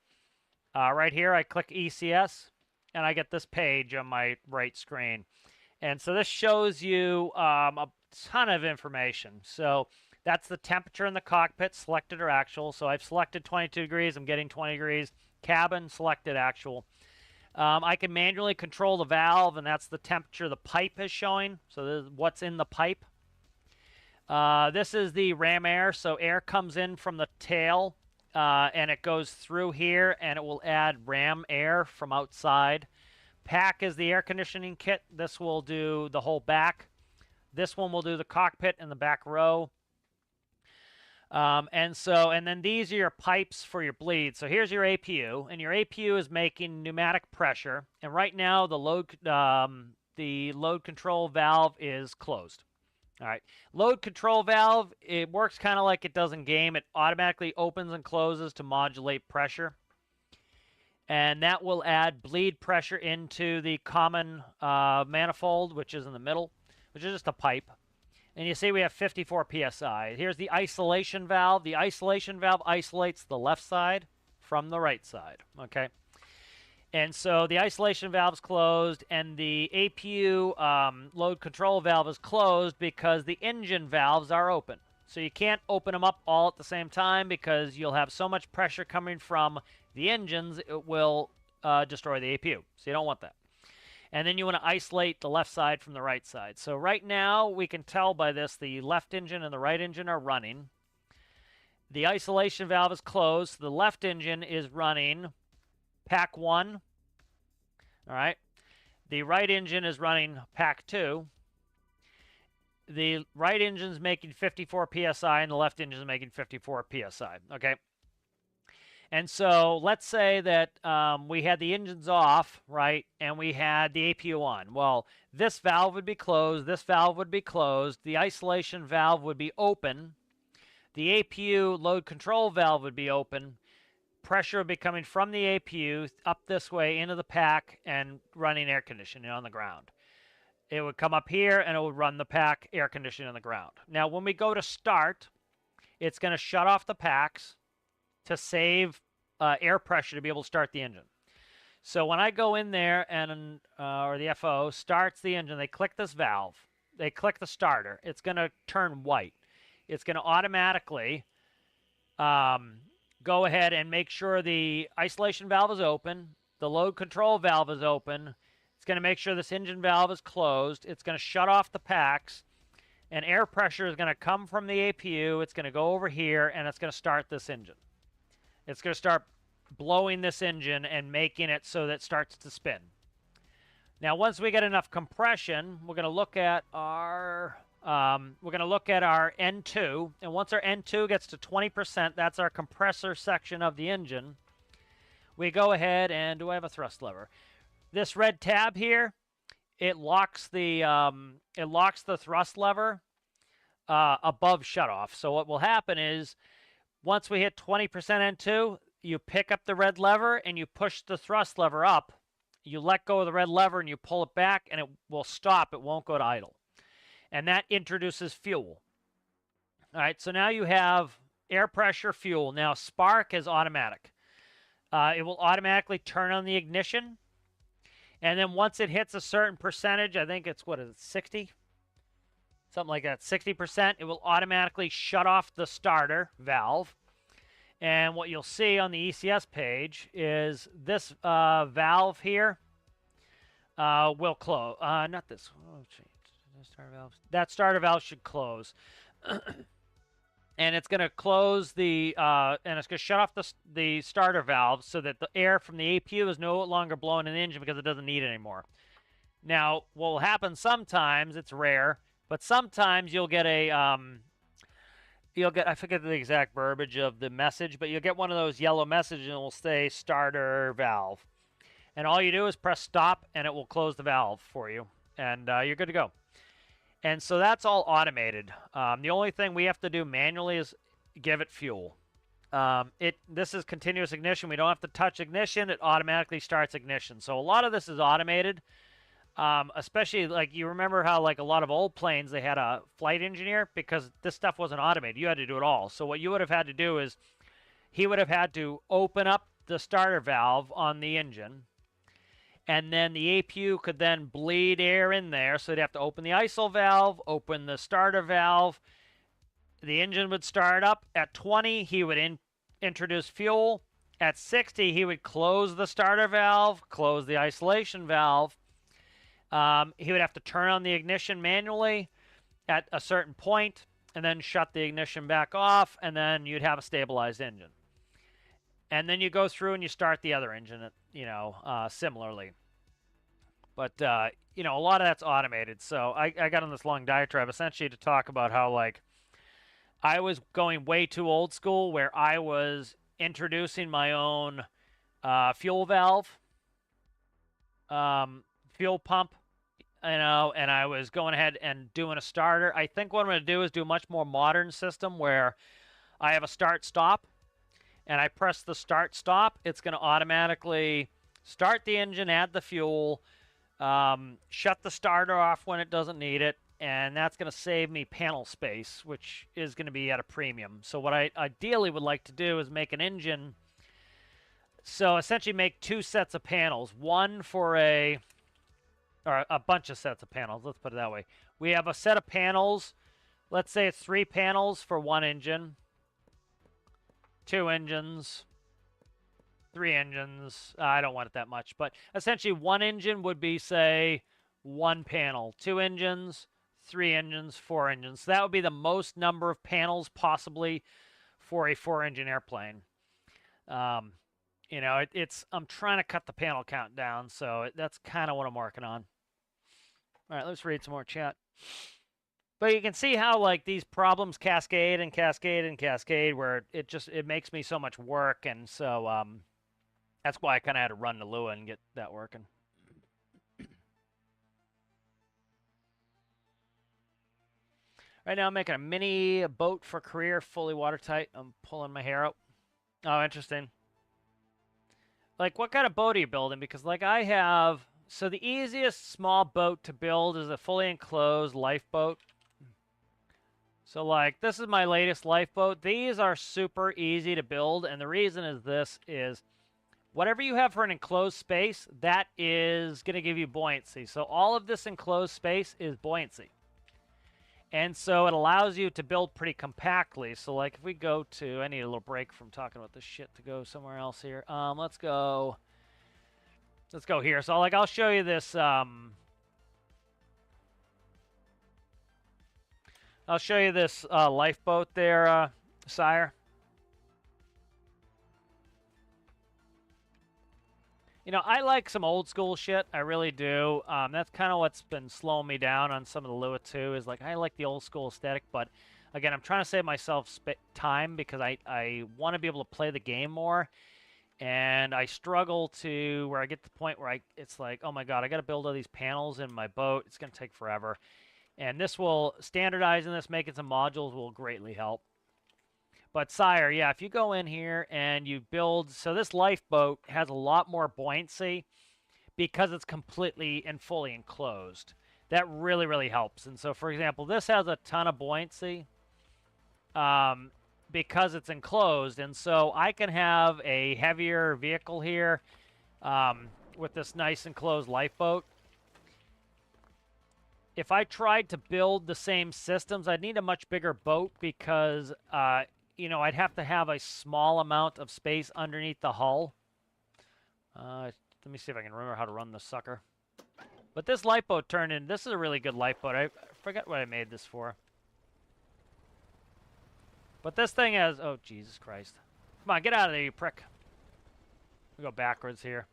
[SPEAKER 1] Right here, I click ECS, and I get this page on my right screen. And so this shows you a ton of information. So that's the temperature in the cockpit, selected or actual. So I've selected 22 degrees. I'm getting 20 degrees. Cabin, selected actual. I can manually control the valve, and that's the temperature the pipe is showing. So this is what's in the pipe. This is the ram air. So air comes in from the tail, and it goes through here, and it will add ram air from outside. Pack is the air conditioning kit. This will do the whole back. This one will do the cockpit and the back row. And then these are your pipes for your bleed. So here's your APU, and your APU is making pneumatic pressure. And right now the load control valve is closed. All right, load control valve, it works kind of like it does in game. It automatically opens and closes to modulate pressure. And that will add bleed pressure into the common manifold, which is in the middle, which is just a pipe. And you see we have 54 psi. Here's the isolation valve. The isolation valve isolates the left side from the right side, okay? And so the isolation valve is closed, and the APU load control valve is closed because the engine valves are open. So you can't open them up all at the same time because you'll have so much pressure coming from the engines, it will destroy the APU. So you don't want that. And then you want to isolate the left side from the right side. So right now, we can tell by this, the left engine and the right engine are running. The isolation valve is closed. So the left engine is running pack 1. All right. The right engine is running pack 2. The right engine is making 54 psi, and the left engine is making 54 psi. Okay. And so let's say that we had the engines off, right, and we had the APU on. Well, this valve would be closed. This valve would be closed. The isolation valve would be open. The APU load control valve would be open. Pressure would be coming from the APU up this way into the pack and running air conditioning on the ground. It would come up here, and it would run the pack air conditioning on the ground. Now, when we go to start, it's going to shut off the packs to save air pressure to be able to start the engine. So when I go in there and or the FO starts the engine, they click this valve, they click the starter, it's going to turn white. It's going to automatically go ahead and make sure the isolation valve is open, the load control valve is open. It's going to make sure this engine valve is closed. It's going to shut off the packs, and air pressure is going to come from the APU. It's going to go over here, and it's going to start this engine. It's going to start blowing this engine and making it so that it starts to spin. Now, once we get enough compression, we're going to look at our N2, and once our N2 gets to 20%, that's our compressor section of the engine. We go ahead and do I have a thrust lever? This red tab here, it locks the thrust lever above shutoff. So what will happen is, once we hit 20% N2, you pick up the red lever and you push the thrust lever up. You let go of the red lever and you pull it back, and it will stop. It won't go to idle. And that introduces fuel. All right, so now you have air pressure, fuel. Now, spark is automatic. It will automatically turn on the ignition. And then once it hits a certain percentage, I think it's, what is it, 60? Something like that, 60%, it will automatically shut off the starter valve. And what you'll see on the ECS page is this valve here will close. Not this. Oh, starter valve. That starter valve should close. And it's going to close the, and it's going to shut off the starter valve so that the air from the APU is no longer blowing in the engine because it doesn't need it anymore. Now, what will happen sometimes, it's rare, but sometimes you'll get a, I forget the exact verbiage of the message, but you'll get one of those yellow messages and it will say starter valve. And all you do is press stop and it will close the valve for you. And you're good to go. And so that's all automated. The only thing we have to do manually is give it fuel. This is continuous ignition. We don't have to touch ignition. It automatically starts ignition. So a lot of this is automated. Especially, like, you remember how, like, a lot of old planes, they had a flight engineer, because this stuff wasn't automated. You had to do it all. So what you would have had to do is he would have had to open up the starter valve on the engine, and then the APU could then bleed air in there. So he'd have to open the ISO valve, open the starter valve. The engine would start up. At 20, he would introduce fuel. At 60, he would close the starter valve, close the isolation valve. He would have to turn on the ignition manually at a certain point and then shut the ignition back off, and then you'd have a stabilized engine. And then you go through and you start the other engine, similarly. But, a lot of that's automated. So I got on this long diatribe essentially to talk about how, like, I was going way too old school where I was introducing my own fuel valve, fuel pump, and I was going ahead and doing a starter. I think what I'm going to do is do a much more modern system where I have a start-stop, and I press the start-stop. It's going to automatically start the engine, add the fuel, shut the starter off when it doesn't need it, and that's going to save me panel space, which is going to be at a premium. So what I ideally would like to do is make an engine, so essentially make 2 sets of panels, one for or a bunch of sets of panels, let's put it that way. We have a set of panels, let's say it's 3 panels for 1 engine, 2 engines, 3 engines. I don't want it that much, but essentially 1 engine would be, say, 1 panel. 2 engines, 3 engines, 4 engines. So that would be the most number of panels possibly for a 4-engine airplane. You know, I'm trying to cut the panel count down, so that's kind of what I'm working on. All right, let's read some more chat. But you can see how, like, these problems cascade and cascade and cascade, where it makes me so much work, and so that's why I kind of had to run to Lua and get that working. Right now I'm making a mini boat for career, fully watertight. I'm pulling my hair out. Oh, interesting. Like, what kind of boat are you building? Because, like, I have... So the easiest small boat to build is a fully enclosed lifeboat. So, like, this is my latest lifeboat. These are super easy to build, and the reason is this is... Whatever you have for an enclosed space, that is going to give you buoyancy. So all of this enclosed space is buoyancy. And so it allows you to build pretty compactly. So like if we go to, I need a little break from talking about this shit to go somewhere else here. Let's go here. So like I'll show you this, lifeboat there, Sire. You know, I like some old school shit. I really do. That's kind of what's been slowing me down on some of the Lua 2 is like I like the old school aesthetic, but again, I'm trying to save myself time because I want to be able to play the game more, and I struggle to where I get to the point where it's like, oh my god, I got to build all these panels in my boat. It's going to take forever, and this will standardizing this, making some modules will greatly help. But Sire, yeah, if you go in here and you build, so this lifeboat has a lot more buoyancy because it's completely and fully enclosed. That really, really helps. And so, for example, this has a ton of buoyancy because it's enclosed. And so I can have a heavier vehicle here with this nice enclosed lifeboat. If I tried to build the same systems, I'd need a much bigger boat because... you know, I'd have to have a small amount of space underneath the hull. Let me see if I can remember how to run this sucker. But this lifeboat turned in... This is a really good lifeboat. I forget what I made this for. But this thing has... Oh, Jesus Christ. Come on, get out of there, you prick. We go backwards here.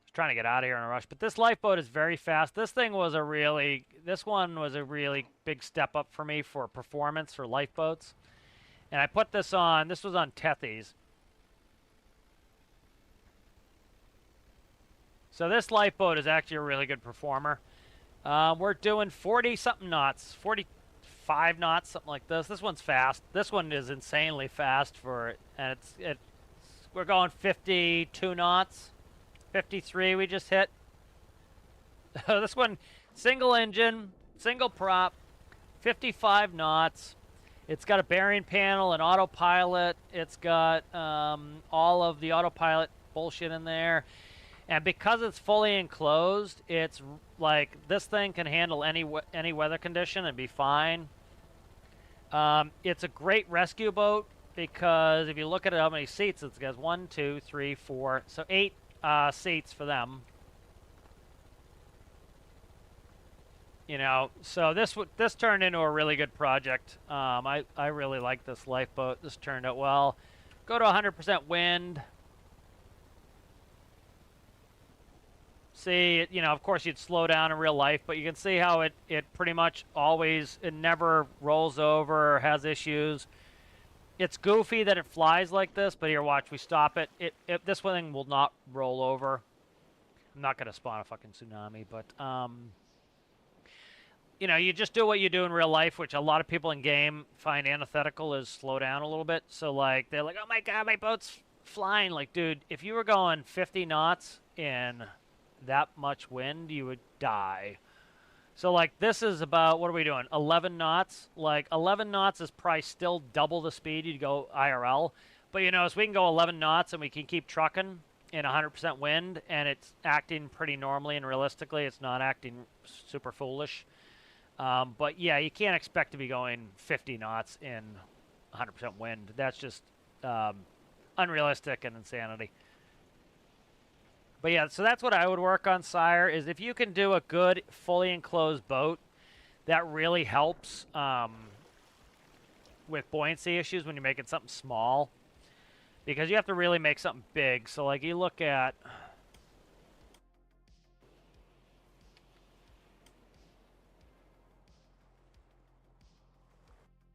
[SPEAKER 1] Just trying to get out of here in a rush. But this lifeboat is very fast. This thing was a really... This one was a really big step up for me for performance for lifeboats. And I put this on, this was on Tethys. So this lifeboat is actually a really good performer. We're doing 40-something knots, 45 knots, something like this. This one's fast. This one is insanely fast for it. And we're going 52 knots. 53 we just hit. This one, single engine, single prop, 55 knots. It's got a bearing panel, an autopilot. It's got all of the autopilot bullshit in there. And because it's fully enclosed, it's like this thing can handle any weather condition and be fine. It's a great rescue boat because if you look at it, how many seats it's got, 1, 2, 3, 4, so 8 seats for them. You know, so this turned into a really good project. I really like this lifeboat. This turned out well. Go to 100% wind. see, you know, of course you'd slow down in real life, but you can see how it pretty much always, it never rolls over or has issues. It's goofy that it flies like this, but here, watch, we stop it. This thing will not roll over. I'm not going to spawn a fucking tsunami, but, you know, you just do what you do in real life, which a lot of people in game find antithetical is slow down a little bit. So, like, they're like, oh my god, my boat's flying. Like, dude, if you were going 50 knots in that much wind, you would die. So, like, this is about, what are we doing, 11 knots? Like, 11 knots is probably still double the speed you'd go IRL. But, you know, so we can go 11 knots and we can keep trucking in 100% wind, and it's acting pretty normally and realistically. It's not acting super foolish. But yeah, you can't expect to be going 50 knots in 100% wind. That's just unrealistic and insanity. But yeah, so that's what I would work on, Sire, is if you can do a good, fully enclosed boat, that really helps with buoyancy issues when you're making something small. Because you have to really make something big. So, like, you look at... Let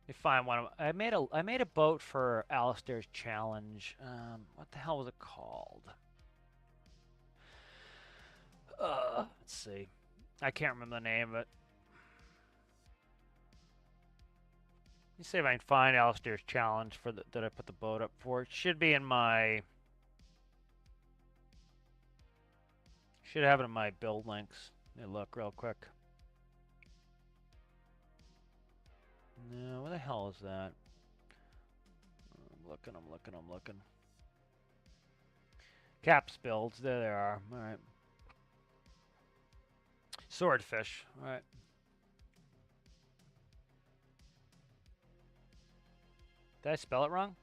[SPEAKER 1] me find one of... I made a boat for Alistair's challenge. What the hell was it called? Let's see. I can't remember the name of it. Let me see if I can find Alistair's challenge for that I put the boat up for. It should be in my... Should have it in my build links. Let me look real quick. No, where the hell is that? I'm looking. Caps builds, there they are. Alright. Swordfish, alright. Did I spell it wrong?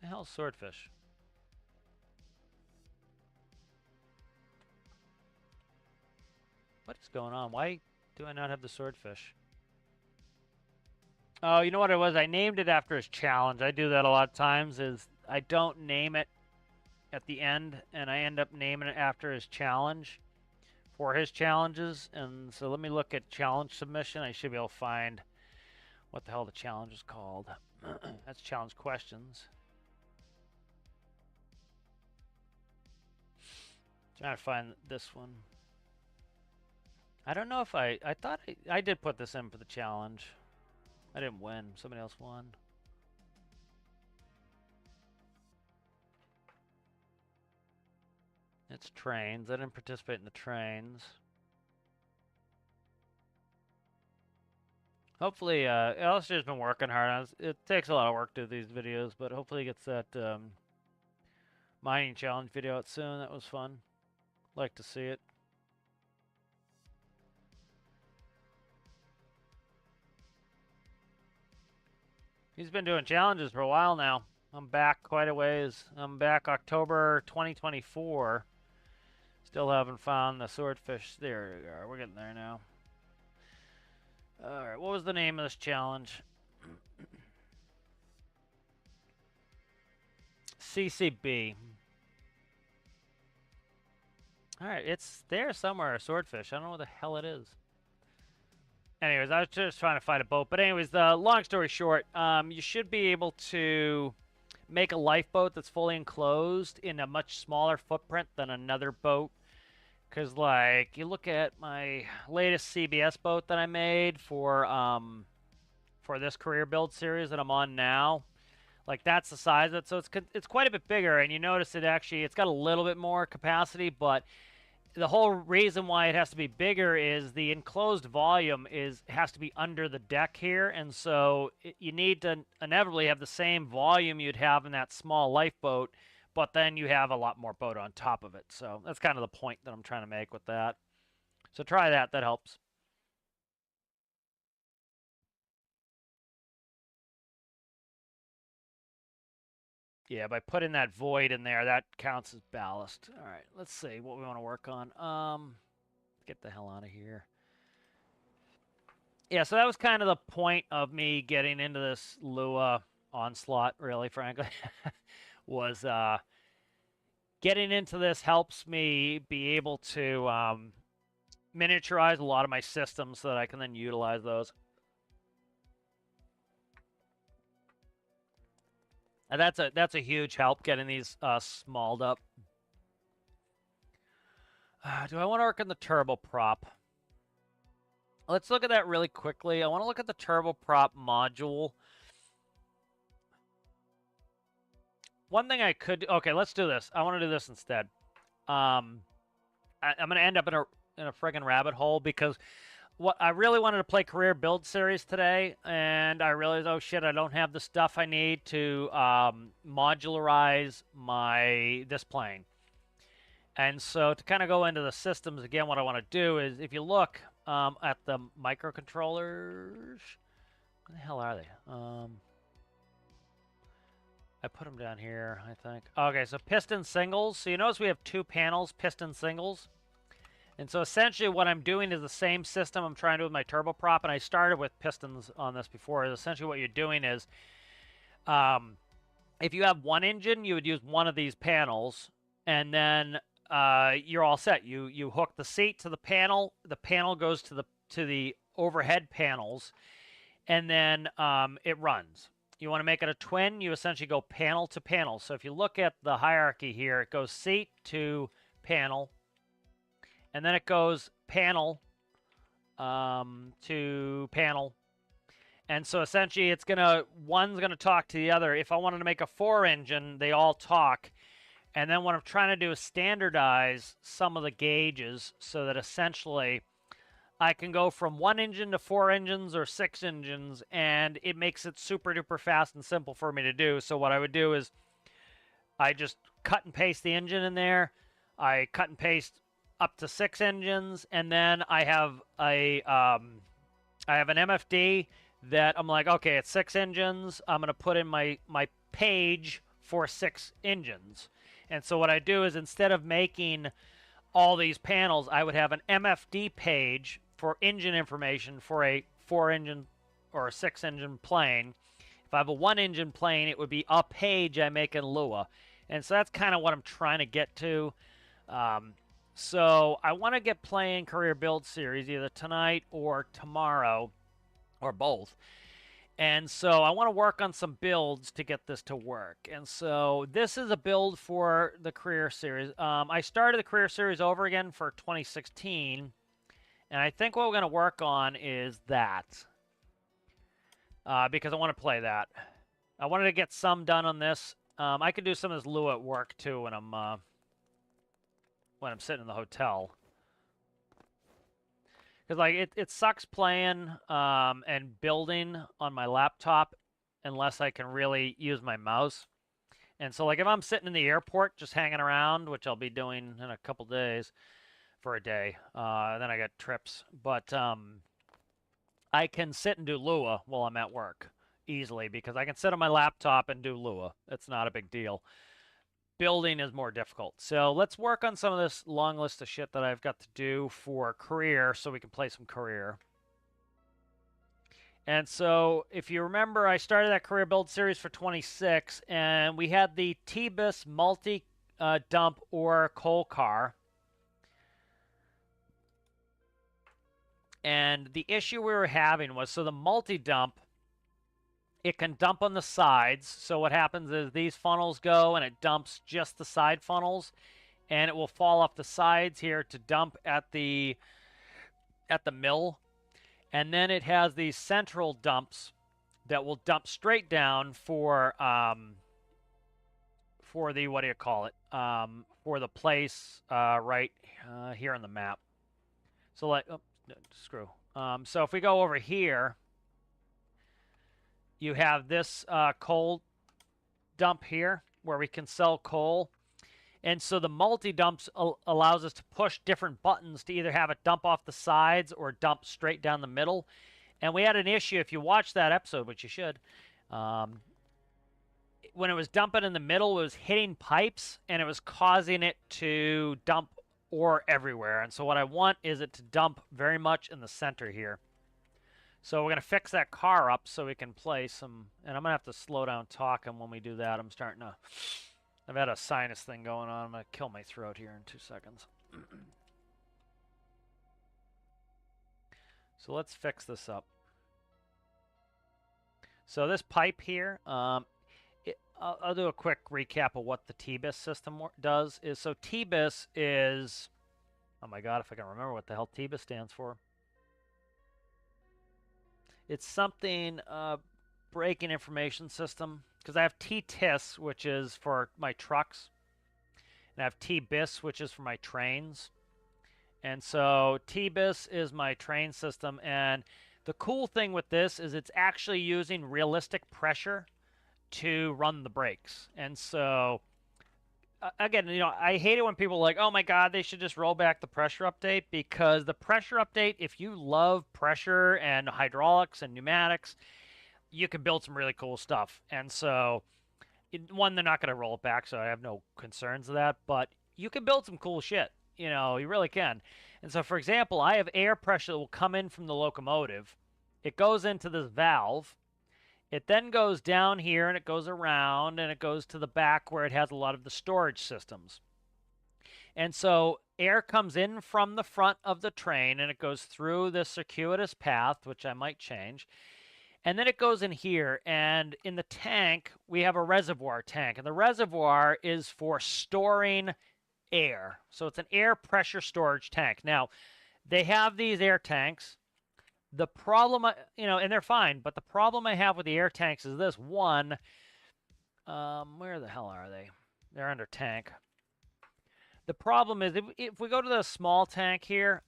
[SPEAKER 1] The hell's swordfish? What is going on? Why do I not have the swordfish? Oh, you know what it was? I named it after his challenge. I do that a lot of times, is I don't name it at the end, and I end up naming it after his challenge for his challenges. And so let me look at challenge submission. I should be able to find what the hell the challenge is called. That's challenge questions. Trying to find this one. I don't know if I thought I did put this in for the challenge. I didn't win. Somebody else won. It's trains. I didn't participate in the trains. Hopefully, Alistair's been working hard on it. It takes a lot of work to do these videos, but hopefully he gets that mining challenge video out soon. That was fun. Like to see it. He's been doing challenges for a while now. I'm back quite a ways. I'm back October 2024. Still haven't found the swordfish. There we are. We're getting there now. Alright, what was the name of this challenge? CCB. Alright, it's there somewhere, a swordfish. I don't know what the hell it is. Anyways, I was just trying to find a boat. But anyways, the long story short, you should be able to make a lifeboat that's fully enclosed in a much smaller footprint than another boat. Because, like, you look at my latest CBS boat that I made for this career build series that I'm on now. Like, that's the size of it. So it's quite a bit bigger. And you notice it's got a little bit more capacity, but the whole reason why it has to be bigger is the enclosed volume has to be under the deck here, and so you need to inevitably have the same volume you'd have in that small lifeboat, but then you have a lot more boat on top of it. So that's kind of the point that I'm trying to make with that. So try that. That helps. Yeah, by putting that void in there, that counts as ballast. All right, let's see what we want to work on. Get the hell out of here. Yeah, so that was kind of the point of me getting into this Lua onslaught, really, frankly. was getting into this helps me be able to miniaturize a lot of my systems so that I can then utilize those. And that's a huge help, getting these smalled up. Do I want to work on the turboprop? Let's look at that really quickly. I want to look at the turboprop module. One thing I could... Okay, let's do this. I want to do this instead. I'm going to end up in a friggin' rabbit hole, because what I really wanted to play career build series today, and I realized, oh shit, I don't have the stuff I need to modularize this plane. And so to kind of go into the systems again, what I want to do is, if you look at the microcontrollers, where the hell are they? I put them down here, I think. Okay, so piston singles. So you notice we have 2 panels, piston singles. And so essentially what I'm doing is the same system I'm trying to do with my turboprop, and I started with pistons on this before. Essentially what you're doing is, if you have one engine, you would use one of these panels, and then you're all set. You hook the seat to the panel goes to the overhead panels, and then it runs. You want to make it a twin, you essentially go panel to panel. So if you look at the hierarchy here, it goes seat to panel, and then it goes panel to panel. And so essentially one's gonna talk to the other. If I wanted to make a 4-engine, they all talk. And then what I'm trying to do is standardize some of the gauges so that essentially I can go from 1 engine to 4 engines or 6 engines, and it makes it super duper fast and simple for me to do. So what I would do is I just cut and paste the engine in there. I cut and paste up to 6 engines, and then I have an MFD that I'm like, okay, it's 6 engines. I'm going to put in my page for 6 engines. And so what I do is, instead of making all these panels, I would have an MFD page for engine information for a 4-engine or a 6-engine plane. If I have a 1-engine plane, it would be a page I make in Lua. And so that's kind of what I'm trying to get to. So I want to get playing Career Build Series either tonight or tomorrow, or both. And so I want to work on some builds to get this to work. And so this is a build for the Career Series. I started the Career Series over again for 2016. And I think what we're going to work on is that. Because I want to play that. I wanted to get some done on this. I could do some of this Lua at work too when I'm sitting in the hotel. Because like it sucks playing and building on my laptop unless I can really use my mouse. And so like if I'm sitting in the airport just hanging around, which I'll be doing in a couple days for a day, then I got trips. But I can sit and do Lua while I'm at work easily, because I can sit on my laptop and do Lua. It's not a big deal. Building is more difficult. So let's work on some of this long list of shit that I've got to do for career so we can play some career. And so if you remember, I started that career build series for 26, and we had the T-Bis multi-dump or coal car. And the issue we were having was, so the multi-dump, it can dump on the sides. So what happens is these funnels go and it dumps just the side funnels, and it will fall off the sides here to dump at the mill. And then it has these central dumps that will dump straight down for the, what do you call it? For the place right here on the map. So like, oh, screw. So if we go over here, you have this coal dump here where we can sell coal. And so the multi-dumps allows us to push different buttons to either have it dump off the sides or dump straight down the middle. And we had an issue, if you watch that episode, which you should, when it was dumping in the middle, it was hitting pipes, and it was causing it to dump ore everywhere. And so what I want is it to dump very much in the center here. So we're going to fix that car up so we can play some... And I'm going to have to slow down talking when we do that. I'm starting to I've had a sinus thing going on. I'm going to kill my throat here in 2 seconds. So let's fix this up. So this pipe here, I'll do a quick recap of what the TBIS system does. So TBIS is, oh my god, if I can remember what the hell TBIS stands for. It's something, braking information system, because I have TTIS, which is for my trucks, and I have TBIS, which is for my trains. And so TBIS is my train system, and the cool thing with this is it's actually using realistic pressure to run the brakes. And so, again, I hate it when people are like, oh my god, they should just roll back the pressure update, because the pressure update, if you love pressure and hydraulics and pneumatics, you can build some really cool stuff. And so, one, they're not going to roll it back, so I have no concerns of that, but you can build some cool shit. You really can. And so, for example, I have air pressure that will come in from the locomotive. It goes into this valve. It then goes down here, and it goes around, and it goes to the back where it has a lot of the storage systems. And so air comes in from the front of the train, and it goes through this circuitous path, which I might change. And then it goes in here, and in the tank, we have a reservoir tank. And the reservoir is for storing air. So it's an air pressure storage tank. Now, they have these air tanks. The problem, and they're fine, but the problem I have with the air tanks is this. One, where the hell are they? They're under tank. The problem is, if we go to the small tank here,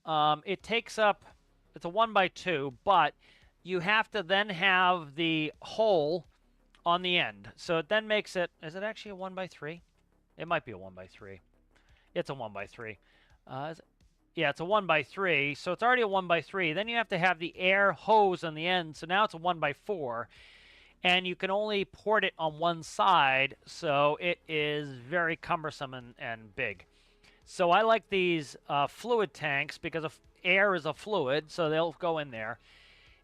[SPEAKER 1] it takes up, it's a 1x2, but you have to then have the hole on the end. So it then makes it, is it actually a 1x3? It might be a 1x3. It's a 1x3. Yeah, it's a 1x3, so it's already a 1x3. Then you have to have the air hose on the end, so now it's a 1x4. And you can only port it on one side, so it is very cumbersome and big. So I like these fluid tanks because air is a fluid, so they'll go in there.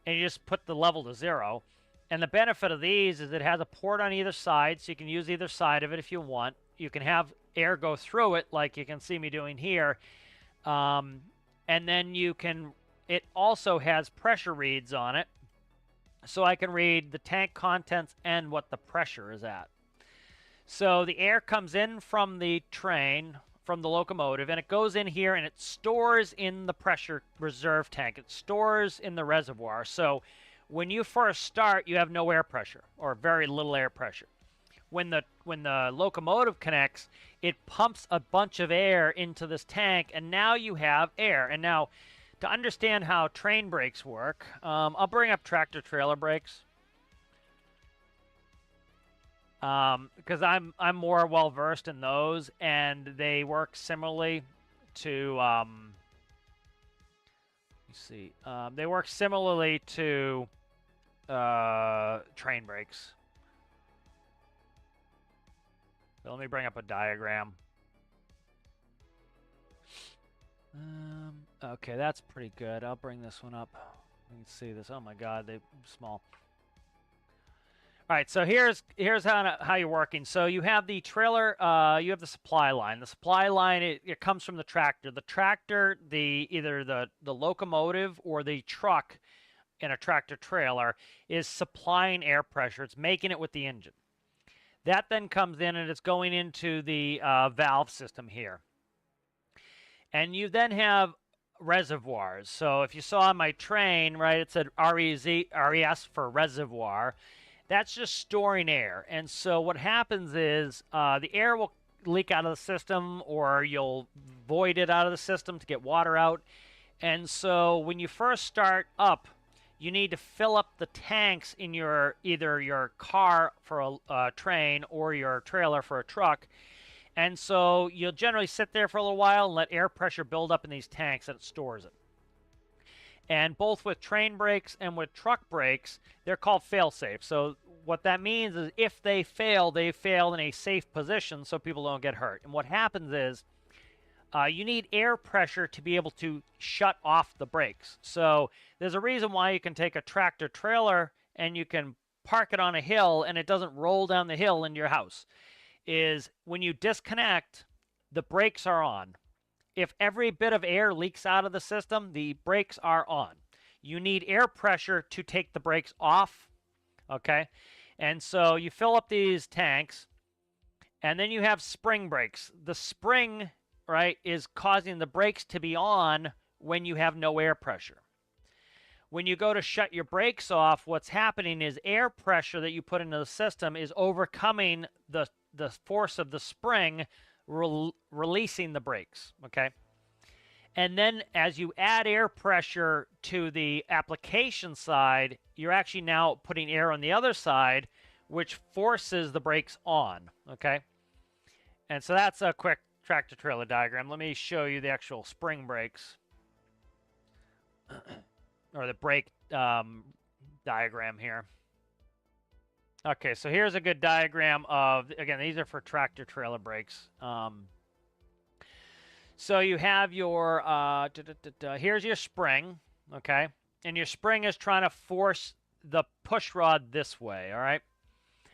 [SPEAKER 1] And you just put the level to 0. And the benefit of these is it has a port on either side, so you can use either side of it if you want. You can have air go through it, like you can see me doing here. And then it also has pressure reads on it. So I can read the tank contents and what the pressure is at. So the air comes in from the train, from the locomotive, and it goes in here and it stores in the pressure reserve tank. It stores in the reservoir. So when you first start, you have no air pressure or very little air pressure. When the locomotive connects, it pumps a bunch of air into this tank, and now you have air. And now, to understand how train brakes work, I'll bring up tractor-trailer brakes. Because I'm more well-versed in those, and they work similarly to, they work similarly to train brakes. So let me bring up a diagram. Okay, that's pretty good. I'll bring this one up. You can see this. Oh my God, they're small. All right, so here's how you're working. So you have the trailer, you have the supply line. The supply line, it comes from the tractor. The tractor, either the locomotive or the truck in a tractor trailer is supplying air pressure. It's making it with the engine. That then comes in and it's going into the valve system here. And you then have reservoirs. So if you saw on my train, right, it said RES for reservoir. That's just storing air. And so what happens is the air will leak out of the system, or you'll void it out of the system to get water out. And so when you first start up, you need to fill up the tanks in either your car for a train or your trailer for a truck. And so you'll generally sit there for a little while and let air pressure build up in these tanks, and it stores it. And both with train brakes and with truck brakes, they're called fail-safe. So what that means is if they fail in a safe position so people don't get hurt. And what happens is you need air pressure to be able to shut off the brakes. So there's a reason why you can take a tractor trailer and you can park it on a hill and it doesn't roll down the hill into your house. is when you disconnect, the brakes are on. If every bit of air leaks out of the system, the brakes are on. You need air pressure to take the brakes off, okay? And so you fill up these tanks, and then you have spring brakes. The spring, right, is causing the brakes to be on when you have no air pressure. When you go to shut your brakes off, what's happening is air pressure that you put into the system is overcoming the force of the spring, releasing the brakes, okay? And then as you add air pressure to the application side, you're actually now putting air on the other side, which forces the brakes on, okay? And so that's a quick tractor-trailer diagram. Let me show you the actual spring brakes, or the brake diagram here. Okay, so here's a good diagram of, again, these are for tractor-trailer brakes. So you have your, here's your spring, okay? And your spring is trying to force the push rod this way, all right?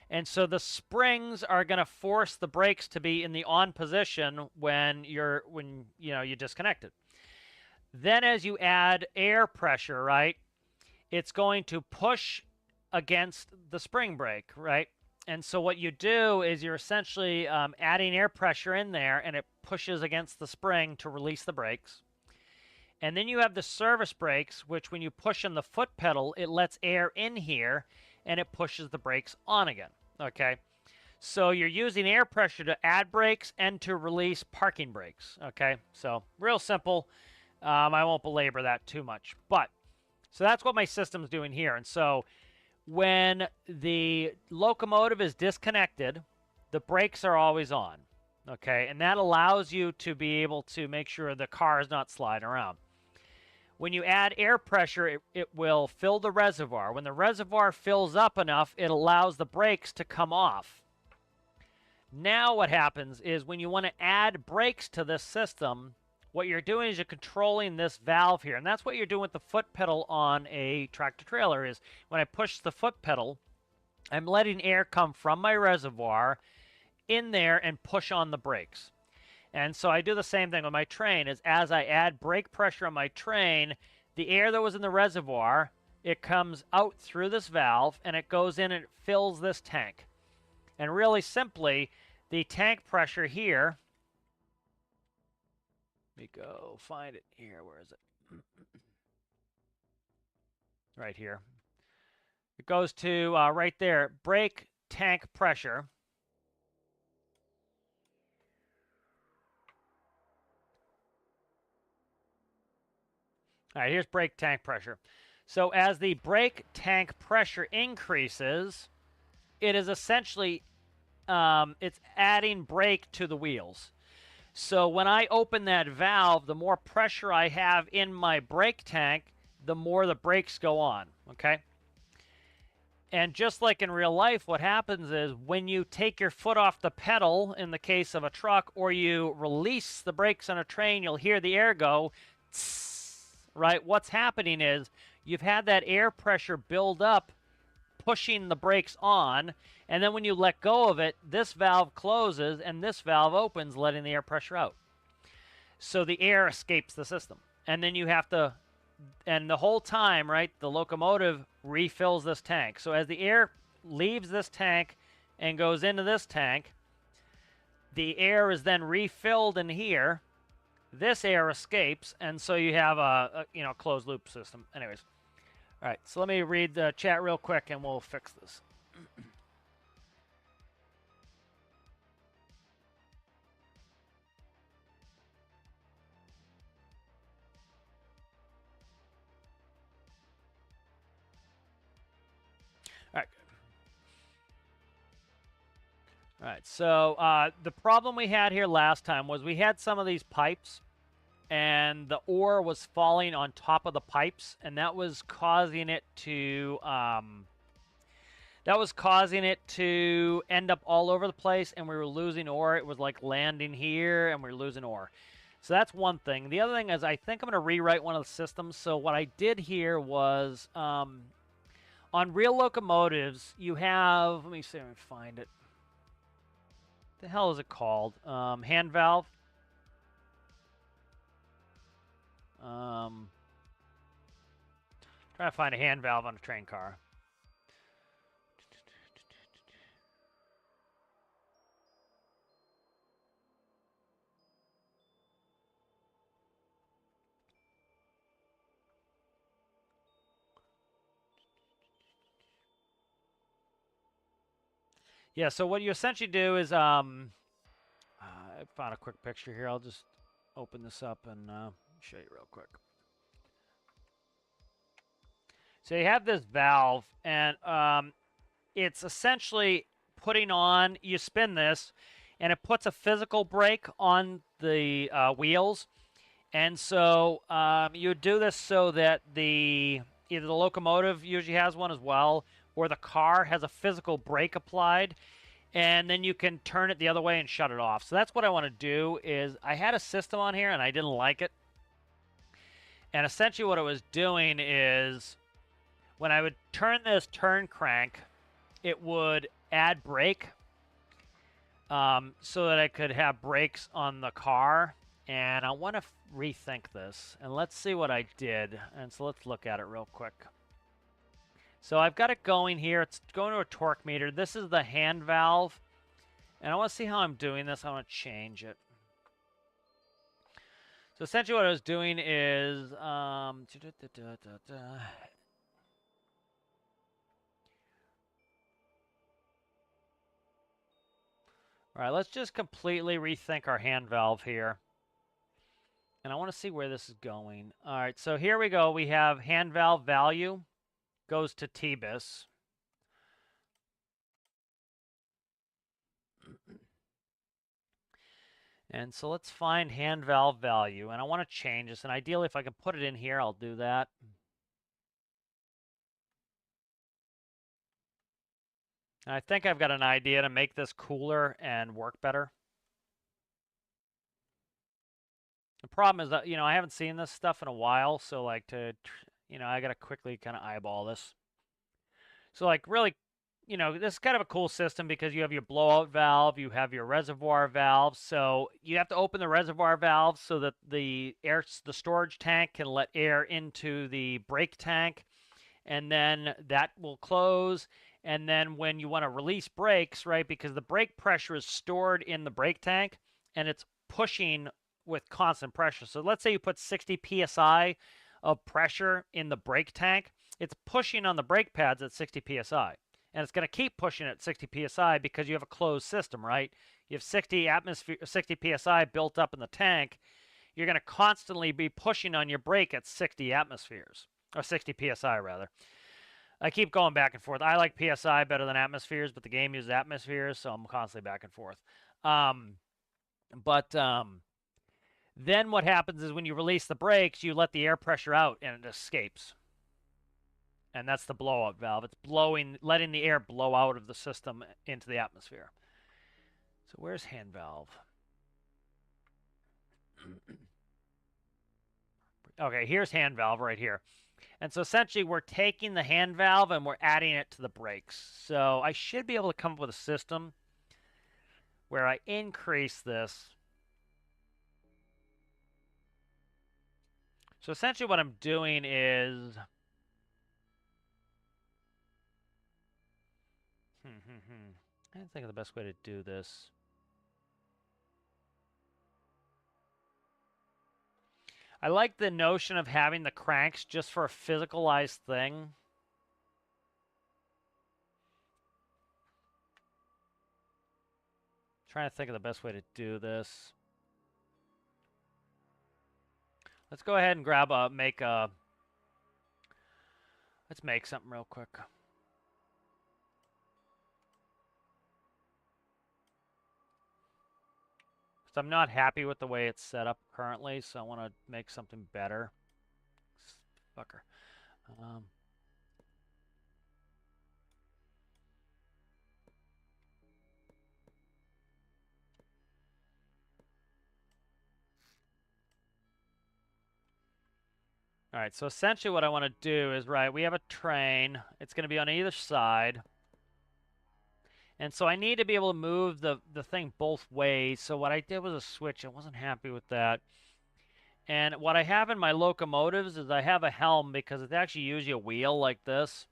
[SPEAKER 1] And so the springs are going to force the brakes to be in the on position when you disconnect it. Then as you add air pressure, right, it's going to push against the spring brake, right? And so what you do is you're essentially adding air pressure in there, and it pushes against the spring to release the brakes. And then you have the service brakes, which when you push on the foot pedal, it lets air in here, and it pushes the brakes on again, okay? So you're using air pressure to add brakes and to release parking brakes, okay? So real simple. I won't belabor that too much. But, so that's what my system's doing here. And so when the locomotive is disconnected, the brakes are always on, okay? And that allows you to be able to make sure the car is not sliding around. When you add air pressure, it will fill the reservoir. When the reservoir fills up enough, it allows the brakes to come off. Now what happens is when you want to add brakes to this system, what you're doing is you're controlling this valve here. And that's what you're doing with the foot pedal on a tractor trailer is when I push the foot pedal, I'm letting air come from my reservoir in there and push on the brakes. And so I do the same thing with my train is as I add brake pressure on my train, the air that was in the reservoir, it comes out through this valve and it goes in and it fills this tank. And really simply, the tank pressure here, let me go find it here. Where is it? Right here. It goes to right there, brake tank pressure. All right, here's brake tank pressure. So as the brake tank pressure increases, it is essentially, it's adding brake to the wheels. So when I open that valve, the more pressure I have in my brake tank, the more the brakes go on, okay? And just like in real life, what happens is when you take your foot off the pedal, in the case of a truck, or you release the brakes on a train, you'll hear the air go, tss, right? What's happening is you've had that air pressure build up, pushing the brakes on, and then when you let go of it, this valve closes and this valve opens, letting the air pressure out. So the air escapes the system. And then you have to, and the whole time, right, the locomotive refills this tank. So as the air leaves this tank and goes into this tank, the air is then refilled in here. This air escapes, and so you have a closed loop system. Anyways. All right, so let me read the chat real quick and we'll fix this. All right, so the problem we had here last time was we had some of these pipes and the ore was falling on top of the pipes, and that was causing it to end up all over the place, and we were losing ore. It was like landing here, and we were losing ore. So that's one thing. The other thing is I think I'm going to rewrite one of the systems. So what I did here was on real locomotives, you have, let me see if I can find it. The hell is it called? Hand valve. Trying to find a hand valve on a train car. Yeah, so what you essentially do is, I found a quick picture here. I'll just open this up and show you real quick. So you have this valve, and it's essentially putting on, you spin this, and it puts a physical brake on the wheels. And so you do this so that either the locomotive usually has one as well, or the car has a physical brake applied, and then you can turn it the other way and shut it off. So that's what I want to do. Is I had a system on here and I didn't like it. And essentially what it was doing is when I would turn this turn crank, it would add brake so that I could have brakes on the car. And I want to rethink this. And let's see what I did. And so let's look at it real quick. So I've got it going here. It's going to a torque meter. This is the hand valve. And I want to see how I'm doing this. I want to change it. So essentially what I was doing is... All right, let's just completely rethink our hand valve here. And I want to see where this is going. All right, so here we go. We have hand valve value goes to TBIS. And so let's find hand valve value. And I want to change this. And ideally, if I can put it in here, I'll do that. And I think I've got an idea to make this cooler and work better. The problem is that, I haven't seen this stuff in a while. So, like, I got to quickly kind of eyeball this. So, like, really, this is kind of a cool system because you have your blowout valve, you have your reservoir valve. So you have to open the reservoir valve so that the storage tank can let air into the brake tank, and then that will close. And then when you want to release brakes, right, because the brake pressure is stored in the brake tank and it's pushing with constant pressure. So let's say you put 60 psi of pressure in the brake tank. It's pushing on the brake pads at 60 psi. And it's going to keep pushing at 60 psi because you have a closed system, right? You have 60 psi built up in the tank. You're going to constantly be pushing on your brake at 60 atmospheres, or 60 psi rather. I keep going back and forth. I like psi better than atmospheres, but the game uses atmospheres, so I'm constantly back and forth. Then what happens is when you release the brakes, you let the air pressure out and it escapes. And that's the blowout valve. It's letting the air blow out of the system into the atmosphere. So where's hand valve? Okay, here's hand valve right here. And so essentially we're taking the hand valve and we're adding it to the brakes. So I should be able to come up with a system where I increase this. So essentially what I'm doing is... I don't think of the best way to do this. I like the notion of having the cranks just for a physicalized thing. Trying to think of the best way to do this. Let's go ahead and let's make something real quick. So I'm not happy with the way it's set up currently, so I want to make something better. Fucker. All right, so essentially what I want to do is, right, we have a train. It's going to be on either side. And so I need to be able to move the thing both ways. So what I did was a switch. I wasn't happy with that. And what I have in my locomotives is I have a helm because it's actually usually a wheel like this.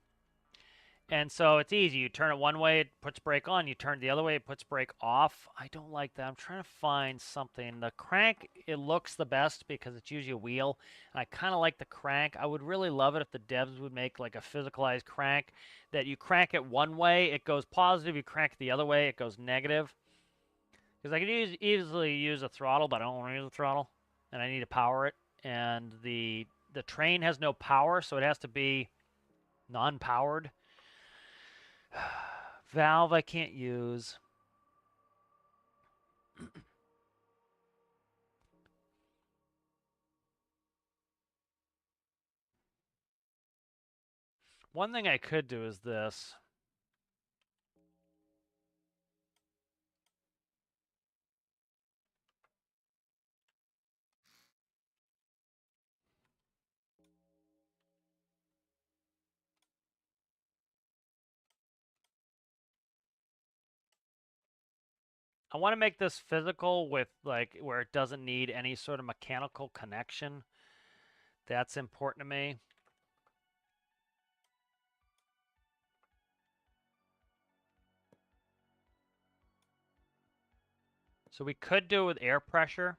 [SPEAKER 1] And so it's easy. You turn it one way, it puts brake on. You turn it the other way, it puts brake off. I don't like that. I'm trying to find something. The crank, it looks the best because it's usually a wheel. And I kind of like the crank. I would really love it if the devs would make like a physicalized crank that you crank it one way, it goes positive. You crank it the other way, it goes negative. Because I could easily use a throttle, but I don't want to use a throttle. And I need to power it. And the train has no power, so it has to be non-powered. Valve I can't use. One thing I could do is this. I want to make this physical with like where it doesn't need any sort of mechanical connection. That's important to me. So we could do it with air pressure.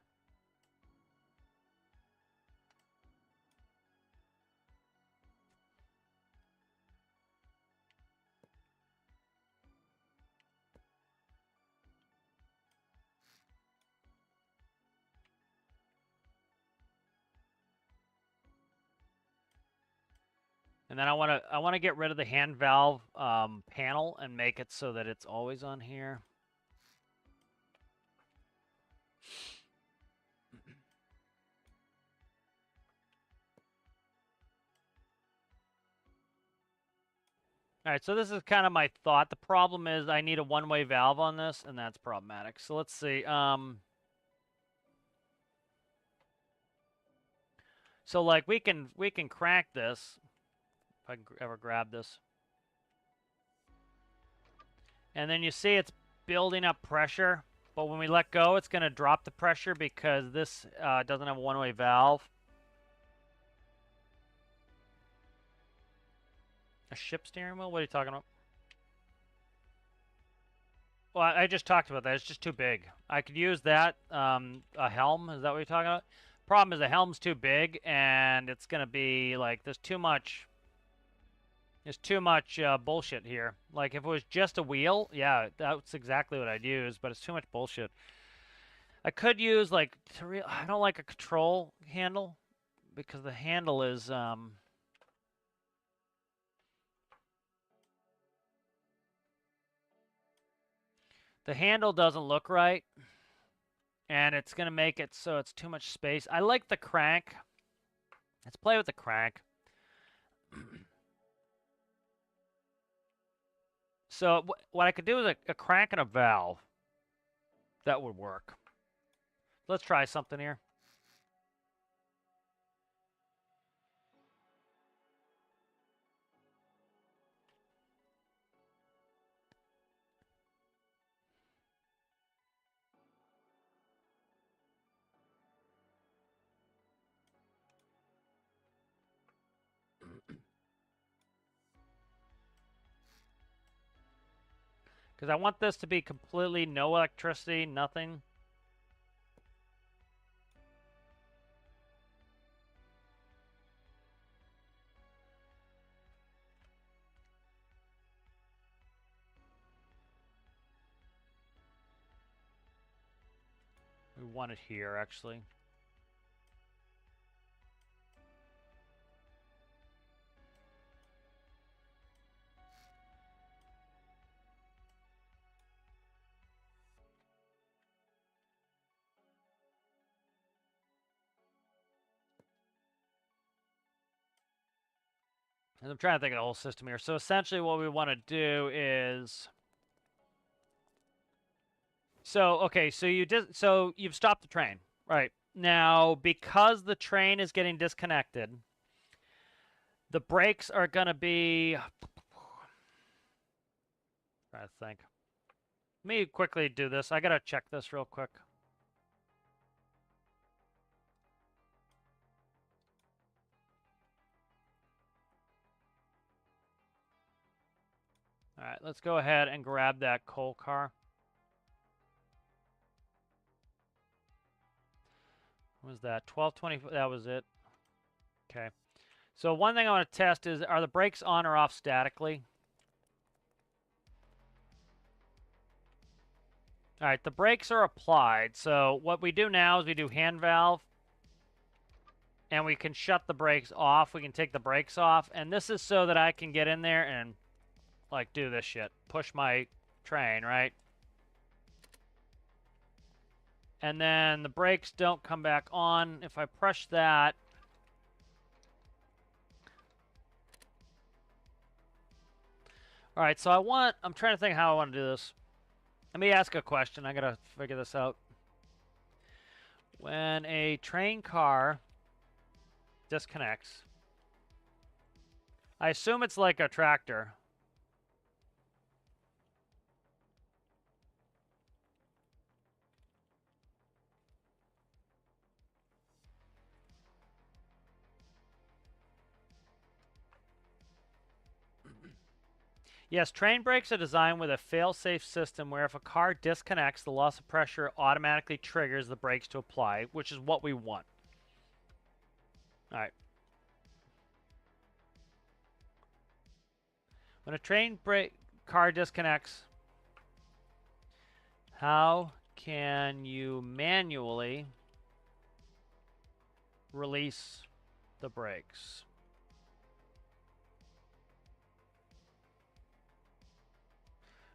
[SPEAKER 1] And then I want to get rid of the hand valve panel and make it so that it's always on here. All right, so this is kind of my thought. The problem is I need a one-way valve on this, and that's problematic. So let's see. So like we can crank this. If I can ever grab this. And then you see it's building up pressure, but when we let go, it's going to drop the pressure because this doesn't have a one-way valve. A ship steering wheel? What are you talking about? Well, I just talked about that. It's just too big. I could use that. A helm, is that what you're talking about? Problem is the helm's too big, and it's going to be like there's too much bullshit here. Like if it was just a wheel, yeah, that's exactly what I'd use, but it's too much bullshit. I could use like I don't like a control handle because the handle is the handle doesn't look right, and it's gonna make it so it's too much space. I like the crank. Let's play with the crank. So what I could do is a crank and a valve. That would work. Let's try something here. Because I want this to be completely no electricity, nothing. We want it here, actually. And I'm trying to think of the whole system here. So essentially what we want to do is... So, okay, so you've stopped the train. Right. Now, because the train is getting disconnected, the brakes are going to be... trying to think. Let me quickly do this. I gotta check this real quick. All right, let's go ahead and grab that coal car. What was that? 1220. That was it. Okay. So one thing I want to test is, are the brakes on or off statically? All right, the brakes are applied. So what we do now is we do hand valve, and we can shut the brakes off. We can take the brakes off, and this is so that I can get in there and like do this shit, push my train, right? And then the brakes don't come back on. If I push that, all right, so I'm trying to think how I want to do this. Let me ask a question. I gotta figure this out. When a train car disconnects, I assume it's like a tractor. Yes, train brakes are designed with a fail-safe system where if a car disconnects, the loss of pressure automatically triggers the brakes to apply, which is what we want. All right. When a train car disconnects, how can you manually release the brakes?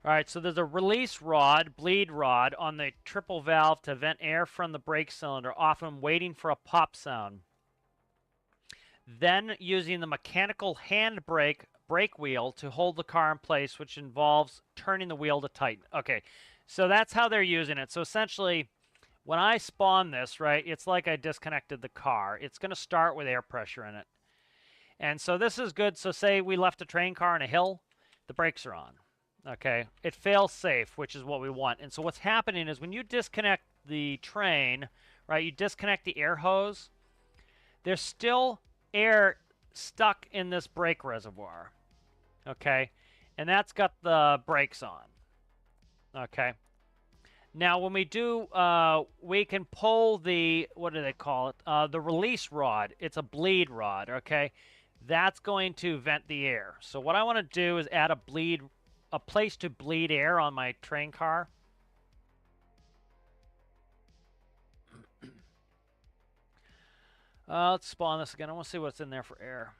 [SPEAKER 1] All right, so there's a release rod, bleed rod, on the triple valve to vent air from the brake cylinder, often waiting for a pop sound. Then using the mechanical hand brake wheel to hold the car in place, which involves turning the wheel to tighten. Okay, so that's how they're using it. So essentially, when I spawn this, right, it's like I disconnected the car. It's going to start with air pressure in it. And so this is good. So say we left a train car on a hill, the brakes are on. Okay, it fails safe, which is what we want. And so what's happening is when you disconnect the train, right, you disconnect the air hose, there's still air stuck in this brake reservoir. Okay, and that's got the brakes on. Okay, now when we do, we can pull the, what do they call it? The release rod. It's a bleed rod. Okay, that's going to vent the air. So what I want to do is add a place to bleed air on my train car. Let's spawn this again. I want to see what's in there for air.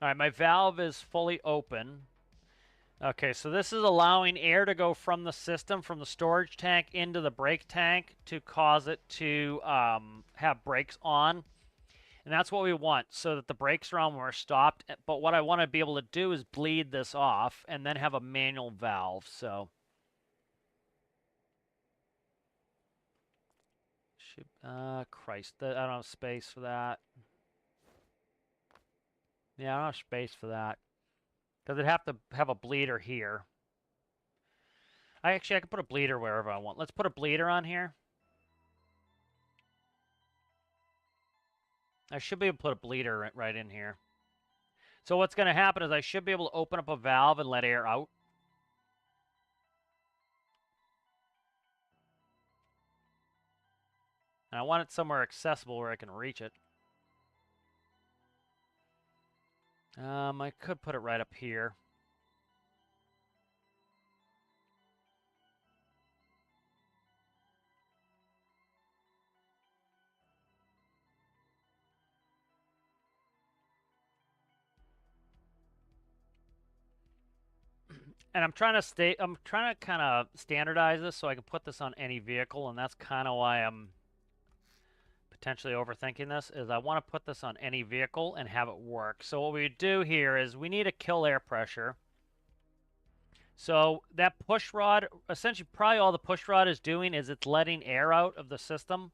[SPEAKER 1] All right, my valve is fully open. Okay, so this is allowing air to go from the system, from the storage tank into the brake tank to cause it to have brakes on. And that's what we want, so that the brakes are on when we're stopped. But what I want to be able to do is bleed this off and then have a manual valve. So, Christ, I don't have space for that. Yeah, I don't have space for that. Because I'd have to have a bleeder here. I can put a bleeder wherever I want. Let's put a bleeder on here. I should be able to put a bleeder right in here. So what's going to happen is I should be able to open up a valve and let air out. And I want it somewhere accessible where I can reach it. I could put it right up here. And I'm trying to kind of standardize this so I can put this on any vehicle, and that's kind of why I'm potentially overthinking this, is I want to put this on any vehicle and have it work. So what we do here is we need to kill air pressure. So that push rod, essentially probably all the push rod is doing is it's letting air out of the system.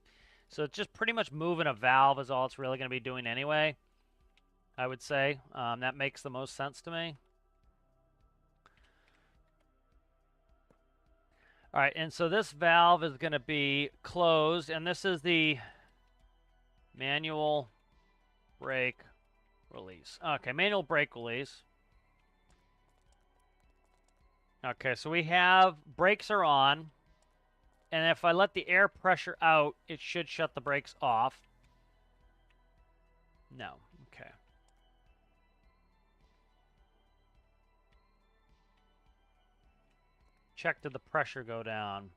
[SPEAKER 1] So it's just pretty much moving a valve is all it's really going to be doing anyway, I would say. That makes the most sense to me. All right, and so this valve is going to be closed, and this is the manual brake release. Okay, manual brake release. Okay, so we have brakes are on, and if I let the air pressure out, it should shut the brakes off. No, okay. Check, did the pressure go down?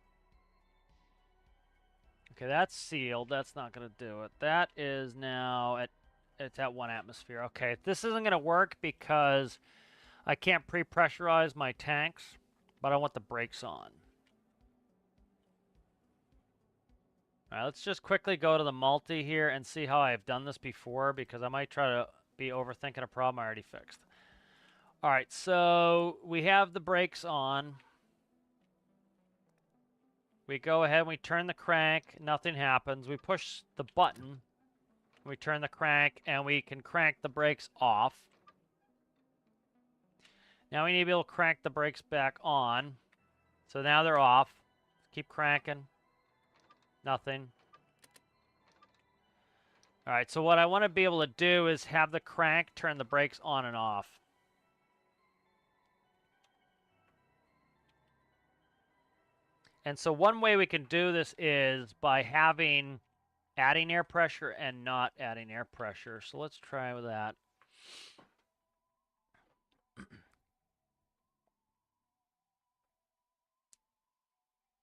[SPEAKER 1] Okay, that's sealed. That's not going to do it. That is now it's at 1 atmosphere. Okay, this isn't going to work because I can't pre-pressurize my tanks, but I want the brakes on. All right, let's just quickly go to the multi here and see how I've done this before, because I might try to be overthinking a problem I already fixed. All right, so we have the brakes on. We go ahead and we turn the crank, nothing happens. We push the button, we turn the crank, and we can crank the brakes off. Now we need to be able to crank the brakes back on. So now they're off. Keep cranking. Nothing. All right, so what I want to be able to do is have the crank turn the brakes on and off. And so one way we can do this is by adding air pressure and not adding air pressure. So let's try with that.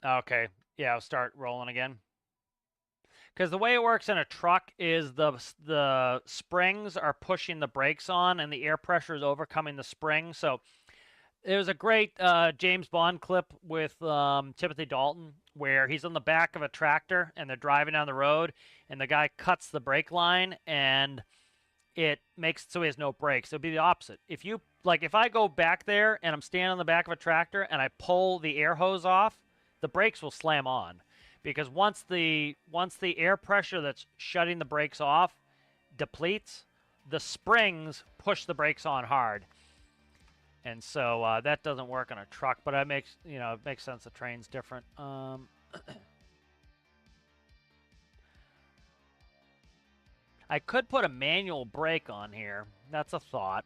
[SPEAKER 1] Okay, yeah, I'll start rolling again. Because the way it works in a truck is the springs are pushing the brakes on and the air pressure is overcoming the spring. So there's a great James Bond clip with Timothy Dalton where he's on the back of a tractor and they're driving down the road and the guy cuts the brake line and it makes it so he has no brakes. It would be the opposite. If I go back there and I'm standing on the back of a tractor and I pull the air hose off, the brakes will slam on. Because once the air pressure that's shutting the brakes off depletes, the springs push the brakes on hard. And so that doesn't work on a truck, but it makes sense. The train's different. I could put a manual brake on here. That's a thought.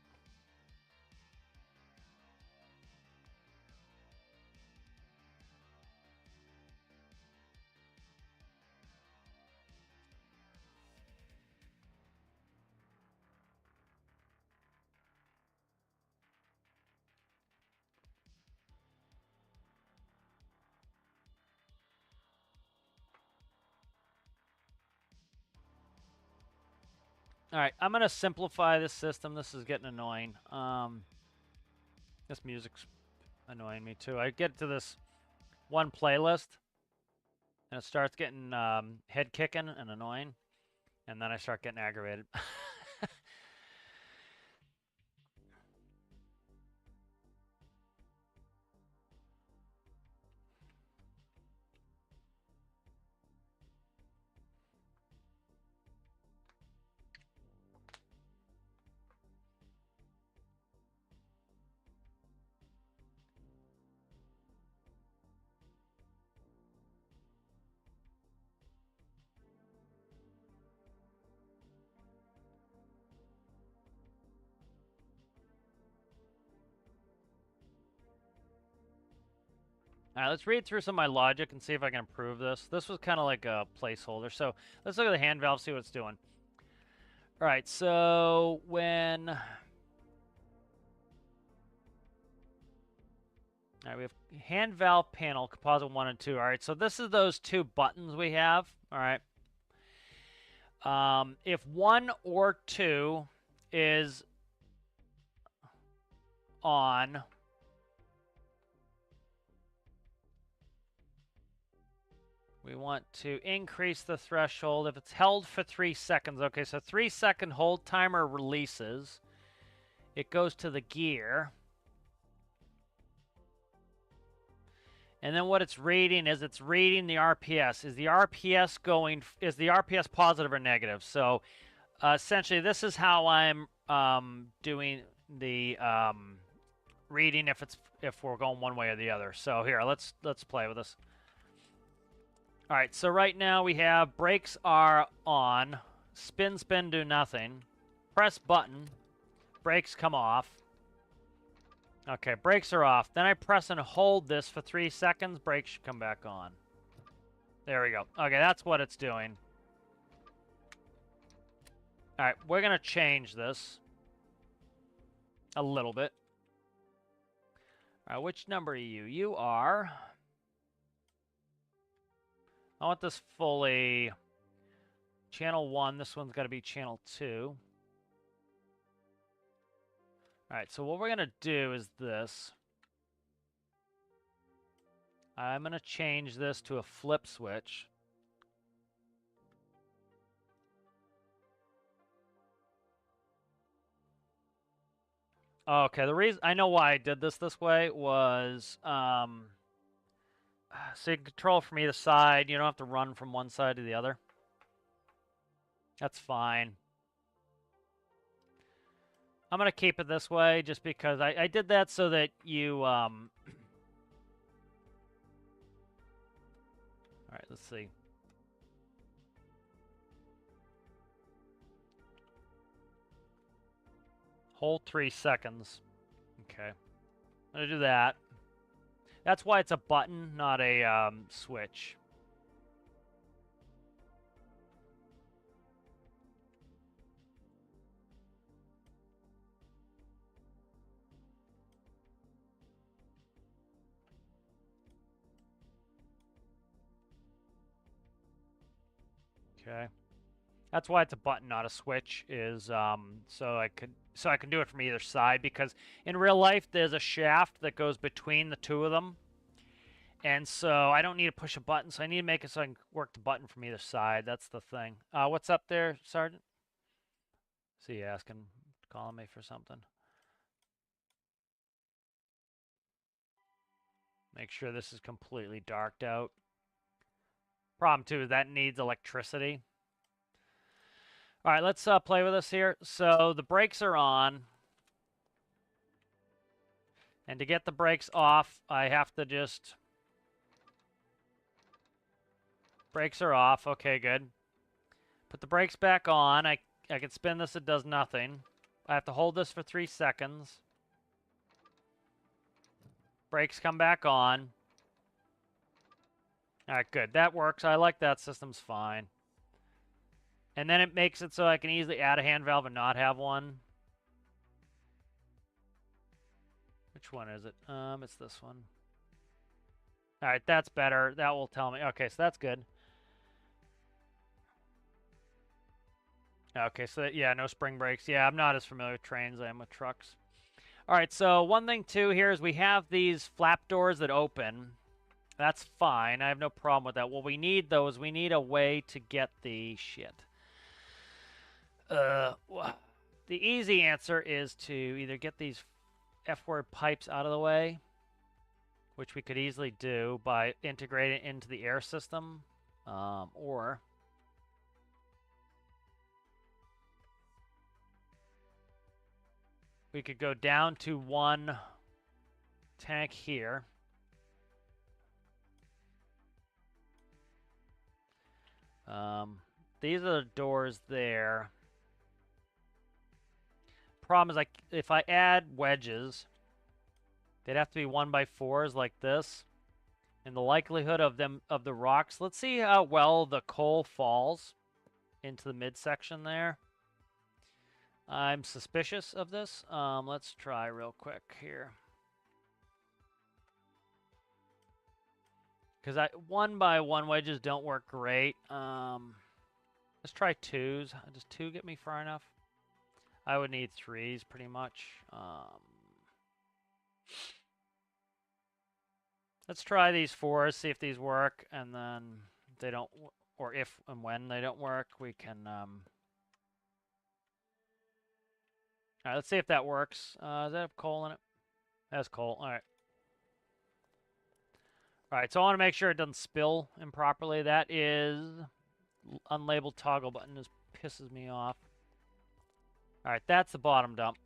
[SPEAKER 1] All right, I'm going to simplify this system. This is getting annoying. This music's annoying me too. I get to this one playlist, and it starts getting head kicking and annoying, and then I start getting aggravated. All right, let's read through some of my logic and see if I can improve this. This was kind of like a placeholder. So let's look at the hand valve, see what it's doing. All right, so when... All right, we have hand valve panel, composite 1 and 2. All right, so this is those two buttons we have. All right. If 1 or 2 is on... We want to increase the threshold. If it's held for 3 seconds, okay, so 3-second hold timer releases. It goes to the gear. And then what it's reading is it's reading the RPS. Is the RPS positive or negative? So essentially, this is how I'm doing the reading if we're going one way or the other. So here, let's play with this. All right, so right now we have brakes are on, spin, do nothing, press button, brakes come off. Okay, brakes are off. Then I press and hold this for 3 seconds, brakes should come back on. There we go. Okay, that's what it's doing. All right, we're going to change this a little bit. All right, which number are you? You are... I want this fully... Channel 1, this one's got to be channel 2. All right, so what we're going to do is this. I'm going to change this to a flip switch. Okay, the reason I know why I did this way was so you can control from either side. You don't have to run from one side to the other. That's fine. I'm going to keep it this way just because I did that so that you... All right, let's see. Hold 3 seconds. Okay. I'm going to do that. That's why it's a button, not a switch. Okay. That's why it's a button, not a switch, is so I can do it from either side, because in real life there's a shaft that goes between the two of them. And so I don't need to push a button, so I need to make it so I can work the button from either side. That's the thing. What's up there, Sergeant? Is he asking, calling me for something? Make sure this is completely darked out. Problem too is that needs electricity. All right, let's play with this here. So the brakes are on. And to get the brakes off, I have to just... Brakes are off. Okay, good. Put the brakes back on. I can spin this. It does nothing. I have to hold this for 3 seconds. Brakes come back on. All right, good. That works. I like that. System's fine. And then it makes it so I can easily add a hand valve and not have one. Which one is it? It's this one. All right, that's better. That will tell me. Okay, so that's good. Okay, so yeah, no spring brakes. Yeah, I'm not as familiar with trains as I am with trucks. All right, so one thing too here is we have these flap doors that open. That's fine. I have no problem with that. What we need, though, is we need a way to get the shit. The easy answer is to either get these F-word pipes out of the way, which we could easily do by integrating it into the air system, or we could go down to one tank here. These are the doors there. Problem is, like, if I add wedges, they'd have to be 1x4s like this. And the likelihood of the rocks, let's see how well the coal falls into the midsection there. I'm suspicious of this. Let's try real quick here. Because 1x1 wedges don't work great. Let's try 2s. Does 2 get me far enough? I would need 3s pretty much. Let's try these 4s, see if these work, and then if they don't, or if and when they don't work, we can. All right, let's see if that works. Does that have coal in it? It has coal. All right. All right, so I want to make sure it doesn't spill improperly. That is unlabeled toggle button. This pisses me off. All right, that's the bottom dump.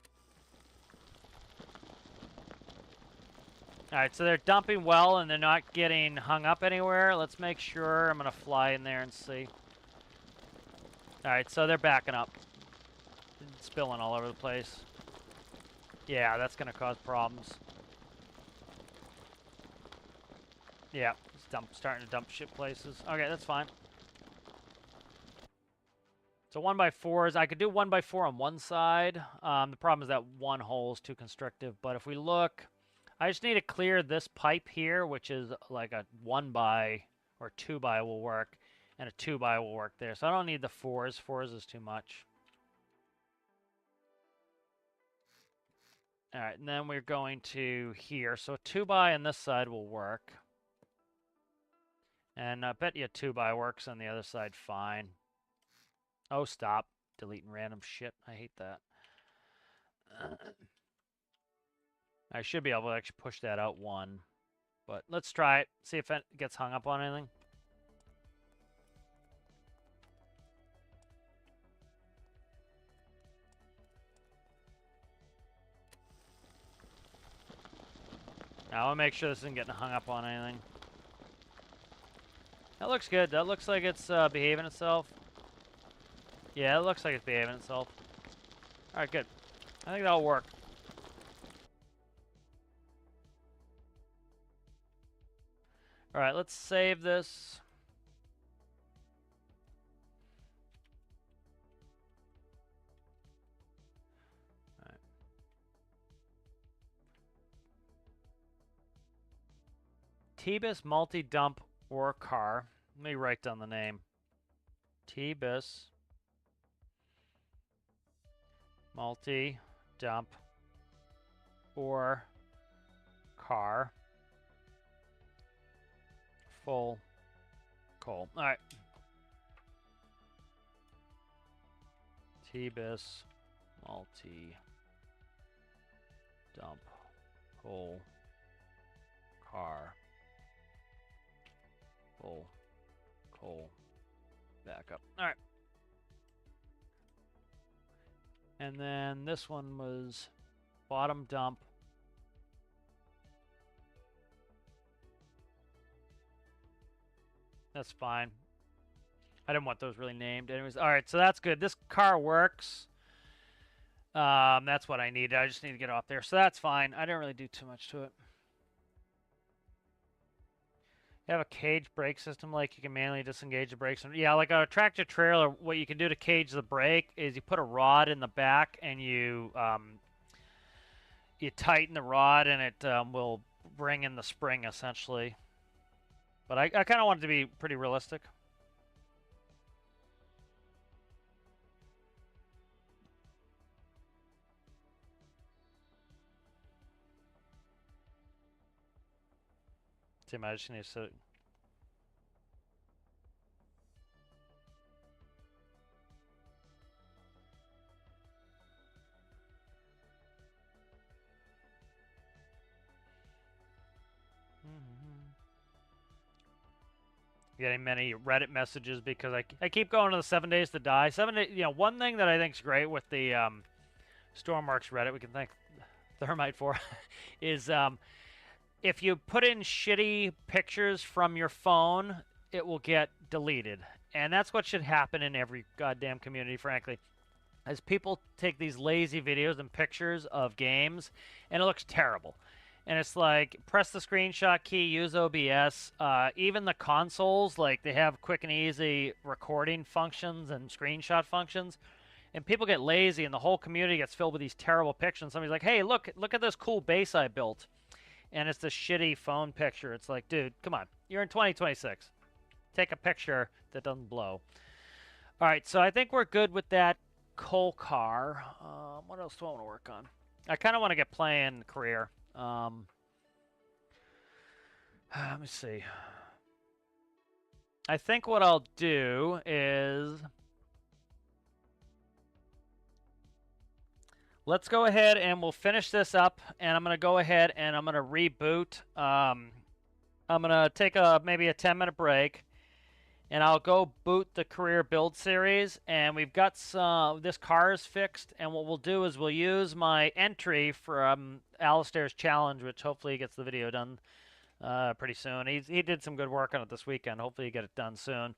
[SPEAKER 1] All right, so they're dumping well and they're not getting hung up anywhere. Let's make sure. I'm going to fly in there and see. All right, so they're backing up. It's spilling all over the place. Yeah, that's going to cause problems. Yeah, it's starting to dump shit places. Okay, that's fine. So 1x4s, I could do 1x4 on one side. The problem is that one hole is too constrictive. But if we look, I just need to clear this pipe here, which is like a 1x or 2x will work, and a 2x will work there. So I don't need the 4s. 4s is too much. All right, and then we're going to here. So a 2x on this side will work. And I bet you a 2x works on the other side fine. Oh, stop deleting random shit. I hate that. I should be able to actually push that out one. But let's try it. See if it gets hung up on anything. Now I want to make sure this isn't getting hung up on anything. That looks good. That looks like it's behaving itself. Yeah, it looks like it's behaving itself. Alright, good. I think that'll work. Alright, let's save this. Alright. T-Bis multi-dump or car. Let me write down the name. T-Bis multi-dump or car. Full coal. All right. T-Bis multi-dump coal car. Full coal backup. All right. And then this one was bottom dump. That's fine. I didn't want those really named. Anyways, all right, so that's good. This car works. That's what I needed. I just need to get off there. So that's fine. I didn't really do too much to it. You have a cage brake system, like you can manually disengage the brakes. Yeah, like a tractor trailer, what you can do to cage the brake is you put a rod in the back and you tighten the rod and it will bring in the spring, essentially. But I kind of want it to be pretty realistic. See, I just need to... Getting many Reddit messages because I keep going to the 7 days to die. 7 days, you know, one thing that I think is great with the stormworks Reddit, we can thank Thermite for, is if you put in shitty pictures from your phone, it will get deleted. And that's what should happen in every goddamn community, frankly. As people take these lazy videos and pictures of games, and it looks terrible. And it's like, press the screenshot key, use OBS. Even the consoles, like, they have quick and easy recording functions and screenshot functions. And people get lazy, and the whole community gets filled with these terrible pictures. And somebody's like, hey, look at this cool base I built. And it's this shitty phone picture. It's like, dude, come on. You're in 2026. Take a picture that doesn't blow. All right, so I think we're good with that coal car. What else do I want to work on? I kind of want to get playing career. Let me see. I think what I'll do is... Let's go ahead and we'll finish this up, and I'm going to go ahead and I'm going to reboot. I'm gonna take maybe a 10-minute break, and I'll go boot the career build series. And we've got this car is fixed, and what we'll do is we'll use my entry from Alistair's challenge, which hopefully gets the video done pretty soon. He did some good work on it this weekend. Hopefully, you get it done soon.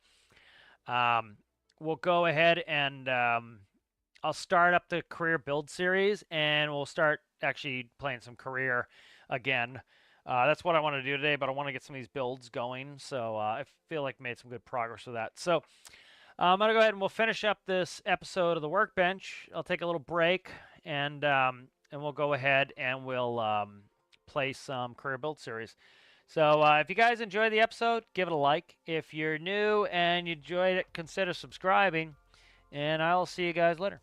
[SPEAKER 1] We'll go ahead and I'll start up the career build series, and we'll start actually playing some career again. That's what I want to do today, but I want to get some of these builds going. So I feel like made some good progress with that. So I'm gonna go ahead and we'll finish up this episode of the workbench. I'll take a little break, and we'll go ahead and we'll play some career build series. So if you guys enjoyed the episode, give it a like. If you're new and you enjoyed it, consider subscribing. And I'll see you guys later.